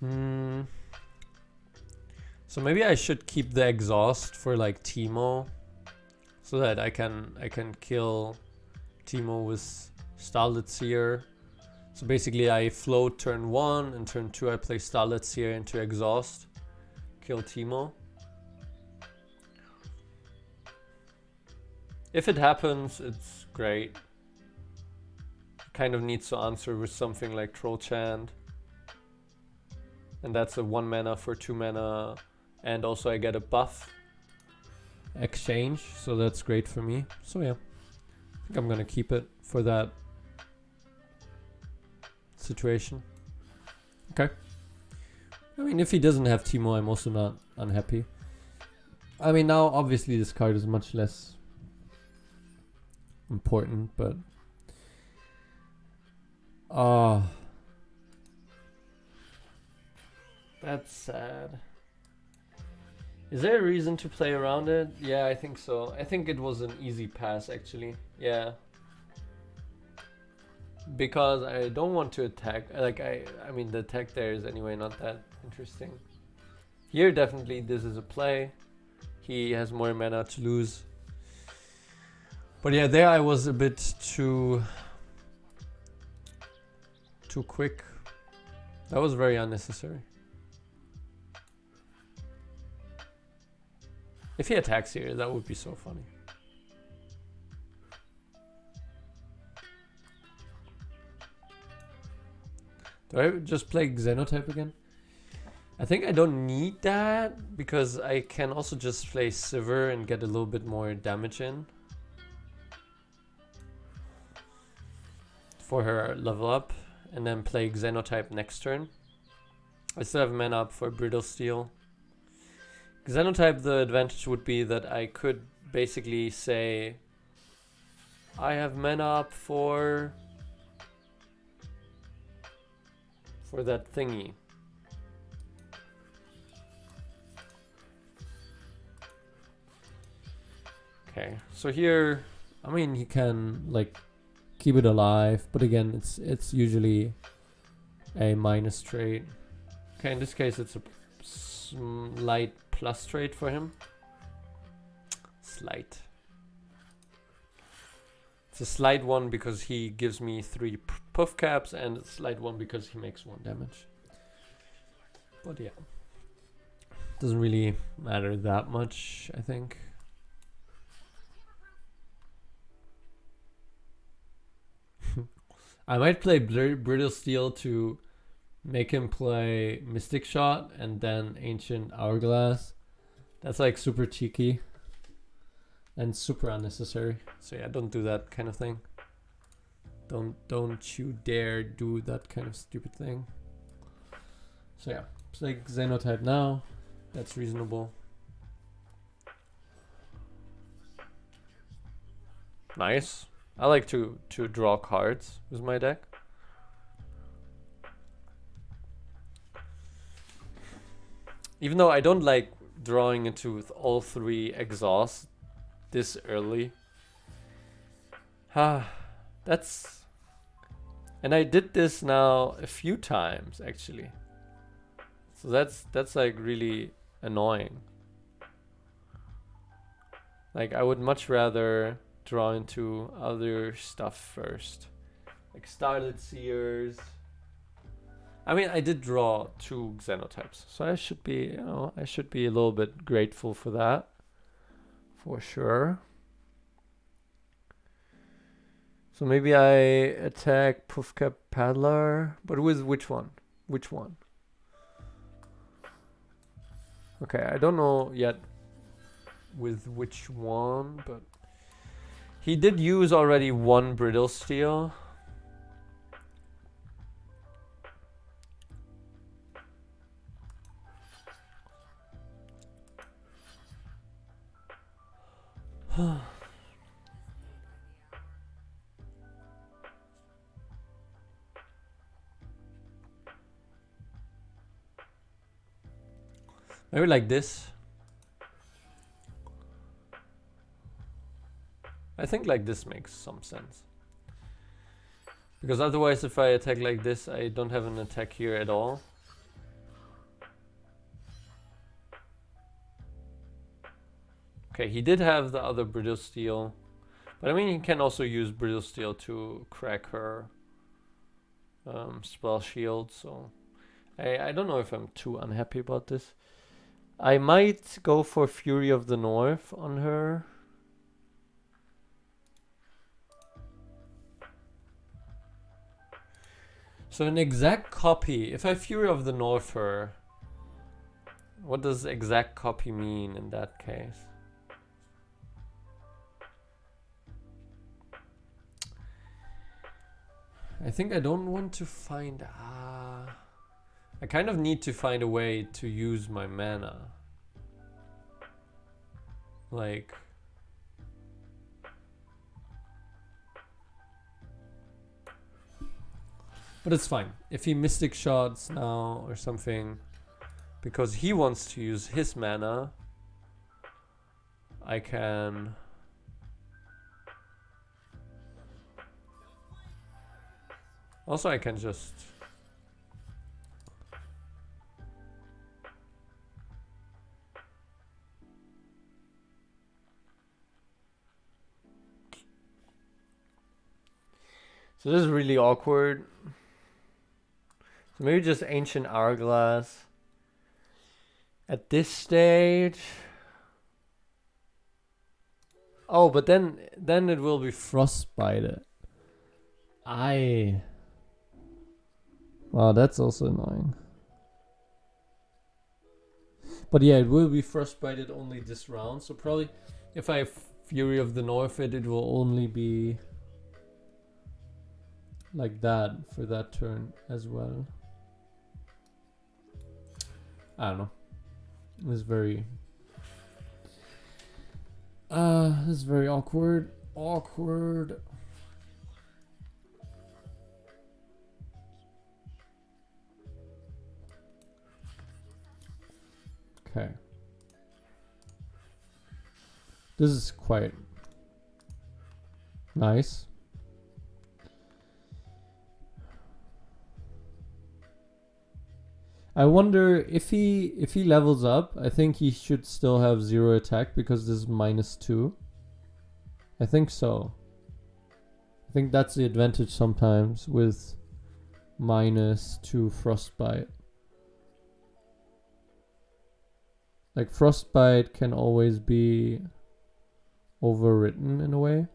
know. So maybe I should keep the exhaust for like Teemo, so that I can kill Teemo with Starlit Seer. So basically I float turn 1 and turn 2 I play Starlit Seer into exhaust, kill Teemo. If it happens, it's great. Kind of needs to answer with something like Troll Chant. And that's a 1 mana for 2 mana, and also I get a buff exchange, so that's great for me. So yeah, I think I'm gonna keep it for that situation. Okay. I mean, if he doesn't have Teemo, I'm also not unhappy. I mean, now obviously this card is much less important, but that's sad. Is there a reason to play around it? Yeah, I think so. I think it was an easy pass actually. Yeah. Because I don't want to attack. Like I mean the attack there is anyway not that interesting. Here definitely this is a play. He has more mana to lose. But yeah, there I was a bit too quick. That was very unnecessary. If he attacks here, that would be so funny. Do I just play Xenotype again? I think I don't need that, because I can also just play Sivir and get a little bit more damage in for her level up, and then play Xenotype next turn. I still have mana up for Brittle Steel. Xenotype, the advantage would be that I could basically say I have mana up for that thingy. Okay, so here, I mean, he can like keep it alive, but again, it's usually a minus trait. Okay, in this case, it's a slight plus trait for him. Slight. It's a slight one because he gives me 3 puff caps, and a slight one because he makes 1 damage. But yeah, doesn't really matter that much, I think. I might play Brittle Steel to make him play Mystic Shot and then Ancient Hourglass. That's like super cheeky and super unnecessary. So yeah, don't do that kind of thing. Don't you dare do that kind of stupid thing. So yeah, play Xenotype now. That's reasonable. Nice. I like to draw cards with my deck. Even though I don't like drawing into all 3 exhausts this early. That's... And I did this now a few times actually. So that's like really annoying. Like I would much rather draw into other stuff first. Like Starlit Seers, I mean, I did draw 2 Xenotypes, so I should be, you know, I should be a little bit grateful for that, for sure. So maybe I attack Puffcap Paddler, but with which one? Which one? Okay, I don't know yet with which one, but he did use already 1 Brittle Steel. Maybe like this. I think like this makes some sense. Because otherwise if I attack like this, I don't have an attack here at all. Okay, he did have the other Brittle Steel. But I mean, he can also use Brittle Steel to crack her spell shield, so... I don't know if I'm too unhappy about this. I might go for Fury of the North on her. So an exact copy, if I Fury of the North her, what does exact copy mean in that case? I think I don't want to find... I kind of need to find a way to use my mana. Like... But it's fine. If he Mystic Shots now or something, because he wants to use his mana, I can... Also, I can just... So this is really awkward. So maybe just Ancient Hourglass. At this stage... Oh, but then it will be Frostbite. Wow, that's also annoying. But yeah, it will be Frostbited only this round. So probably if I Fury of the North it will only be like that for that turn as well. I don't know. It's very... this is very awkward. Awkward. Okay. This is quite nice. I wonder if he levels up, I think he should still have 0 attack because this is -2. I think so. I think that's the advantage sometimes with -2 Frostbite. Like Frostbite can always be overwritten in a way.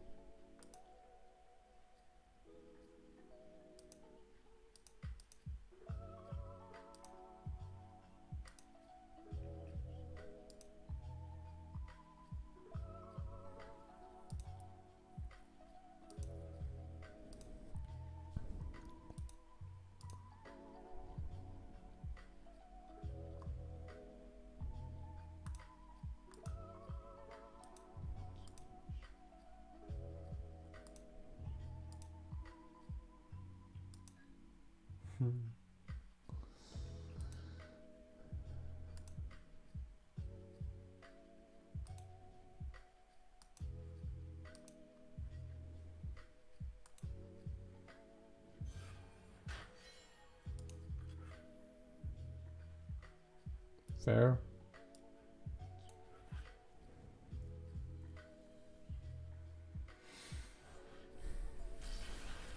Fair.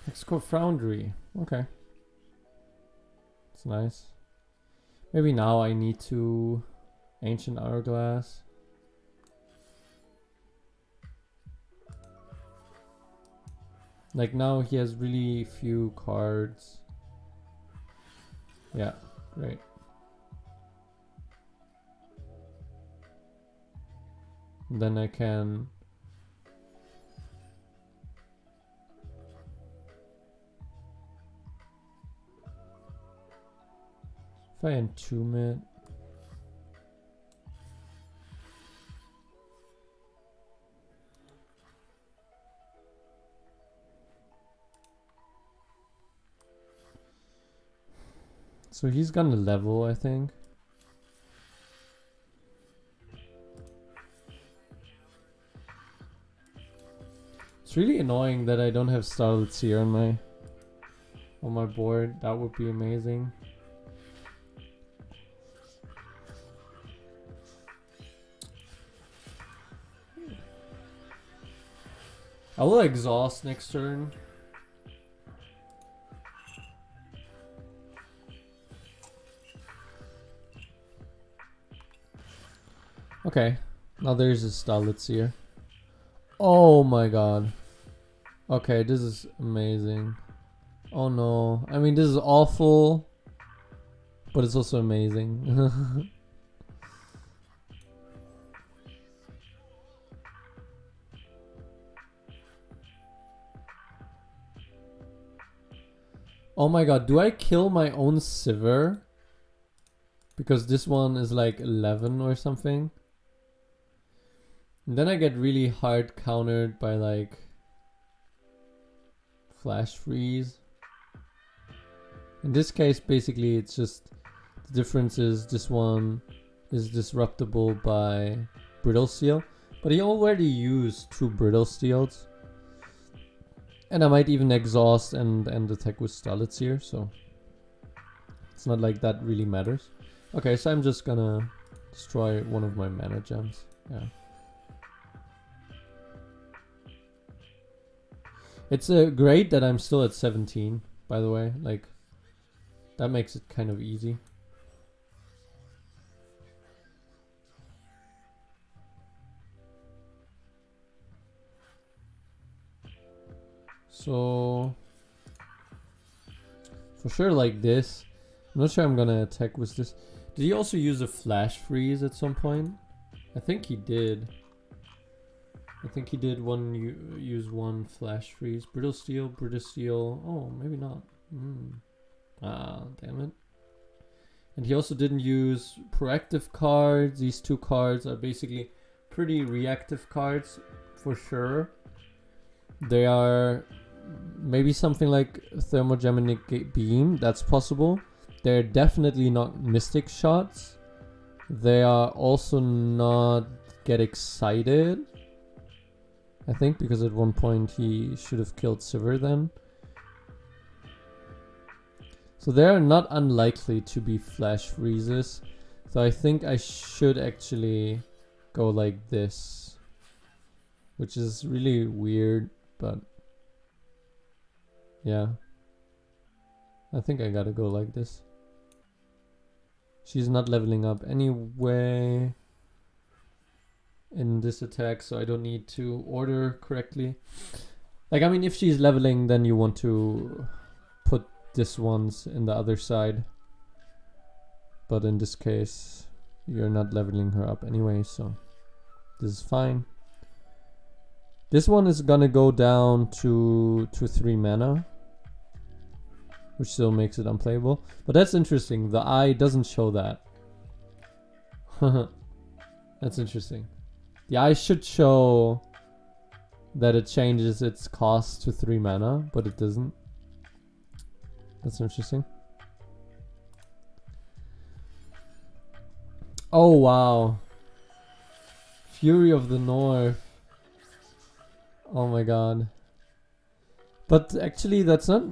Let's go Foundry. Okay. It's nice. Maybe now I need to Ancient Hourglass. Like now he has really few cards. Yeah, great. And then I can if I entomb it. So he's gonna level, I think. It's really annoying that I don't have Starlit Seer on my board. That would be amazing. I will exhaust next turn. Okay, now there's a Starlit Seer. Oh my god. Okay, this is amazing. Oh no. I mean, this is awful, but it's also amazing. Oh my god, do I kill my own Sivir? Because this one is like 11 or something. And then I get really hard countered by like Flash Freeze. In this case, basically it's just the difference is this one is disruptible by Brittle Steel. But he already used 2 Brittle Steels. And I might even exhaust and attack with Starlit Seer, so it's not like that really matters. Okay, so I'm just gonna destroy one of my mana gems. Yeah. It's great that I'm still at 17, by the way. Like, that makes it kind of easy. So, for sure like this. I'm not sure I'm gonna attack with this. Did he also use a Flash Freeze at some point? I think he did. I think he did use one Flash Freeze. Brittle Steel. Oh, maybe not. Ah, damn it. And he also didn't use proactive cards. These 2 cards are basically pretty reactive cards for sure. They are maybe something like Thermogenic Beam. That's possible. They're definitely not Mystic Shots. They are also not Get Excited. I think because at one point he should have killed Sivir then. So they are not unlikely to be Flash Freezes. So I think I should actually go like this. Which is really weird, but yeah. I think I gotta go like this. She's not leveling up anyway in this attack, so I don't need to order correctly. Like, I mean, if she's leveling, then you want to put this ones in the other side. But in this case, you're not leveling her up anyway, so this is fine. This one is gonna go down to 3 mana, which still makes it unplayable. But that's interesting. The eye doesn't show that. That's interesting. The eye should show that it changes its cost to 3 mana, but it doesn't. That's interesting. Oh wow. Fury of the North. Oh my god. But actually that's not...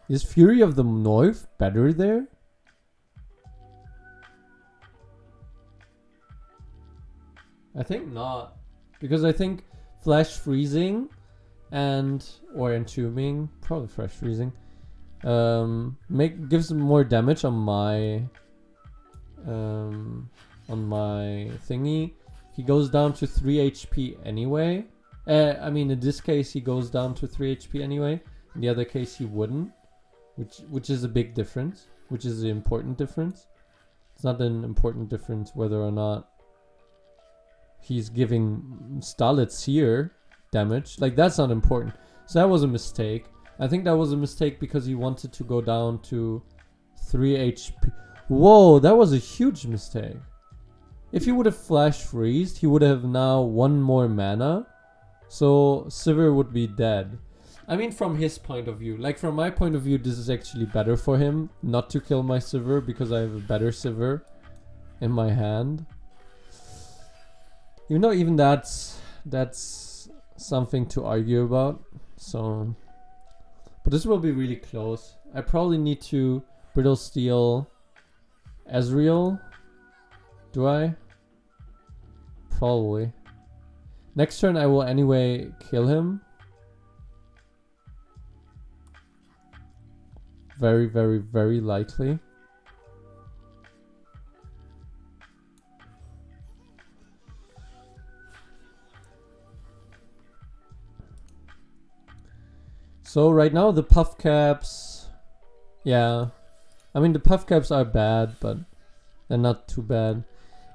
Is Fury of the North better there? I think not. Because I think Flash Freezing or Entombing, probably Flash Freezing, Gives more damage on my thingy. He goes down to 3 HP anyway. I mean, in this case, he goes down to 3 HP anyway. In the other case, he wouldn't, which is a big difference, which is the important difference. It's not an important difference whether or not he's giving Stalid Seer damage. Like, that's not important. So that was a mistake. I think that was a mistake because he wanted to go down to 3 HP. Whoa, that was a huge mistake. If he would have flash freezed, he would have now 1 more mana. So Sivir would be dead. I mean, from his point of view. Like, from my point of view, this is actually better for him not to kill my Sivir because I have a better Sivir in my hand. Even though even that's something to argue about. So, but this will be really close. I probably need to Brittle Steel Ezreal. Do I? Probably. Next turn I will anyway kill him. Very, very, very likely. So right now the puff caps, yeah. I mean, the puff caps are bad, but they're not too bad.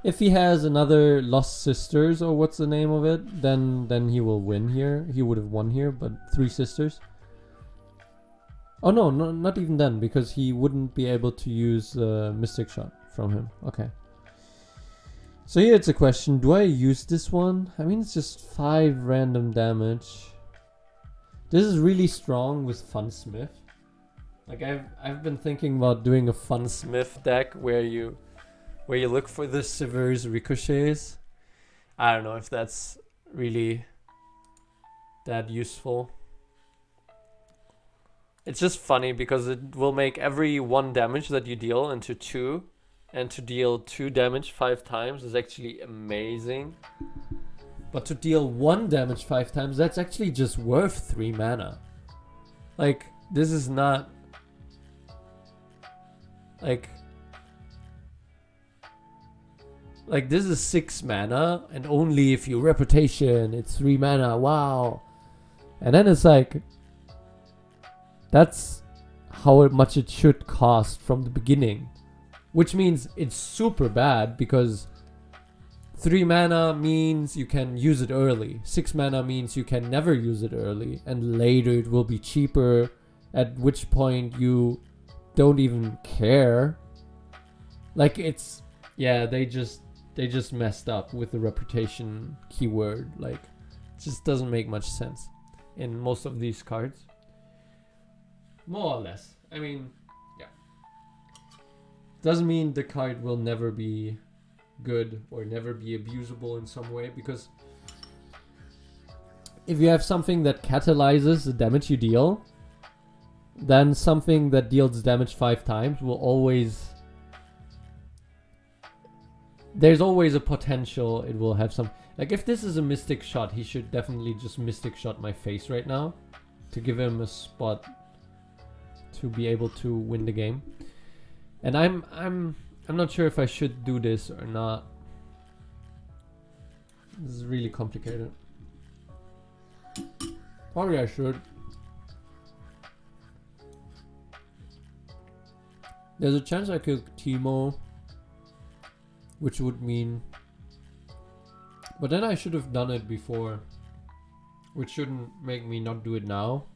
If he has another Lost Sisters, or what's the name of it, then he will win here. He would have won here, but 3 Sisters. Oh no, not even then, because he wouldn't be able to use Mystic Shot from him. Okay. So here it's a question, do I use this one? I mean, it's just 5 random damage. This is really strong with Funsmith. Like, I've been thinking about doing a Funsmith deck where you look for the Sivir's ricochets. I don't know if that's really that useful. It's just funny because it will make every 1 damage that you deal into 2, and to deal 2 damage 5 times is actually amazing. But to deal 1 damage 5 times, that's actually just worth 3 mana. Like, this is not... Like, this is 6 mana, and only if you Reputation, it's 3 mana, wow. And then it's like... That's how much it should cost from the beginning. Which means it's super bad, because 3 mana means you can use it early. 6 mana means you can never use it early. And later it will be cheaper, at which point you don't even care. Like, it's... Yeah, they just messed up with the Reputation keyword. Like, it just doesn't make much sense in most of these cards. More or less. I mean, yeah. Doesn't mean the card will never be good or never be abusable in some way, because if you have something that catalyzes the damage you deal, then something that deals damage 5 times will always... There's always a potential it will have some... Like, if this is a Mystic Shot, he should definitely just Mystic Shot my face right now to give him a spot to be able to win the game. And I'm not sure if I should do this or not. This is really complicated. Probably I should. There's a chance I could Teemo, which would mean... But then I should have done it before, which shouldn't make me not do it now.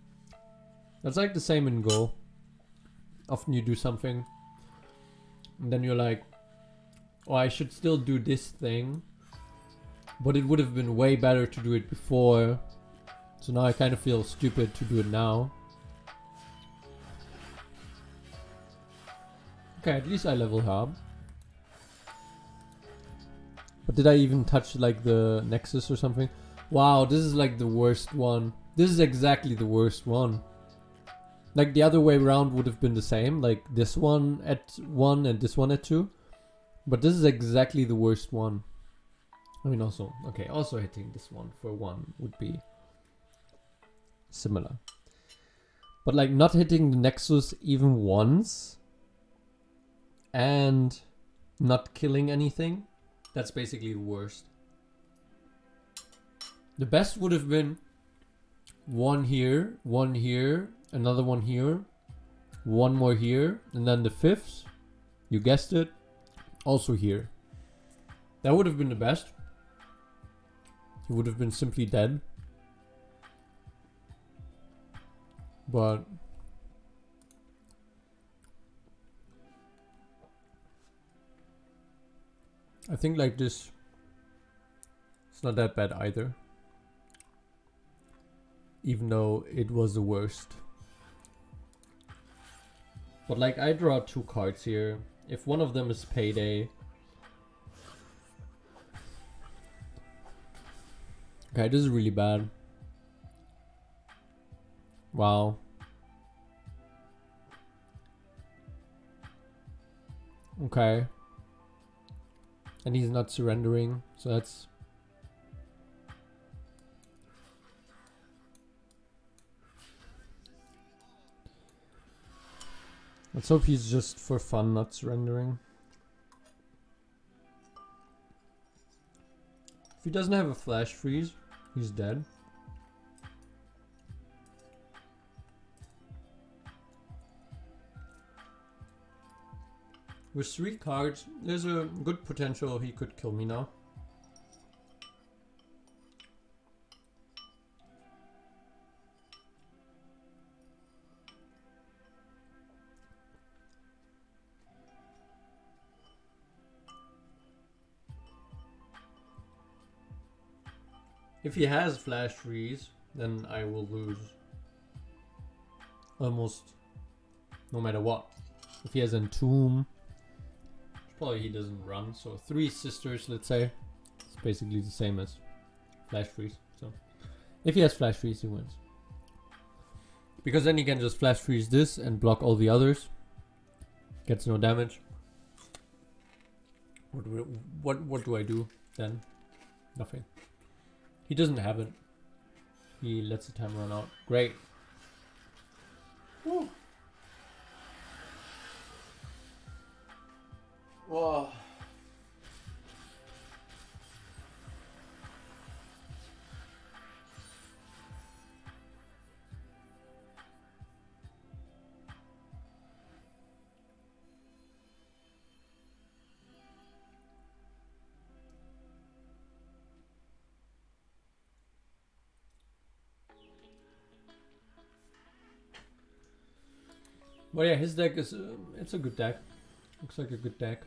That's like the same in Go. Often you do something, and then you're like, oh, I should still do this thing, but it would have been way better to do it before. So now I kind of feel stupid to do it now. Okay, at least I level up. But did I even touch like the Nexus or something? Wow, this is like the worst one. This is exactly the worst one. Like, the other way around would have been the same. Like, this one at 1 and this one at 2. But this is exactly the worst one. I mean, also... Okay, also hitting this one for 1 would be similar. But like not hitting the Nexus even once and not killing anything, that's basically the worst. The best would have been one here, another one here, one more here, and then the fifth, you guessed it, also here. That would have been the best. He would have been simply dead. But I think like this, it's not that bad either. Even though it was the worst. But like I draw 2 cards here. If one of them is payday. Okay, this is really bad. Wow. Okay. And he's not surrendering, so that's... Let's hope he's just for fun not surrendering. If he doesn't have a flash freeze, he's dead. With 3 cards, there's a good potential he could kill me now. If he has flash freeze, then I will lose. Almost no matter what. If he has Entomb, probably he doesn't run. So 3 sisters, let's say. It's basically the same as flash freeze. So if he has flash freeze, he wins. Because then he can just flash freeze this and block all the others. Gets no damage. What do I do then? Nothing. He doesn't have it. He lets the time run out. Great. Woo. Whoa. Well, yeah, his deck is, it's a good deck. Looks like a good deck.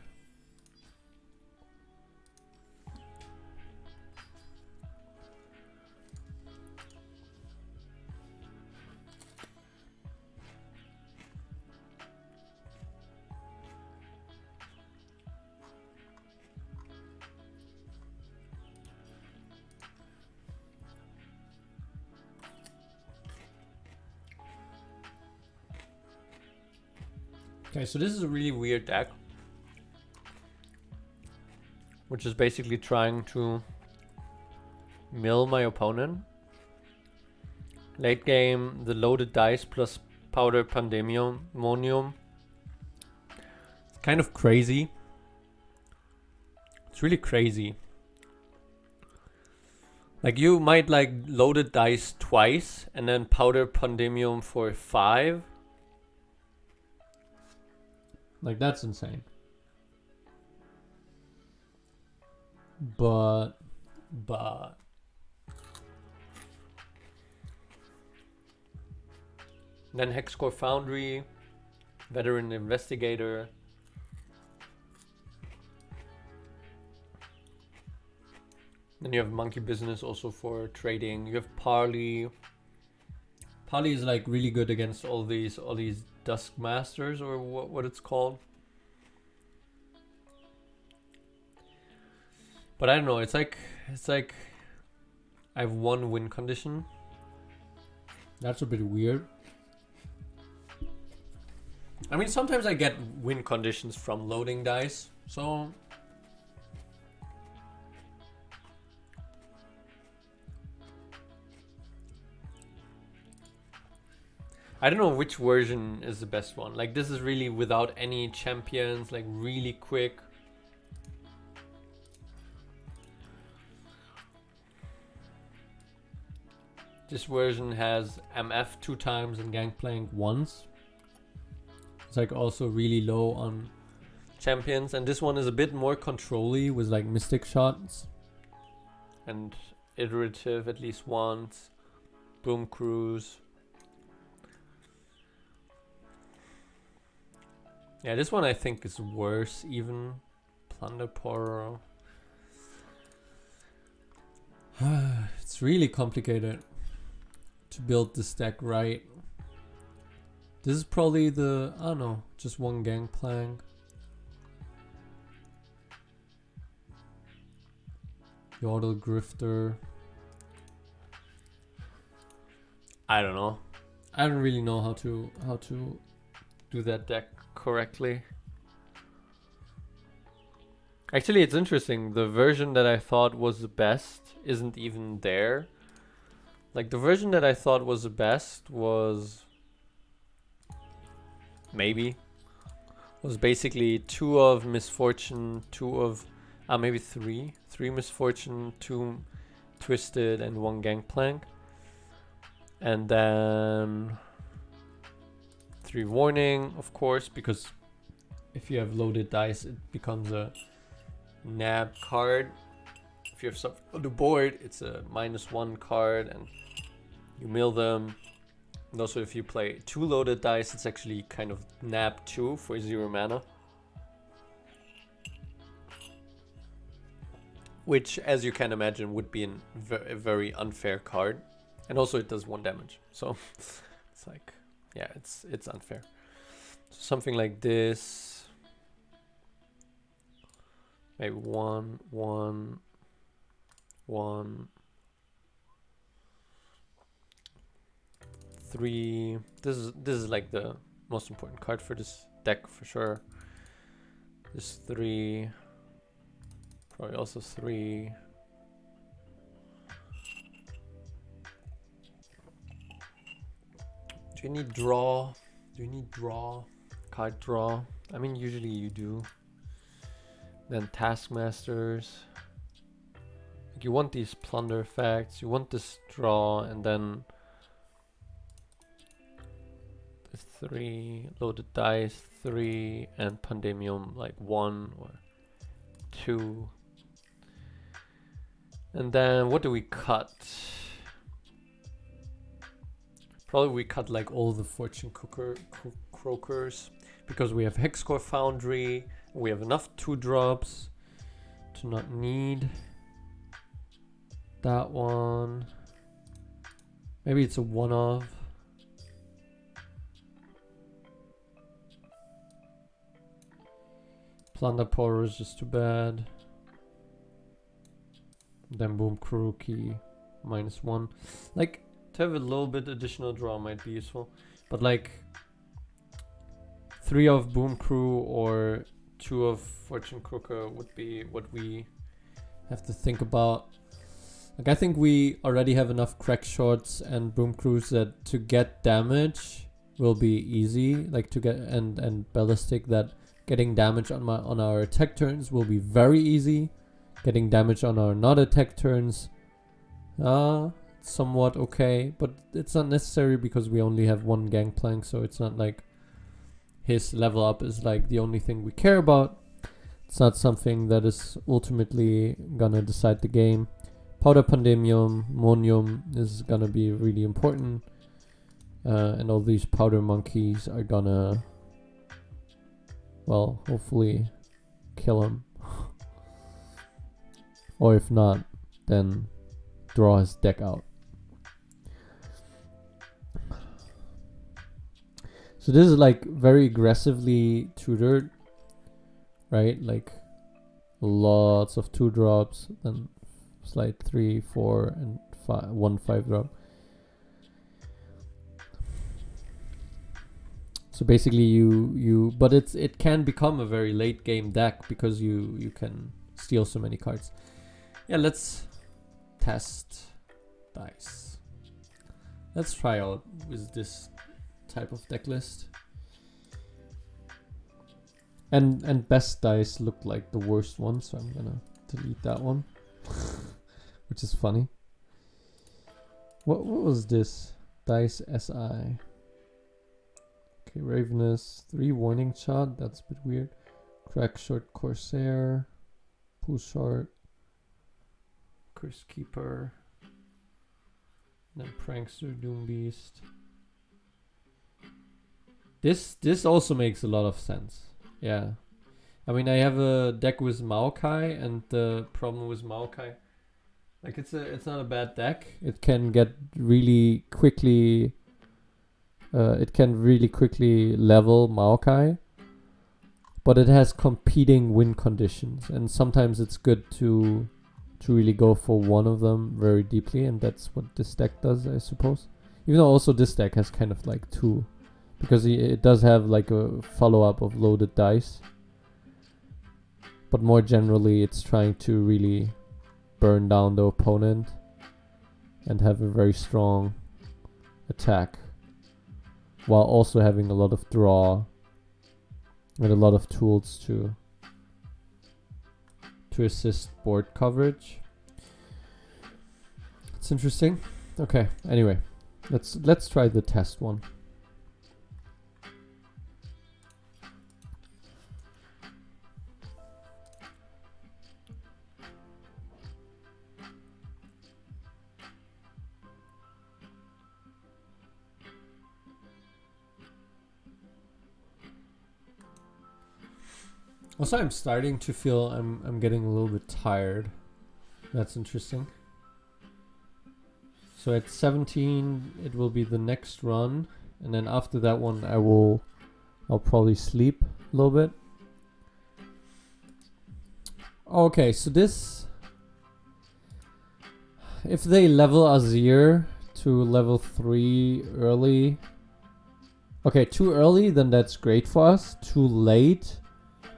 Okay, so this is a really weird deck, which is basically trying to mill my opponent. Late game, the loaded dice plus powder pandemonium. It's kind of crazy. It's really crazy. Like you might like loaded dice twice and then powder pandemonium for 5. Like that's insane. But then Hexcore Foundry, Veteran Investigator. Then you have Monkey Business also for trading. You have Parley. Parley is like really good against all these Dusk Masters, or what it's called. But I don't know, it's like I have 1 win condition. That's a bit weird. I mean, sometimes I get win conditions from loading dice, so I don't know which version is the best one. Like this is really without any champions, like really quick. This version has MF 2 times and Gangplank once. It's like also really low on champions, and this one is a bit more control-y with like mystic shots and iterative at least once. Boom cruise. Yeah, this one I think is worse even. Plunder Poro. It's really complicated to build this deck right. This is probably the, I don't know, just one Gangplank. Yordle Grifter. I don't know. I don't really know how to do that deck correctly. Actually, it's interesting. The version that I thought was the best isn't even there. Like the version that I thought was the best was basically 2 of Misfortune, 2 of maybe 3 Misfortune, 2 Twisted, and 1 Gangplank, and then 3 Warning, of course, because if you have loaded dice it becomes a nab card. If you have something on the board it's a -1 card and you mill them. And also if you play 2 loaded dice it's actually kind of nab 2 for 0 mana. Which, as you can imagine, would be a very unfair card. And also it does 1 damage. So it's like, yeah, it's unfair. So something like this. Maybe 1, 1, 1, 3. This is like the most important card for this deck for sure. This 3. Probably also 3. Do you need draw? Do you need draw? Card draw? I mean, usually you do. Then Taskmasters. Like you want these plunder effects, you want this draw, and then the 3 loaded dice, 3, and Pandemium like 1 or 2. And then what do we cut? Probably we cut like all the Fortune Croakers, because we have Hexcore Foundry. We have enough 2-drops to not need that one. Maybe it's a one-off. Plunder Poro is just too bad. Then Boom Kuruki -1. Like, to have a little bit additional draw might be useful, but like 3 of Boom Crew or 2 of Fortune Crooker would be what we have to think about. Like I think we already have enough crack shots and Boom Crews that to get damage will be easy. Like to get and ballistic, that getting damage on our attack turns will be very easy. Getting damage on our not attack turns, somewhat okay, but it's not necessary because we only have 1 Gangplank, so it's not like his level up is like the only thing we care about. It's not something that is ultimately gonna decide the game. Powder Pandemium, Monium is gonna be really important, and all these powder monkeys are gonna, well, hopefully kill him. Or if not, then draw his deck out. So this is like very aggressively tutored, right? Like lots of 2-drops, then slide 3, 4, and 5, 1 5-drop. So basically but it can become a very late game deck because you can steal so many cards. Yeah, let's test dice. Let's try out with this type of deck list. And best dice looked like the worst one, so I'm gonna delete that one. Which is funny. What was this? Dice SI. Okay, Ravenous. 3 warning shot, that's a bit weird. Crack short Corsair. Pull short. Curse Keeper. Then Prankster Doom Beast. This also makes a lot of sense. Yeah. I mean, I have a deck with Maokai, and the problem with Maokai, like it's not a bad deck. It can get really quickly level Maokai, but it has competing win conditions, and sometimes it's good to really go for one of them very deeply, and that's what this deck does, I suppose. Even though also this deck has kind of like 2, because it does have like a follow-up of loaded dice. But more generally, it's trying to really burn down the opponent and have a very strong attack, while also having a lot of draw and a lot of tools to assist board coverage. It's interesting. Okay, anyway, let's try the test one. Also, I'm starting to feel I'm getting a little bit tired. That's interesting. So at 17, it will be the next run, and then after that one, I'll probably sleep a little bit. Okay, so this, if they level Azir to level 3 early, okay, too early, then that's great for us. Too late,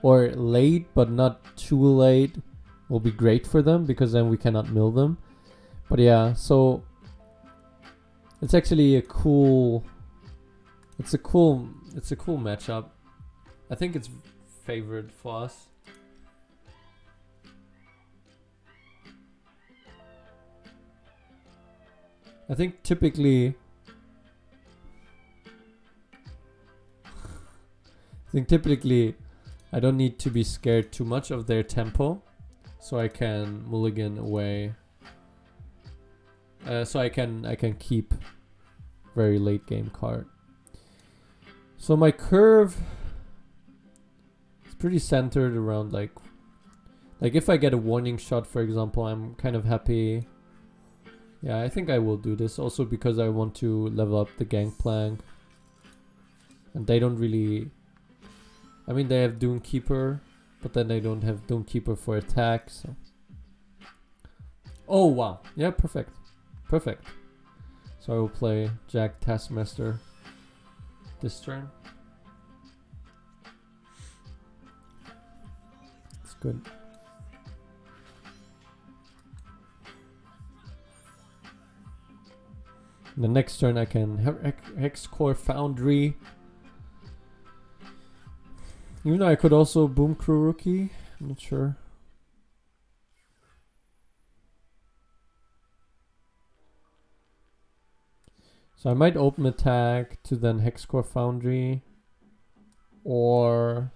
or late but not too late, will be great for them, because then we cannot mill them. But yeah, so it's actually a cool matchup. I think it's favored for us. I think typically I don't need to be scared too much of their tempo, so I can mulligan away. So I can keep very late game card. So my curve is pretty centered around like if I get a warning shot, for example, I'm kind of happy. Yeah, I think I will do this also because I want to level up the Gangplank. And they don't really, I mean, they have Doomkeeper, but then they don't have Doomkeeper for attack, so. Oh, wow. Yeah, perfect. Perfect. So I will play Jack Taskmaster this turn. It's good. The next turn I can Hexcore Foundry. Even though I could also Boom Crew Rookie. I'm not sure. So I might open attack to then Hexcore Foundry or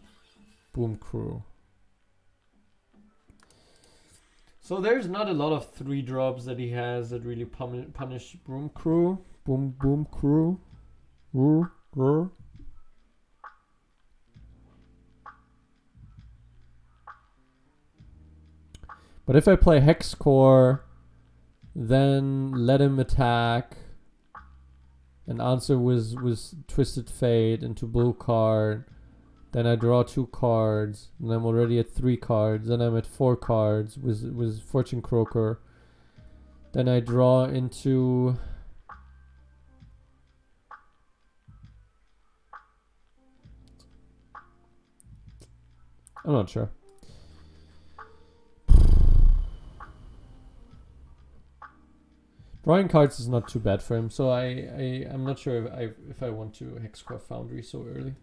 Boom Crew. So there's not a lot of 3 drops that he has that really punish Boom Crew. Boom Crew. But if I play Hexcore, then let him attack and answer with Twisted Fate into blue card. Then I draw 2 cards, and I'm already at 3 cards. Then I'm at 4 cards with Fortune Croaker. Then I draw into... I'm not sure. Drawing cards is not too bad for him, so I'm not sure if I want to Hexcore Foundry so early.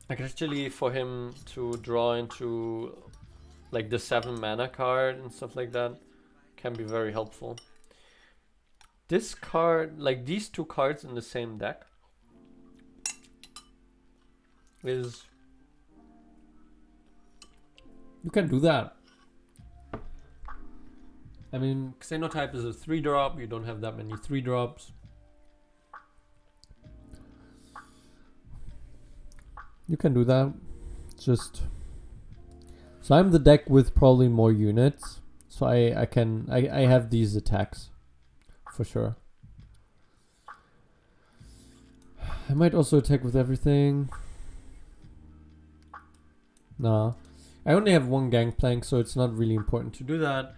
Like actually for him to draw into like the 7 mana card and stuff like that can be very helpful. This card, like these 2 cards in the same deck is... You can do that. I mean, Xenotype is a 3-drop, you don't have that many 3-drops. You can do that. Just... So I'm the deck with probably more units. So I have these attacks. For sure. I might also attack with everything. Nah. I only have 1 Gangplank, so it's not really important to do that.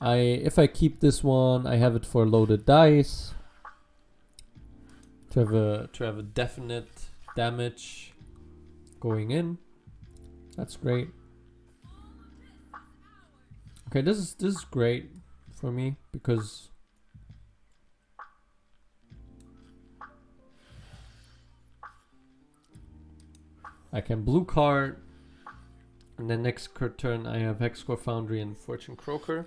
If I keep this one, I have it for loaded dice. To have a definite damage going in. That's great. Okay, this is great for me because I can blue card, and then next turn I have Hexcore Foundry and Fortune Croaker.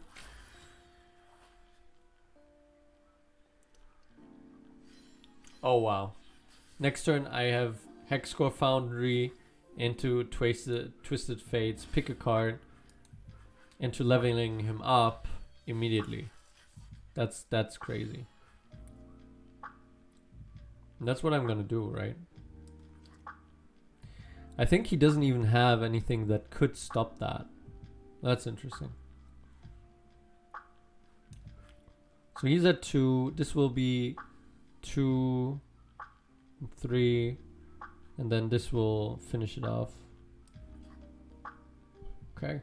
Oh wow. Next turn I have Hexcore Foundry into Twisted Fates, pick a card, into leveling him up immediately. That's crazy. And that's what I'm gonna do, right? I think he doesn't even have anything that could stop that. That's interesting. So he's at 2. This will be 2, 3, and then this will finish it off. Okay.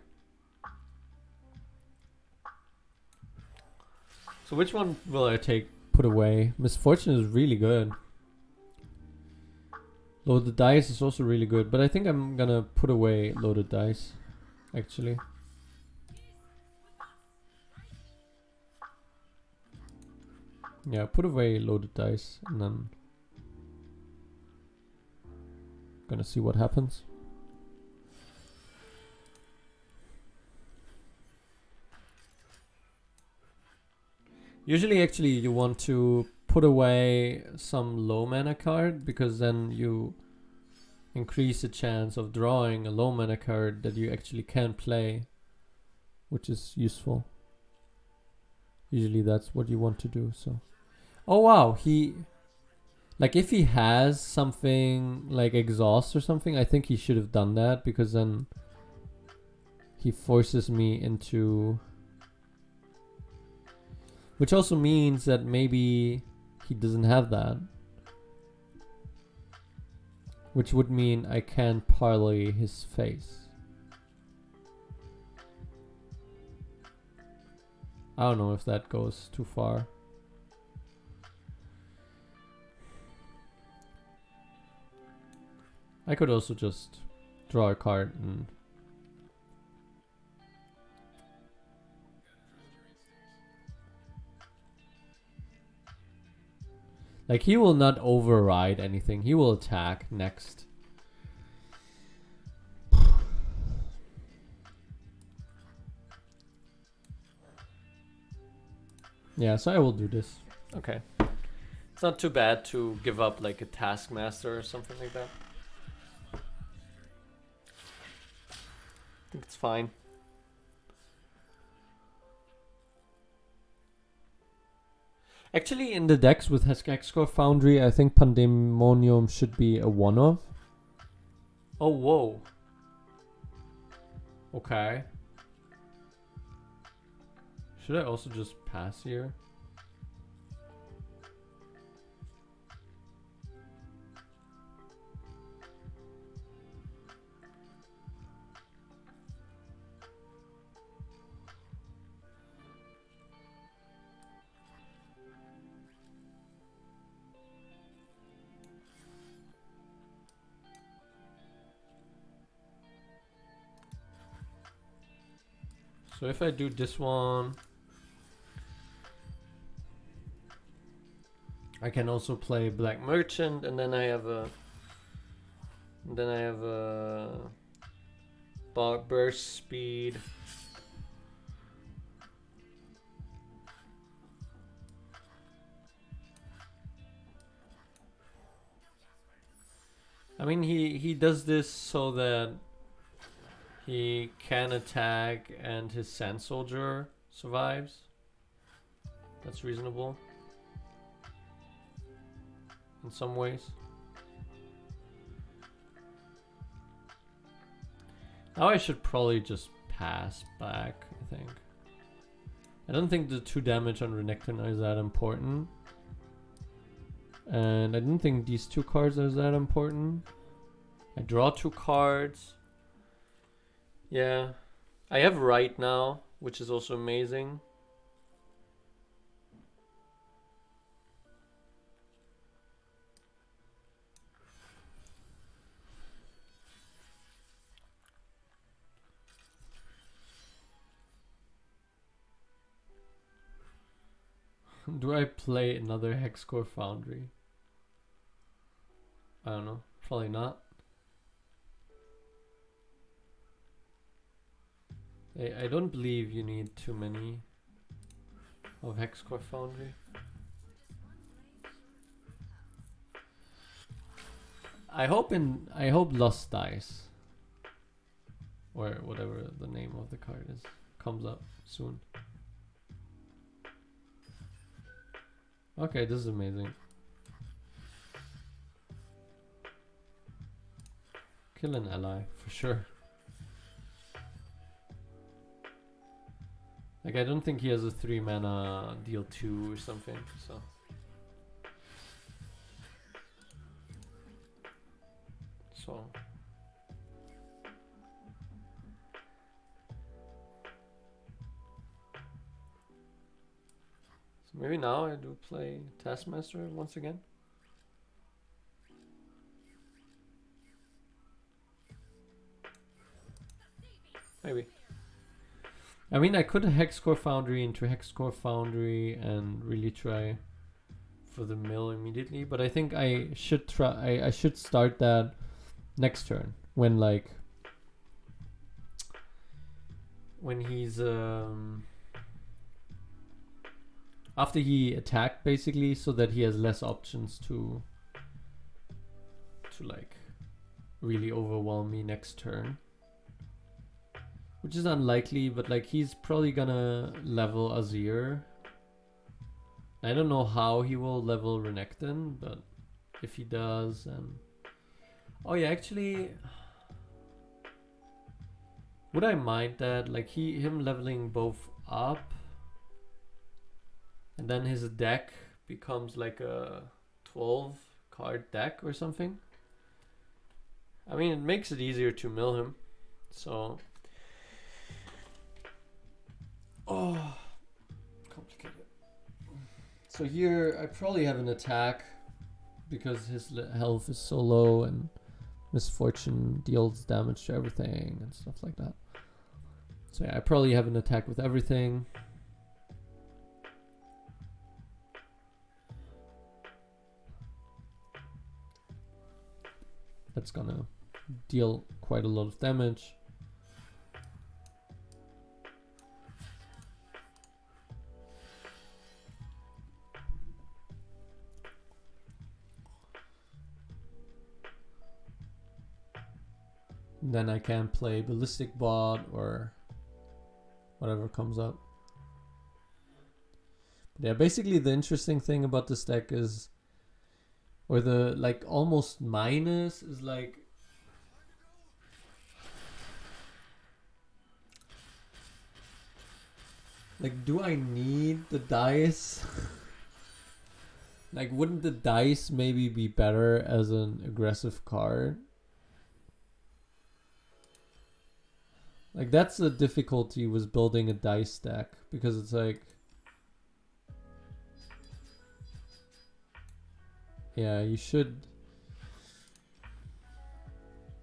So which one will I put away? Misfortune is really good. Loaded dice is also really good, but I think I'm gonna put away loaded dice, actually. Yeah, put away loaded dice, and then gonna see what happens. Usually, actually, you want to put away some low mana card, because then you increase the chance of drawing a low mana card that you actually can play, which is useful. Usually that's what you want to do. So, oh wow, like if he has something like exhaust or something, I think he should have done that, because then he forces me into, which also means that maybe he doesn't have that, which would mean I can't parlay his face. I don't know if that goes too far. I could also just draw a card and like, he will not override anything. He will attack next. Yeah, so I will do this. Okay. It's not too bad to give up like a Taskmaster or something like that. I think it's fine. Actually, in the decks with Hexcore Foundry, I think Pandemonium should be a one-of. Oh, whoa. Okay. Should I also just pass here? So if I do this one, I can also play Black Merchant, and then I have a burst speed. I mean, he does this so that he can attack and his Sand Soldier survives. That's reasonable in some ways. Now I should probably just pass back, I think. I don't think the 2 damage on Renekton is that important. And I didn't think these 2 cards are that important. I draw 2 cards. Yeah. I have Right now, which is also amazing. Do I play another Hexcore Foundry? I don't know. Probably not. I don't believe you need too many of Hexcore Foundry. I hope Lost Dice, or whatever the name of the card is, comes up soon. Okay, this is amazing. Kill an ally, for sure. Like, I don't think he has a 3 mana deal 2 or something, so. So maybe now I do play Taskmaster once again. Maybe. I mean, I could Hexcore Foundry into Hexcore Foundry and really try for the mill immediately, but I think I should try. I should start that next turn when he's after he attacked, basically, so that he has less options to like really overwhelm me next turn. Which is unlikely, but like he's probably gonna level Azir. I don't know how he will level Renekton, but if he does, oh yeah, actually, would I mind that? Like him leveling both up, and then his deck becomes like a 12 card deck or something. I mean, it makes it easier to mill him, so. Oh, complicated. So here I probably have an attack because his health is so low and Misfortune deals damage to everything and stuff like that. So yeah, I probably have an attack with everything. That's gonna deal quite a lot of damage. Then I can play Ballistic Bot or whatever comes up. But yeah, basically the interesting thing about this deck is, or the like almost minus is like, do I need the dice? Like, wouldn't the dice maybe be better as an aggressive card? Like, that's the difficulty with building a dice deck, because it's like, yeah, you should,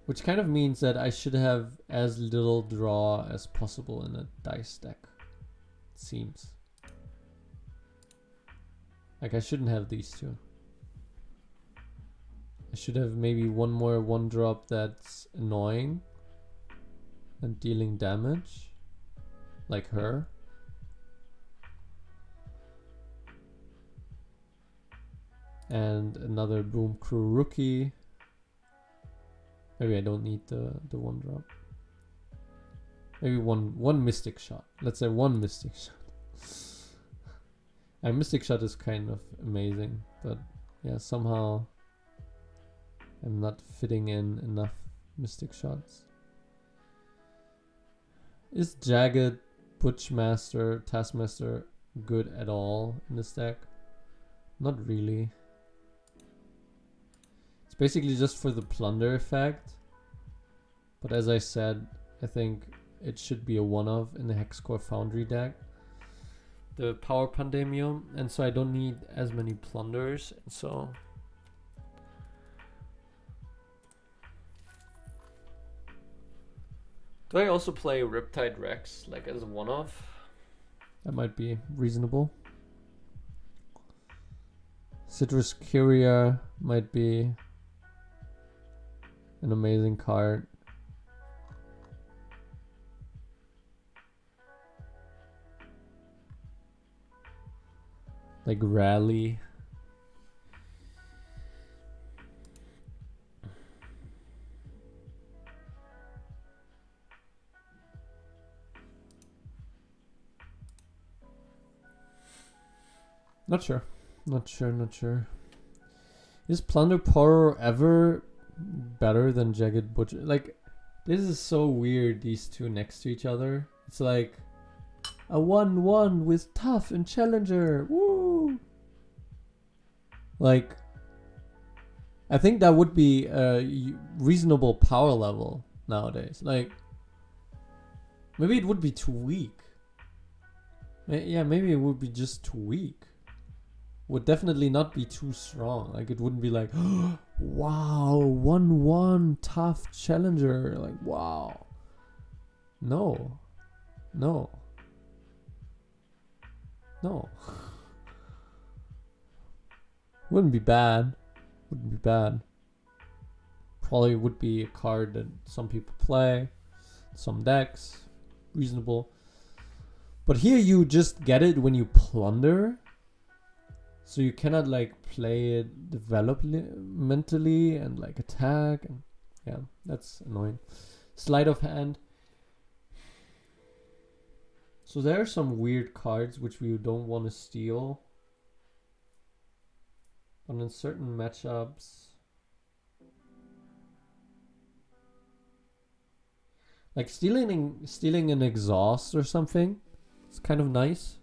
which kind of means that I should have as little draw as possible in a dice deck, it seems. Like, I shouldn't have these two. should have maybe one more 1-drop that's annoying and dealing damage, like her. And another Boom Crew rookie. Maybe I don't need the 1-drop. Maybe one Mystic Shot. Let's say one Mystic Shot. And Mystic Shot is kind of amazing, but yeah, somehow I'm not fitting in enough Mystic Shots. Is Jagged, Butchmaster, Taskmaster good at all in this deck? Not really. It's basically just for the plunder effect. But as I said, I think it should be a one-of in the Hexcore Foundry deck. The Power Pandemium, and so I don't need as many plunders, and so do I also play Riptide Rex like as a one-off? That might be reasonable. Citrus Curia might be an amazing card. Like Rally. Not sure. Not sure. Is Plunder Poro ever better than Jagged Butcher? Like, this is so weird, these two next to each other. It's like a 1-1 with Tough and Challenger. Woo! Like, I think that would be a reasonable power level nowadays. Like, maybe it would be too weak. Yeah, maybe it would be just too weak. Would definitely not be too strong. Like, it wouldn't be like, wow, 1-1 Tough Challenger. Like, wow. No. Wouldn't be bad. Probably would be a card that some people play, some decks, reasonable. But here you just get it when you plunder, so you cannot like play it developmentally and like attack, and yeah, that's annoying. Sleight of hand. So there are some weird cards which we don't want to steal. But in certain matchups, like stealing an exhaust or something, it's kind of nice.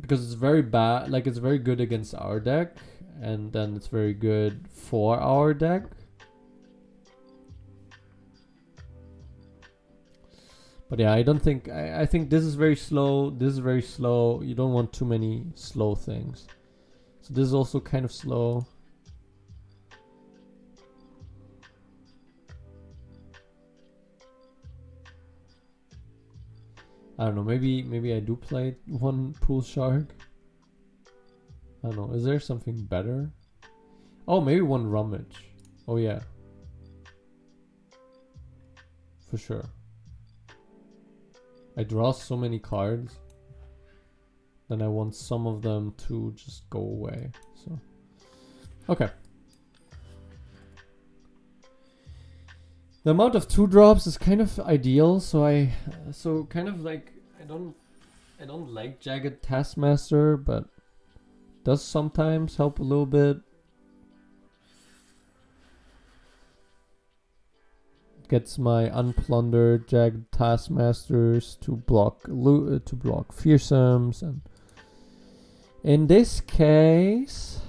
Because it's very bad, like it's very good against our deck, and then it's very good for our deck. But yeah, I don't think, I think this is very slow, this is very slow. You don't want too many slow things. So this is also kind of slow. I don't know, maybe I do play one Pool Shark. I don't know, is there something better? Oh, maybe one Rummage. Oh yeah. For sure. I draw so many cards, then I want some of them to just go away. So, okay. The amount of 2-drops is kind of ideal, so I don't like Jagged Taskmaster, but does sometimes help a little bit. Gets my unplundered Jagged Taskmasters to block fearsomes, and in this case,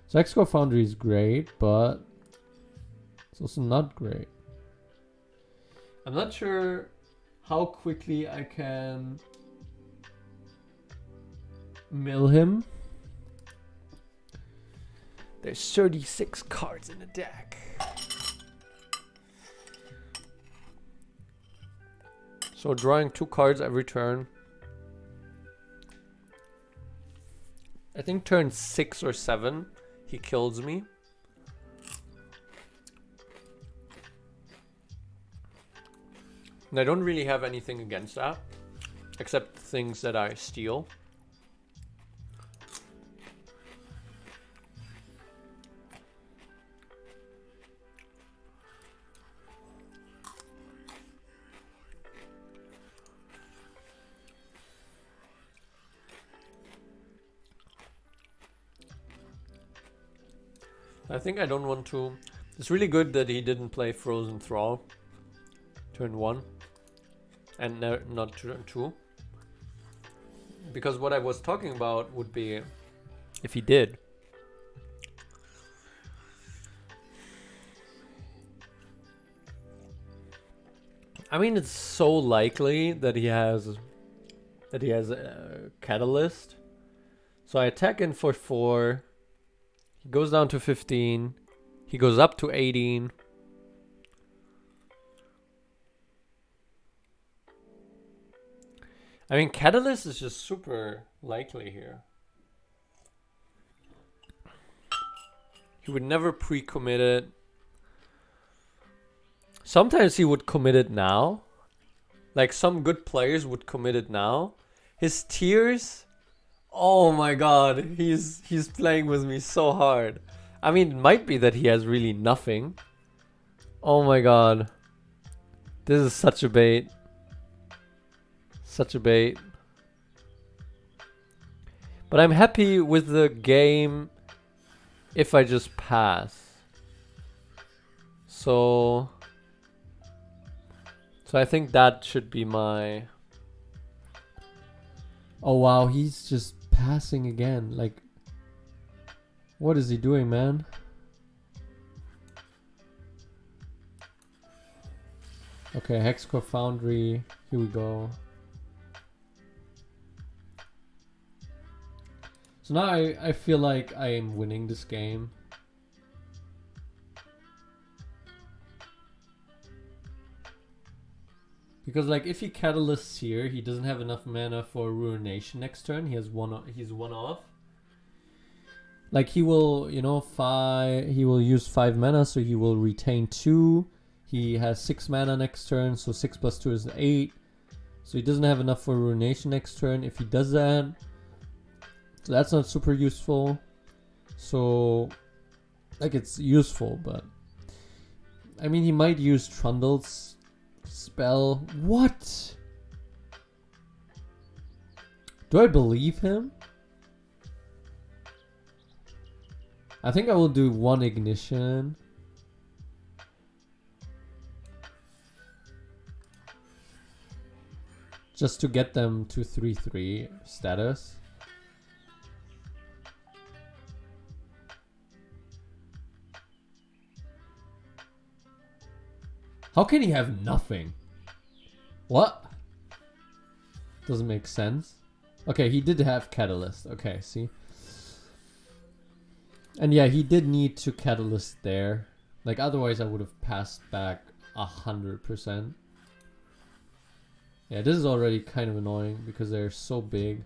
so Hexcore Foundry is great, but it's also not great. I'm not sure how quickly I can mill him. There's 36 cards in the deck. So drawing 2 cards every turn. I think turn 6 or 7, he kills me. And I don't really have anything against that, except things that I steal. I think I don't want to. It's really good that he didn't play Frozen Thrall turn 1 and not turn 2. Because what I was talking about would be if he did. I mean, it's so likely that he has a catalyst. So I attack in for 4. He goes down to 15. He goes up to 18. I mean, Catalyst is just super likely here. He would never pre-commit it. Sometimes he would commit it now. Like some good players would commit it now. His tiers... Oh my god, he's playing with me so hard. I mean, it might be that he has really nothing. Oh my god. This is such a bait. Such a bait. But I'm happy with the game if I just pass. So I think that should be my... Oh wow, he's just passing again. Like, what is he doing, man? Okay, Hexcore Foundry. Here we go. So now I feel like I am winning this game. Because like if he catalysts here, he doesn't have enough mana for Ruination next turn. He's one off. Like he will, you know, he will use 5 mana, so he will retain 2. He has 6 mana next turn, so 6 plus 2 is 8. So he doesn't have enough for Ruination next turn. If he does that, so that's not super useful. So like it's useful, but I mean he might use Trundle's spell. What? Do I believe him? I think I will do 1 ignition. Just to get them to 3/3 status. How can he have nothing? What? Doesn't make sense. Okay, he did have Catalyst. Okay, see? And yeah, he did need to Catalyst there. Like, otherwise I would have passed back 100%. Yeah, this is already kind of annoying because they're so big.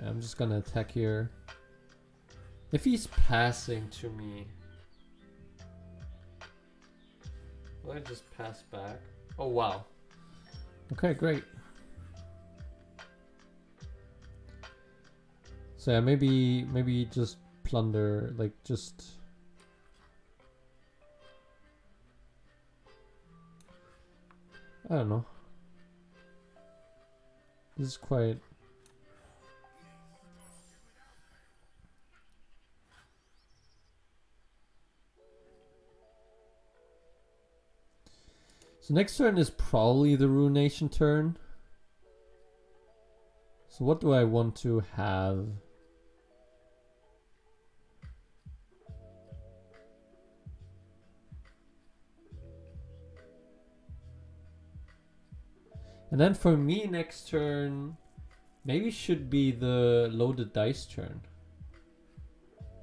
I'm just gonna attack here. If he's passing to me, will I just pass back? Oh wow. Okay, great. So yeah, maybe just plunder, like just... I don't know. This is quite... So next turn is probably the Ruination turn. So what do I want to have? And then for me next turn, maybe should be the loaded dice turn.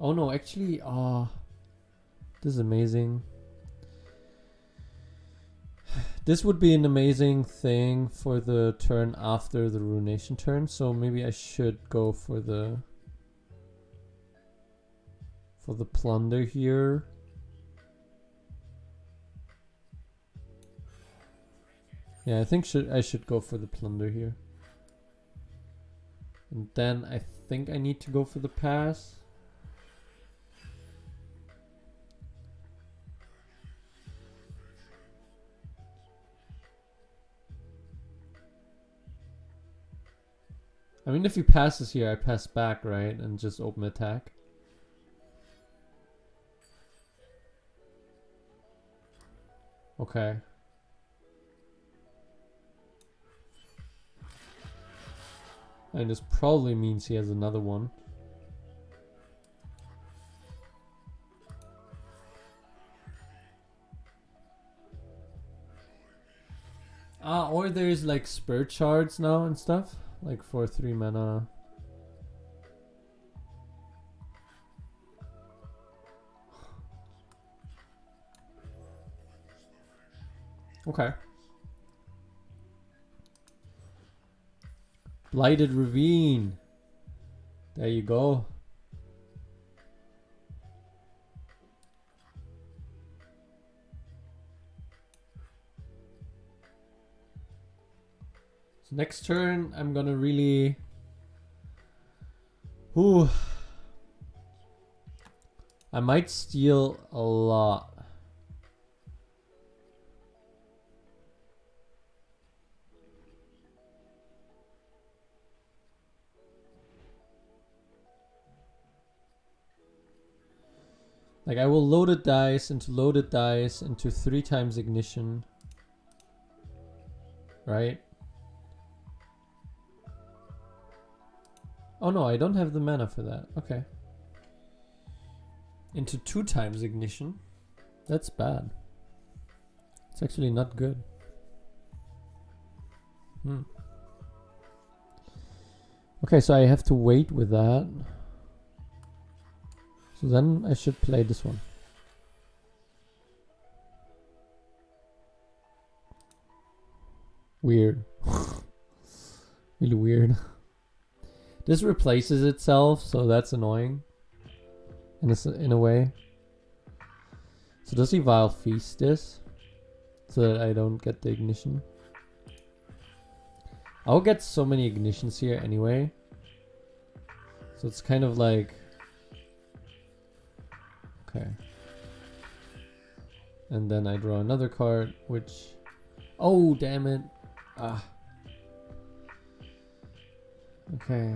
Oh no, actually, this is amazing. This would be an amazing thing for the turn after the ruination turn, so maybe I should go for the plunder here. Yeah, I think I should go for the plunder here. And then I think I need to go for the pass. I mean, if he passes here, I pass back, right? And just open attack. Okay. And this probably means he has another one. Or there's like spirit shards now and stuff. Like for 3 mana. Okay. Blighted Ravine. There you go. So next turn, I'm gonna really... Ooh. I might steal a lot. Like I will loaded dice into 3 times ignition. Right? Oh no, I don't have the mana for that. Okay. Into 2 times ignition. That's bad. It's actually not good. Okay, so I have to wait with that. So then I should play this one. Weird. Really weird. This replaces itself, so that's annoying. In a way. So does he Vile Feast this? So that I don't get the ignition? I'll get so many ignitions here anyway. So it's kind of like... Okay. And then I draw another card, which... Oh, damn it. Ah. Okay.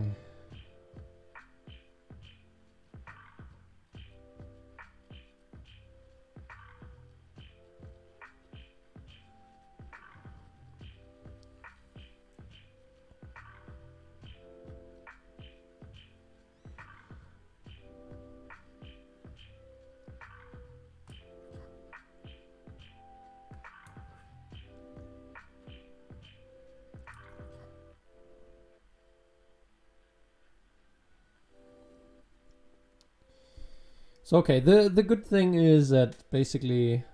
So okay, the good thing is that basically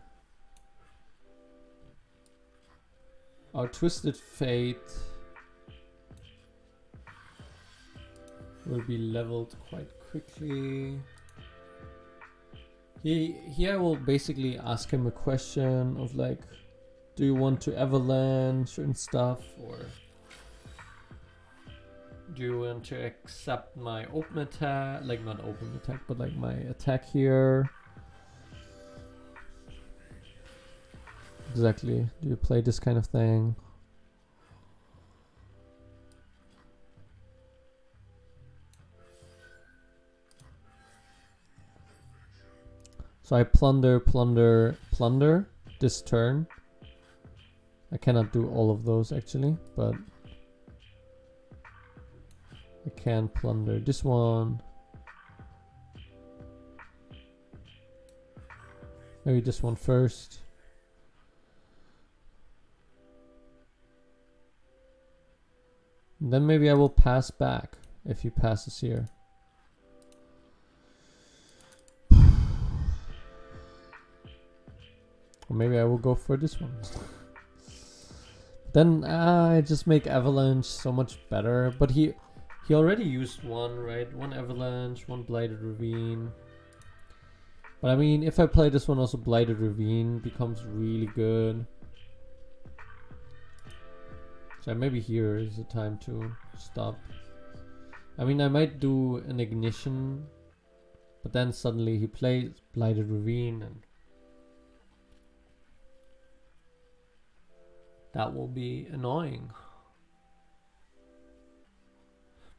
our Twisted Fate will be leveled quite quickly. Here I will basically ask him a question of like, do you want to avalanche and stuff, or do you want to accept my open attack? Like not open attack, but like my attack here. Exactly. Do you play this kind of thing? So I plunder this turn. I cannot do all of those actually, but I can plunder this one. Maybe this one first. And then maybe I will pass back if he passes here. Or maybe I will go for this one. Then I just make Avalanche so much better. But he already used one, right? One Avalanche, one Blighted Ravine. But I mean, if I play this one also, Blighted Ravine becomes really good. So maybe here is the time to stop. I mean, I might do an Ignition, but then suddenly he plays Blighted Ravine and that will be annoying.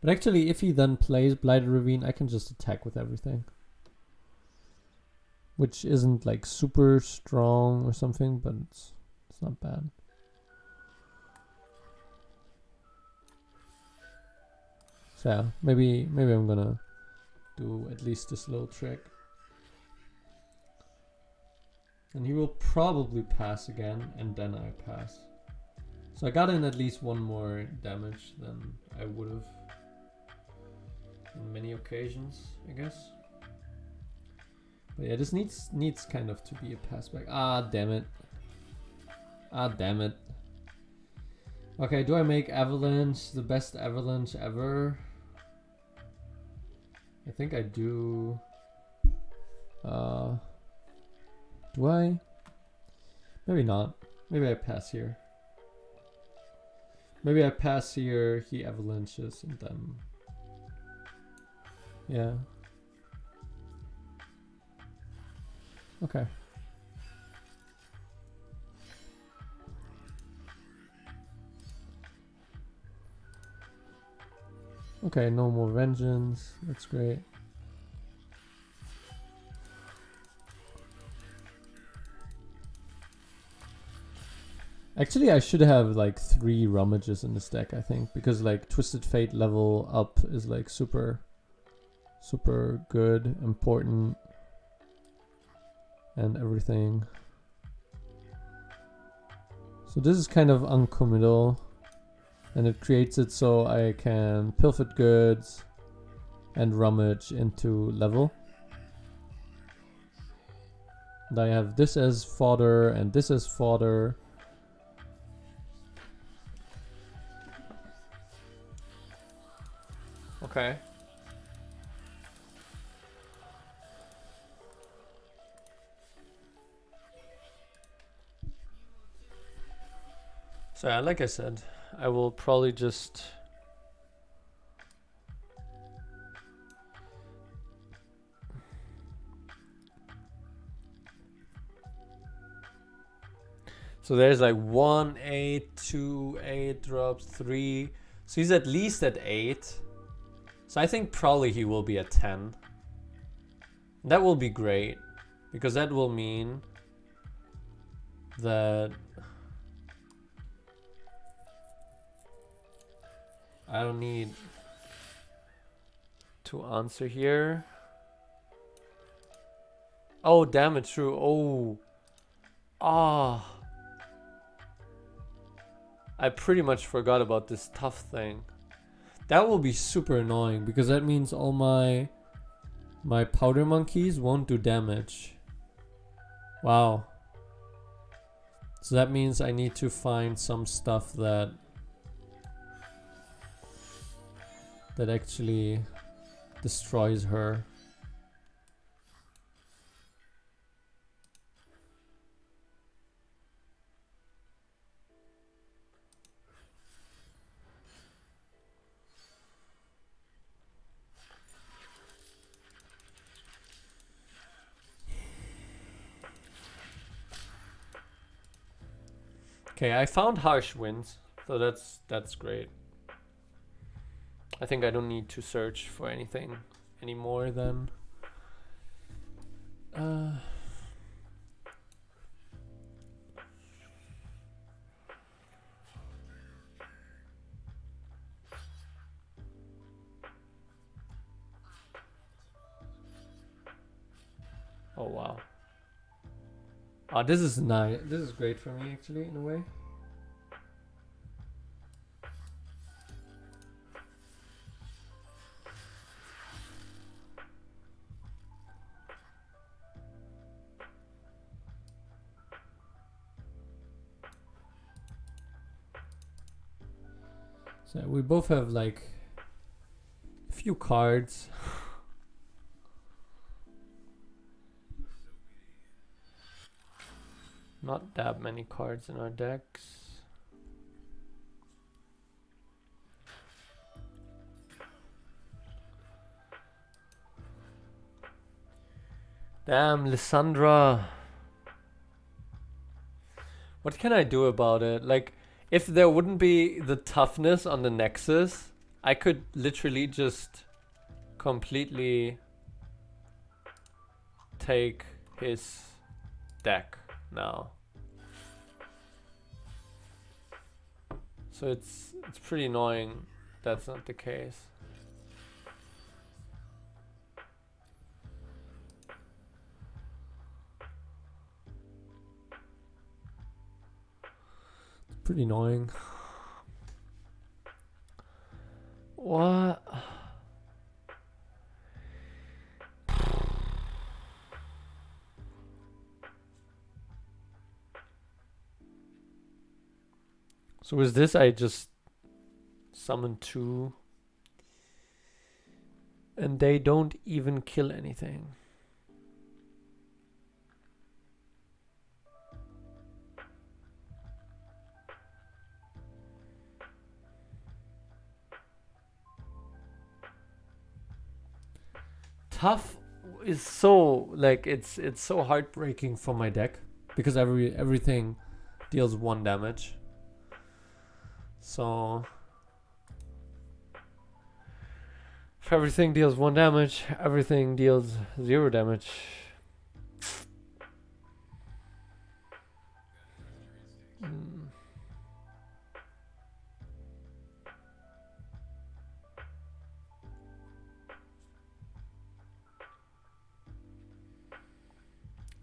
But actually, if he then plays Blighted Ravine, I can just attack with everything. Which isn't like super strong or something, but it's not bad. So yeah, maybe I'm gonna do at least this little trick. And he will probably pass again, and then I pass. So I got in at least one more damage than I would have on many occasions, I guess. But yeah, this needs kind of to be a pass back. Ah, damn it. Ah, damn it. Okay, do I make Avalanche the best Avalanche ever? I think I do. Do I? Maybe not. Maybe I pass here. Maybe I pass here, he avalanches, and then... Yeah. Okay. Okay, no more vengeance. That's great. Actually, I should have like 3 rummages in this deck, I think, because like Twisted Fate level up is like super good, important, and everything. So this is kind of uncommittal, and it creates it so I can pilfered goods and rummage into level. And I have this as fodder and this as fodder. Okay. So yeah, like I said, I will probably just so there's like 1, 8, 2, 8 drops, 3. So he's at least at 8. So I think probably he will be at 10. That will be great, because that will mean that I don't need to answer here. Oh, damn it, true. Oh. Ah. I pretty much forgot about this tough thing. That will be super annoying, because that means all my powder monkeys won't do damage. Wow. So that means I need to find some stuff that actually destroys her. Okay, I found harsh winds, so that's great. I think I don't need to search for anything anymore then. Oh wow. This is nice. This is great for me actually, in a way. So we both have like a few cards. Not that many cards in our decks. Damn, Lissandra. What can I do about it? Like, if there wouldn't be the toughness on the Nexus, I could literally just completely take his deck now. So it's pretty annoying that's not the case. It's pretty annoying. What? So with this I just summon 2 and they don't even kill anything. Tough is so like it's so heartbreaking for my deck because everything deals 1 damage. So if everything deals 1 damage, everything deals 0 damage.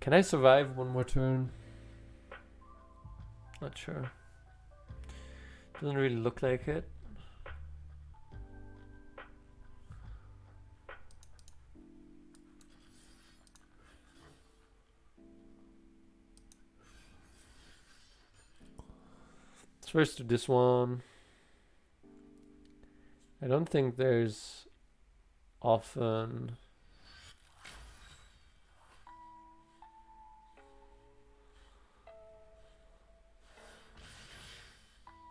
Can I survive 1 more turn? Not sure. Doesn't really look like it. Let's first do this one. I don't think there's often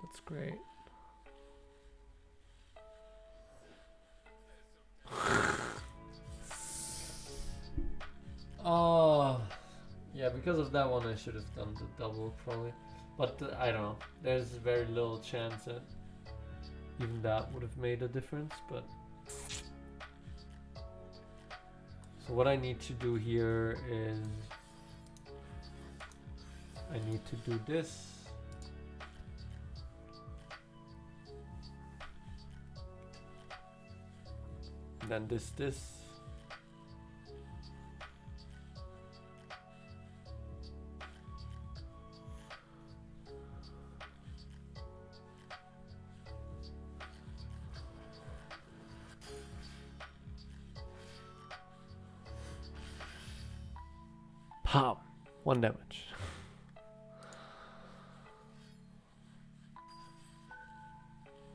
that's great. Oh, yeah, because of that one I should have done the double probably. But I don't know. There's very little chance that even that would have made a difference, but so what I need to do here is I need to do this. And then this. Pam! 1 damage.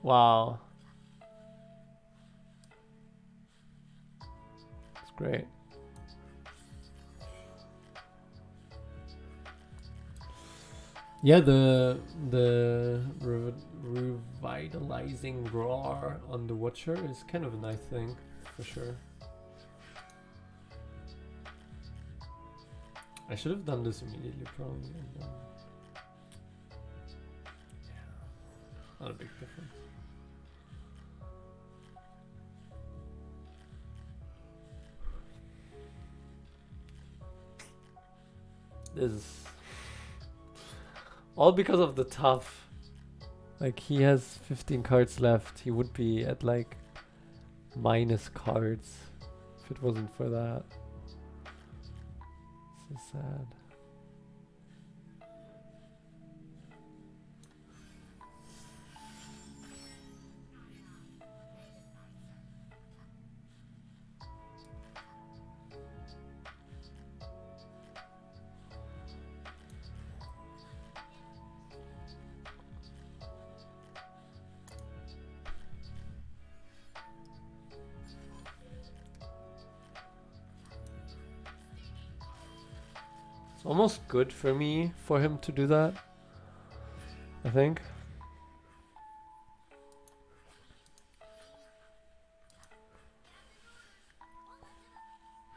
Wow. That's great. Yeah, the revitalizing roar on the Watcher is kind of a nice thing, for sure. I should have done this immediately, probably. And then, yeah, not a big difference. This is all because of the tough. Like, he has 15 cards left. He would be at like minus cards if it wasn't for that. So sad. It's almost good for me for him to do that, I think.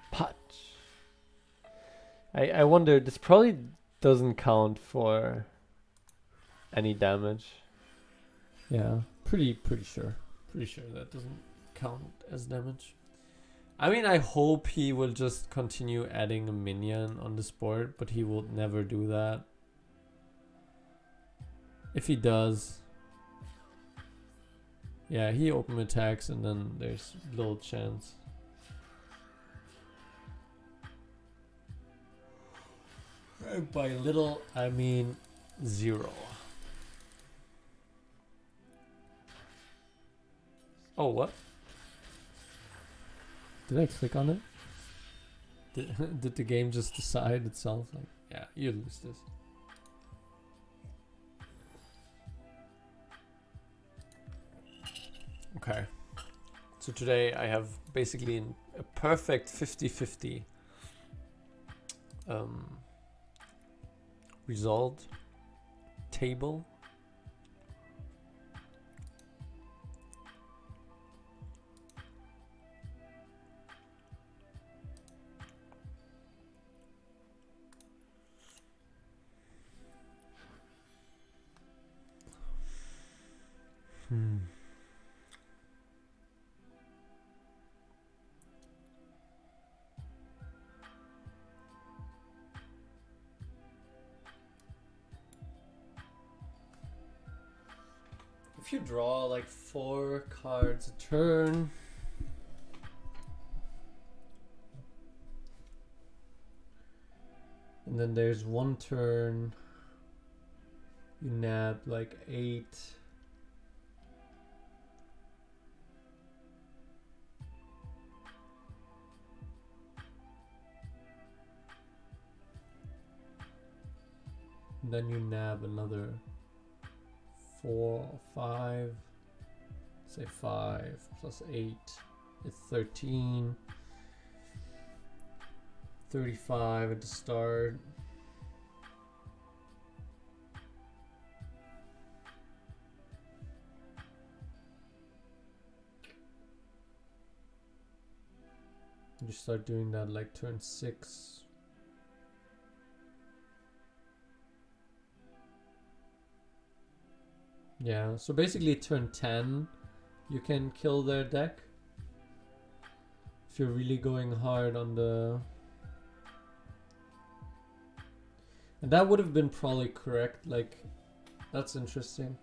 Punch. I wonder, this probably doesn't count for any damage. Yeah, pretty sure. Pretty sure that doesn't count as damage. I mean, I hope he will just continue adding a minion on this board, but he will never do that. If he does, yeah, he open attacks and then there's little chance. By little, I mean 0. Oh, what? Did I click on it? Did the game just decide itself? Like, yeah, you lose this. Okay. So today I have basically a perfect 50-50 result table. If you draw like 4 cards a turn, and then there's 1 turn, you nab like 8. And then you nab another 4 or 5, say 5 plus 8 is 13, 35 at the start. You start doing that like turn 6. Yeah, so basically turn 10 you can kill their deck if you're really going hard on the... And that would have been probably correct, like, that's interesting.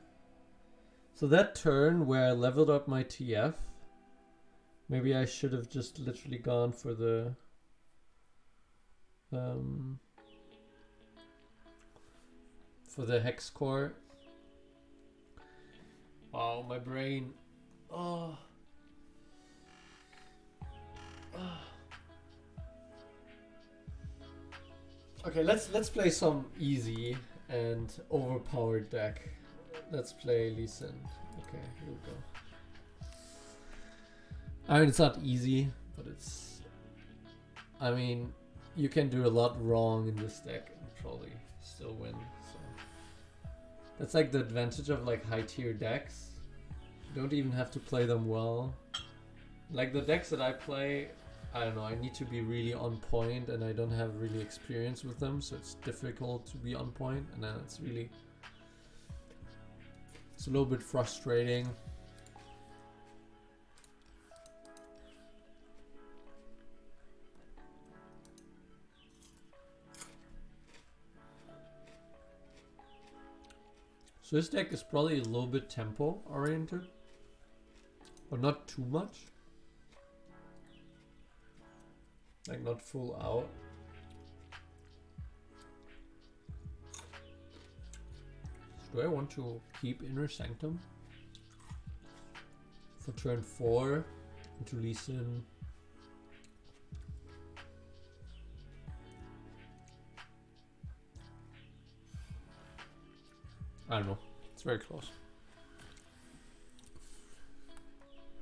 So that turn where I leveled up my TF, maybe I should have just literally gone for the hex core. Wow, my brain. Oh. Okay, let's play some easy and overpowered deck. Let's play Lee Sin. Okay, here we go. I mean, it's not easy, but it's... I mean, you can do a lot wrong in this deck and probably still win. So that's like the advantage of like high tier decks. You don't even have to play them well. Like the decks that I play, I don't know, I need to be really on point and I don't have really experience with them, so it's difficult to be on point, and then it's a little bit frustrating. So this deck is probably a little bit tempo oriented, but not too much. Like not full out. Do I want to keep Inner Sanctum for turn 4 into Lee Sin? I don't know. It's very close.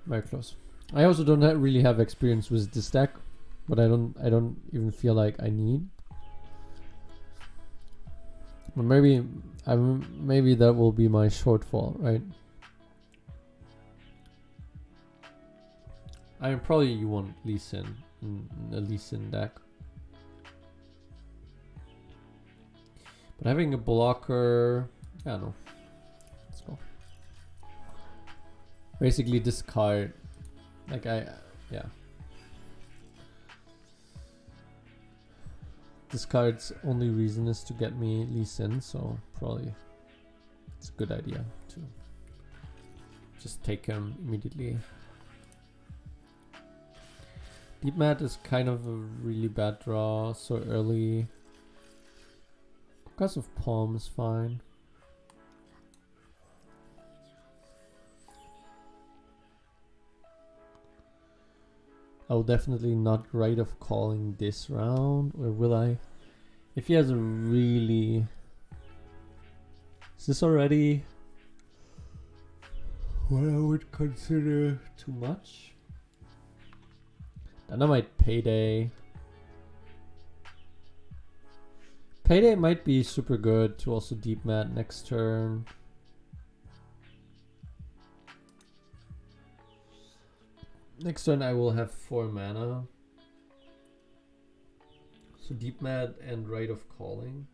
Very close. I also don't really have experience with this deck, but I don't even feel like I need. Or maybe maybe that will be my shortfall, right? I probably you want Lee Sin in a Lee Sin deck. But having a blocker, I don't know. Let's go. Basically this card, like yeah. This card's only reason is to get me Lee Sin, so probably it's a good idea to just take him immediately. Deep Mat is kind of a really bad draw so early. Because of Palm is fine. I'll definitely not Right of Calling this round, or will I? If he has a really... Is this already what I would consider too much? Then I might Payday. Payday might be super good to also Deep Mat next turn. Next turn I will have 4 mana. So Deep Mat and Right of Calling.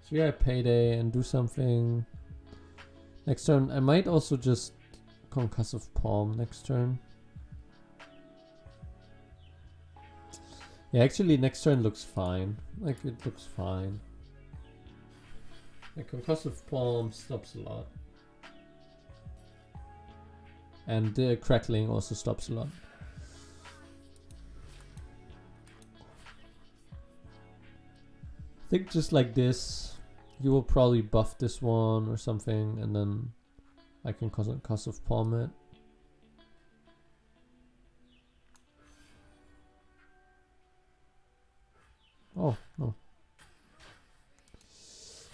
So yeah, Payday and do something. Next turn I might also just Concussive Palm next turn. Yeah, actually next turn looks fine. Like it looks fine. Like Concussive Palm stops a lot. And the Crackling also stops a lot. I think just like this, you will probably buff this one or something, and then I can Concussive Palm it. Oh, no.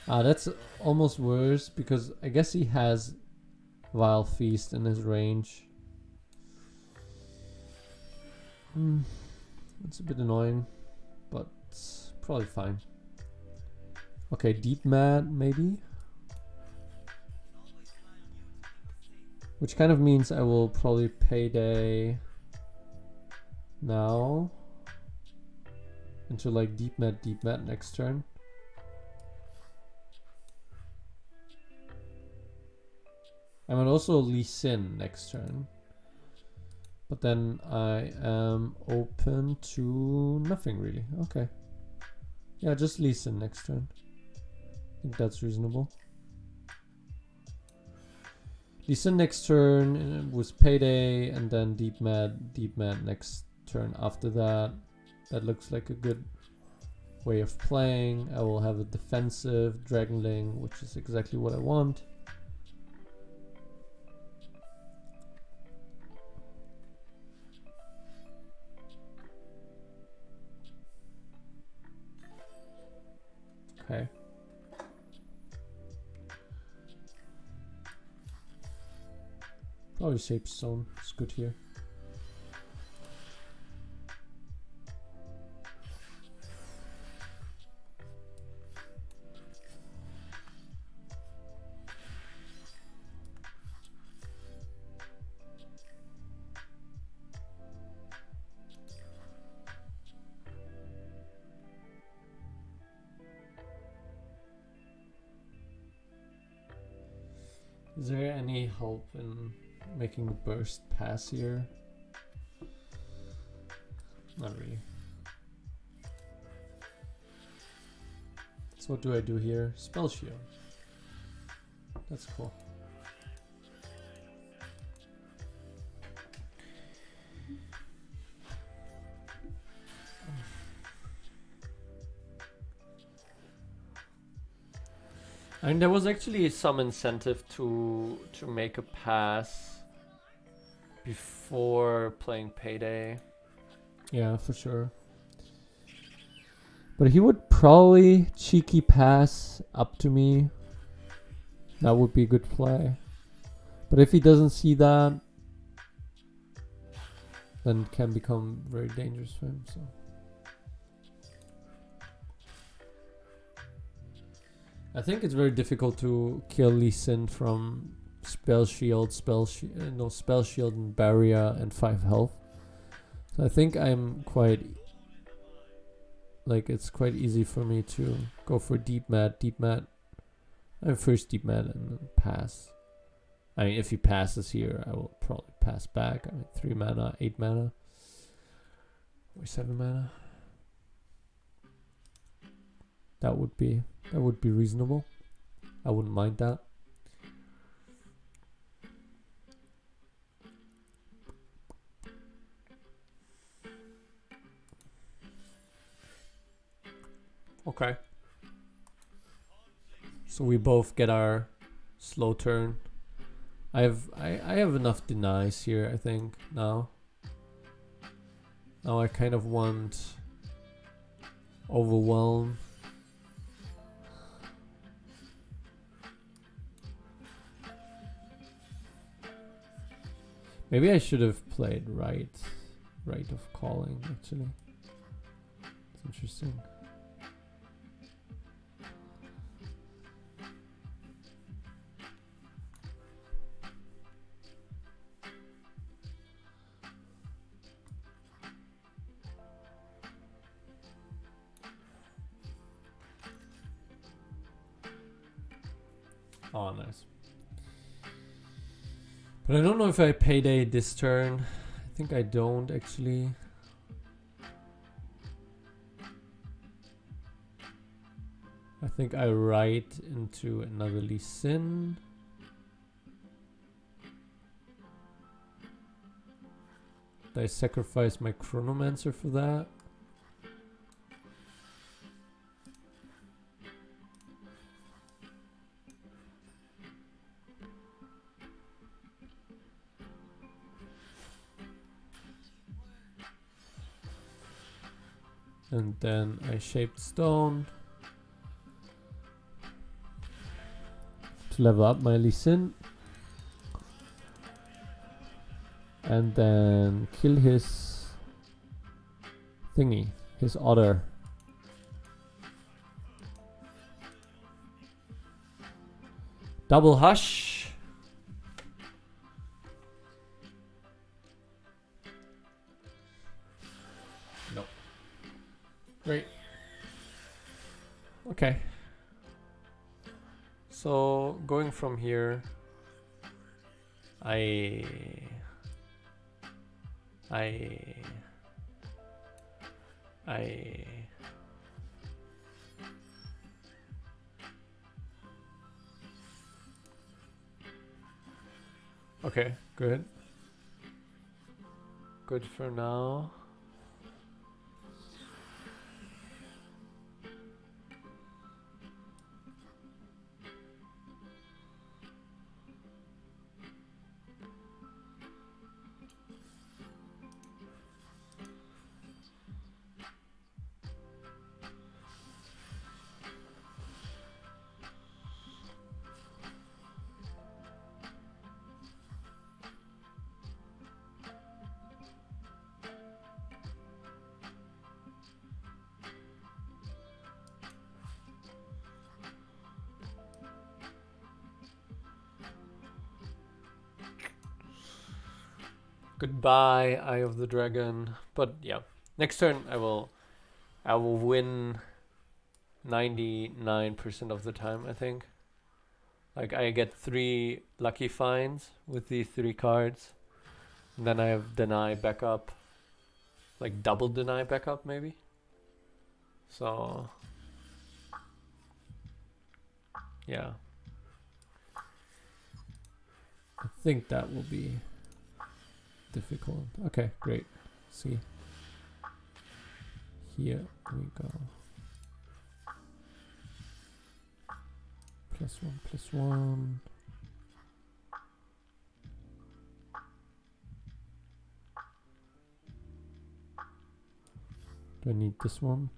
That's almost worse because I guess he has Vile Feast in his range. It's a bit annoying, but it's probably fine. Okay, Deep Mat maybe? Which kind of means I will probably Payday now. Into like Deep Mat next turn. I might also Lee Sin next turn. But then I am open to nothing really. Okay. Yeah, just Lee Sin next turn. I think that's reasonable. Lee Sin next turn with Payday, and then Deep Mat next turn after that. That looks like a good way of playing. I will have a defensive Dragonling, which is exactly what I want. Okay. Probably Shape Stone. It's good here. Is there any hope in making a burst pass here? Not really. So what do I do here? Spell Shield. That's cool. I mean, there was actually some incentive to make a pass before playing Payday. Yeah, for sure. But he would probably cheeky pass up to me. That would be a good play. But if he doesn't see that, then it can become very dangerous for him. So I think it's very difficult to kill Lee Sin from spell shield, spell shield and barrier and 5 health. So I think I'm quite it's quite easy for me to go for deep mat. First deep mat and then pass. I mean, if he passes here, I will probably pass back. I mean, 3 mana, 8 mana, or 7 mana. That would be reasonable. I wouldn't mind that. Okay. So we both get our slow turn. I have enough denies here, I think, now. Now I kind of want overwhelm. Maybe I should have played right of calling, actually. It's interesting. Oh, nice. But I don't know if I payday this turn. I think I don't, actually. I think I write into another Lee Sin. Did I sacrifice my Chronomancer for that? And then I shaped stone to level up my Lee Sin. And then kill his thingy, his otter. Double hush. Nope. Great. Okay. So going from here, okay, good. Good for now. Goodbye, Eye of the Dragon. But yeah, next turn I will win 99% of the time, I think. Like I get 3 lucky finds with these 3 cards. And then I have deny backup. Like double deny backup maybe. So yeah. I think that will be difficult. Okay, great. See. Here we go. +1/+1. Do I need this one?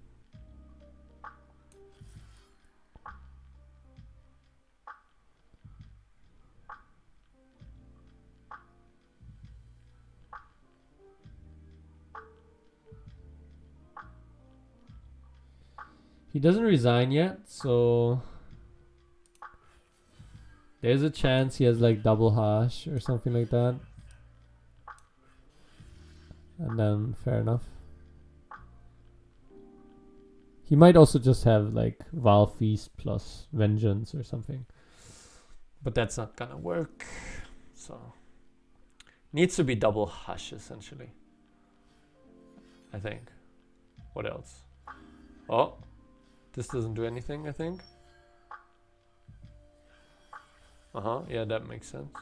He doesn't resign yet, so there's a chance he has like double hash or something like that. And then fair enough. He might also just have like Val Feast plus Vengeance or something. But that's not gonna work. So needs to be double hush essentially. I think. What else? Oh, this doesn't do anything, I think. Yeah, that makes sense.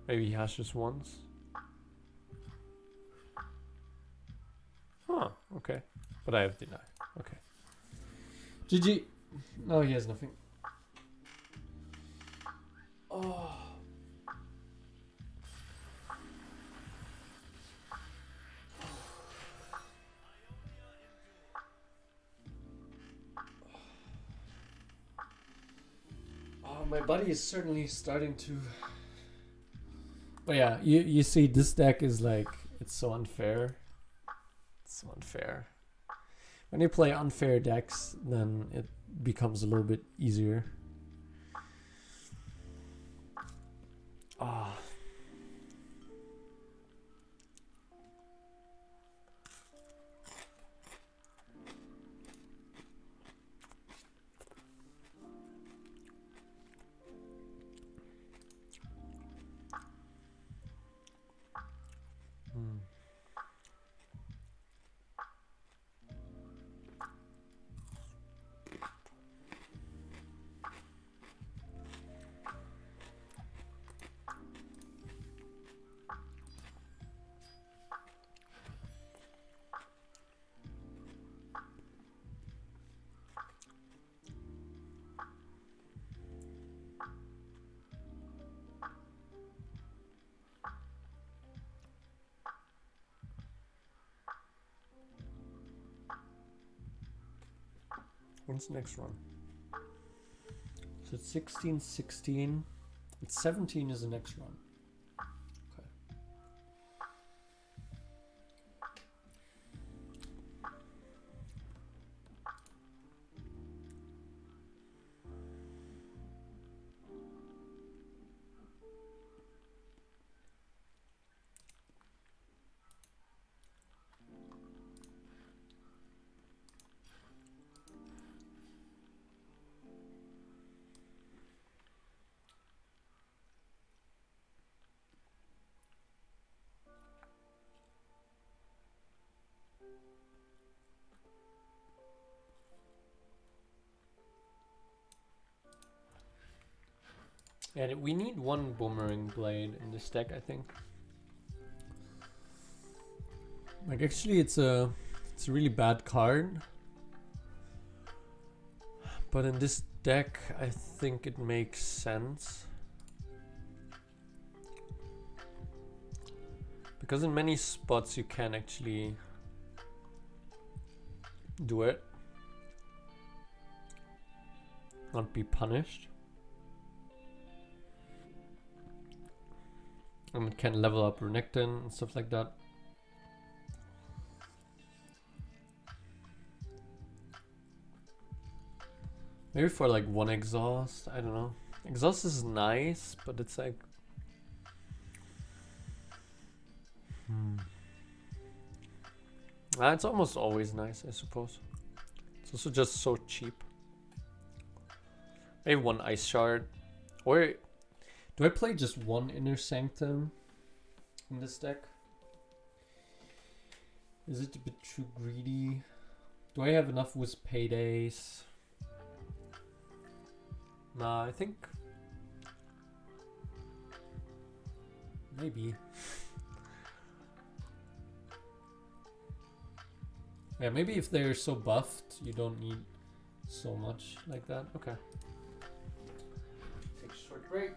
Maybe he hashes once. Huh, okay. But I have deny. Okay. GG. No, he has nothing. Oh. Oh, my body is certainly starting to... But yeah, you see this deck is like, it's so unfair. It's so unfair. When you play unfair decks, then it becomes a little bit easier. Ah. When's the next run? So it's 16, 16. It's 17 is the next run. Okay. Yeah, we need one boomerang blade in this deck, I think. Like actually it's a really bad card. But in this deck I think it makes sense. Because in many spots you can actually do it. Not be punished. And it can level up Renekton and stuff like that. Maybe for like one exhaust, I don't know. Exhaust is nice, but it's like... it's almost always nice, I suppose. It's also just so cheap. Maybe one Ice Shard. Or... do I play just one Inner Sanctum in this deck? Is it a bit too greedy? Do I have enough with Paydays? Nah, I think... maybe. Yeah, maybe if they're so buffed, you don't need so much like that. Okay. Take a short break.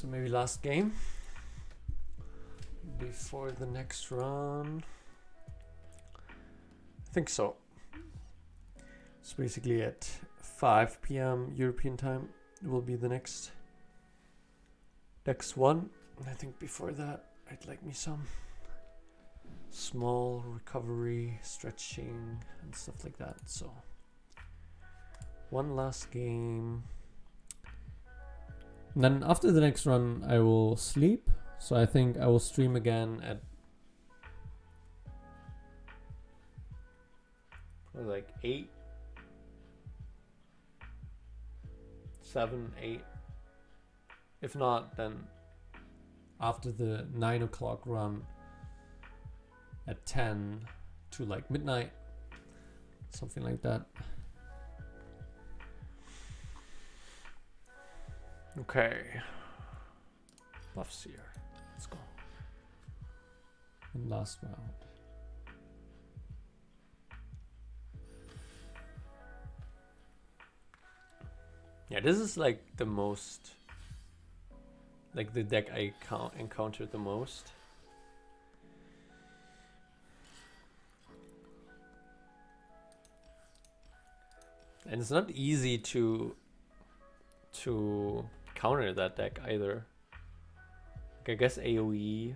So maybe last game before the next run. I think so. So basically at 5 p.m. European time will be the next one. And I think before that I'd like me some small recovery, stretching and stuff like that. So one last game. And then after the next run I will sleep. So I think I will stream again at like 8, 7, 8. If not, then after the 9 o'clock run at 10 to like midnight, something like that. Okay, buffs here. Let's go. And last round. Yeah, this is like the most, like the deck I encountered the most. And it's not easy to counter that deck either. Like I guess AoE.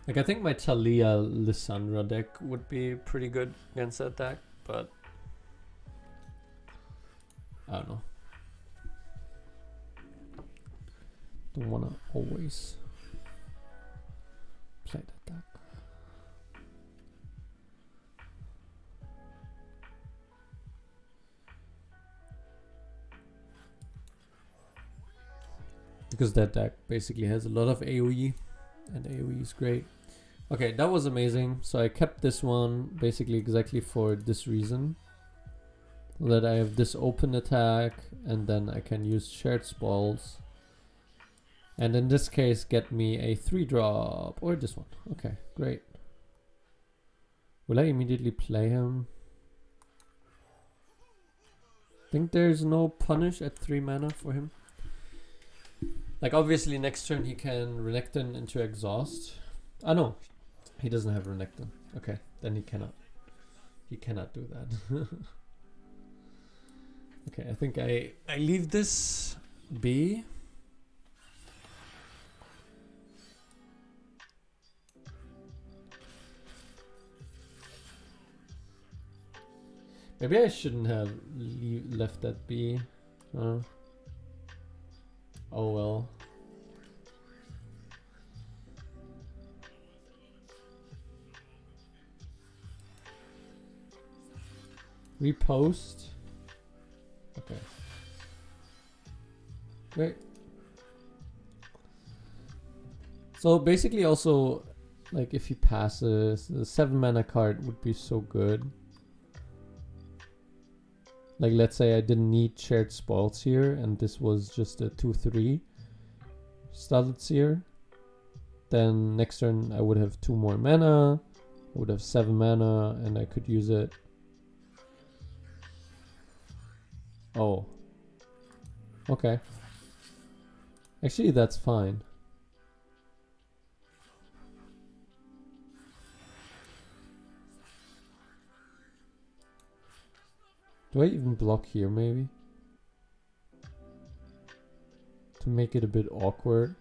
Like I think my Talia Lissandra deck would be pretty good against that deck, but I don't know. Don't wanna always play that deck. Because that deck basically has a lot of AoE, and AoE is great. Okay, that was amazing. So I kept this one basically exactly for this reason. That I have this open attack, and then I can use shared spoils. And in this case, get me a 3-drop, or this one. Okay, great. Will I immediately play him? Think there's no punish at 3 mana for him. Like obviously next turn he can Renekton into exhaust. Ah no, he doesn't have Renekton. Okay, then he cannot do that. Okay, I think I leave this be. Maybe I shouldn't have left that be. Oh well. Repost. Okay. Great. So basically also, like if he passes, the 7 mana card would be so good. Like let's say I didn't need shared spoils here and this was just a 2/3 started seer. Then next turn I would have 2 more mana, I would have 7 mana and I could use it. Oh. Okay. Actually that's fine. Do I even block here maybe? To make it a bit awkward.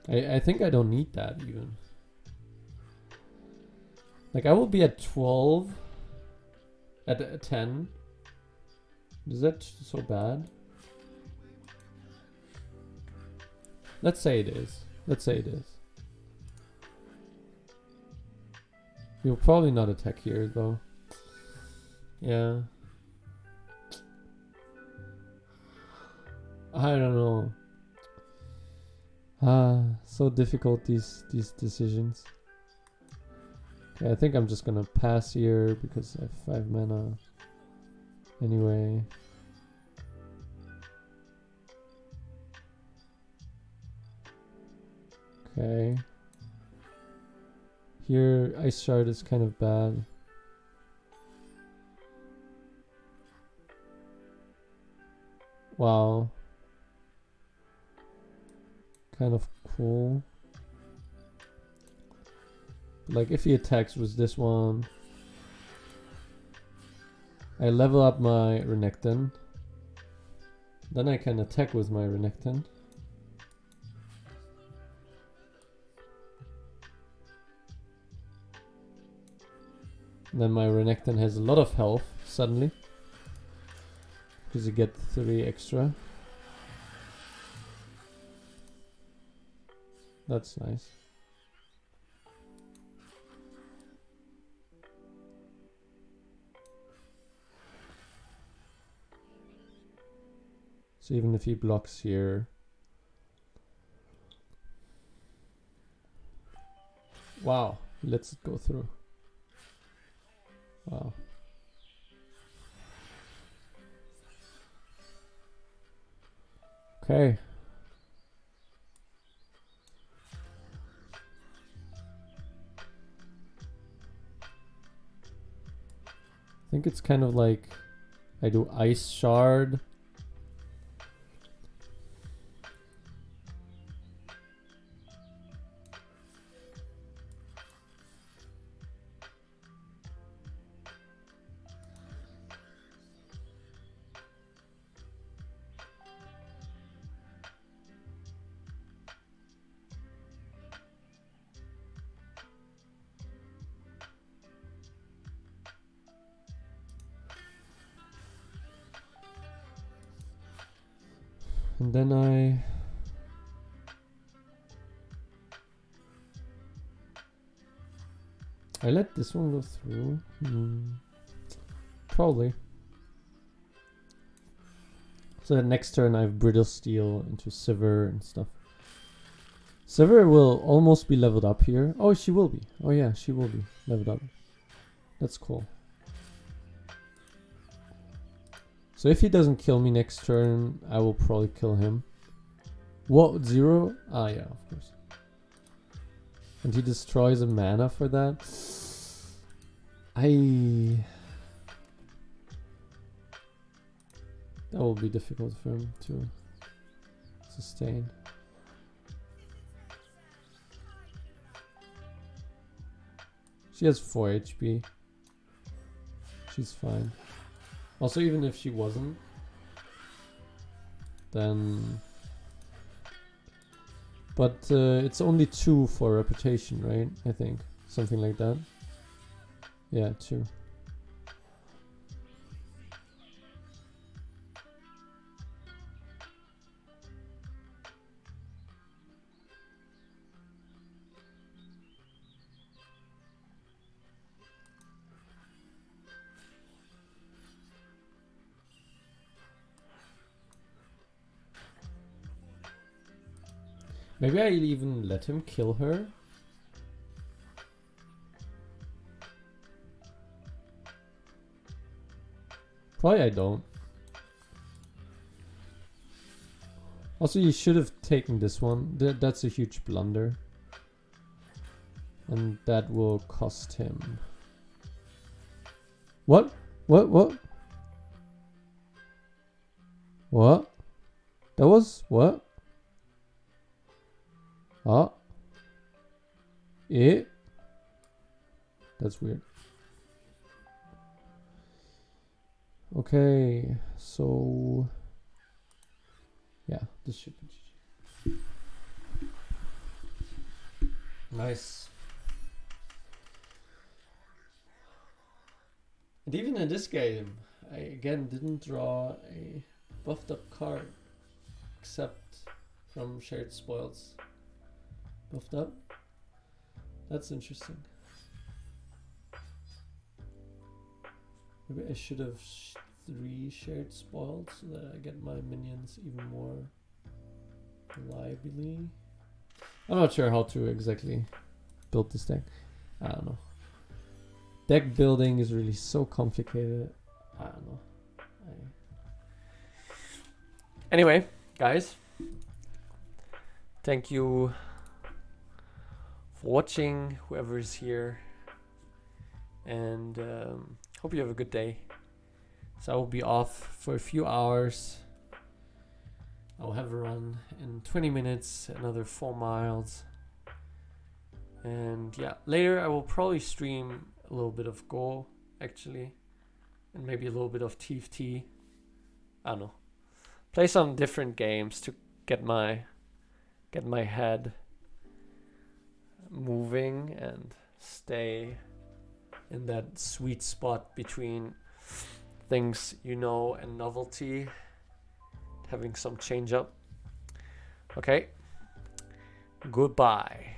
I think I don't need that even. Like I will be at 12. At 10. Is that so bad? Let's say it is. Let's say it is. You'll probably not attack here though. Yeah. I don't know. So difficult these decisions. Okay, I think I'm just gonna pass here because I have 5 mana. Anyway. Okay. Here, Ice Shard is kind of bad. Wow. Kind of cool. Like if he attacks with this one, I level up my Renekton. Then I can attack with my Renekton. Then my Renekton has a lot of health suddenly. Because you get 3 extra. That's nice. So even if he blocks here. Wow, let's go through. Wow. Okay. I think it's kind of like I do Ice Shard. And then I let this one go through. Probably. So the next turn I have Brittle Steel into Sivir and stuff. Sivir will almost be leveled up here. Oh, she will be. Oh yeah, she will be leveled up. That's cool. So if he doesn't kill me next turn, I will probably kill him. What, 0? Ah yeah, of course. And he destroys a mana for that. That will be difficult for him to sustain. She has 4 HP. She's fine. Also, even if she wasn't, then... But it's only 2 for reputation, right? I think. Something like that. Yeah, 2. Maybe I'll even let him kill her. Probably I don't. Also, you should have taken this one. That's a huge blunder. And that will cost him. What? What? What? What? That was... What? Ah. Eh? That's weird. Okay, so... Yeah, this should be... Nice. And even in this game, I again didn't draw a buffed up card. Except from Shared Spoils. Buffed up. That's interesting. Maybe I should have 3 Shared Spoiled so that I get my minions even more reliably. I'm not sure how to exactly build this deck. I don't know. Deck building is really so complicated. I don't know. Anyway, guys. Thank you for watching, whoever is here, and hope you have a good day. So I will be off for a few hours I'll have a run in 20 minutes, another 4 miles. And yeah, later I will probably stream a little bit of Go, actually. And maybe a little bit of TFT. I don't know. Play some different games to get my head moving and stay in that sweet spot between things you know and novelty, having some change up. Okay, goodbye.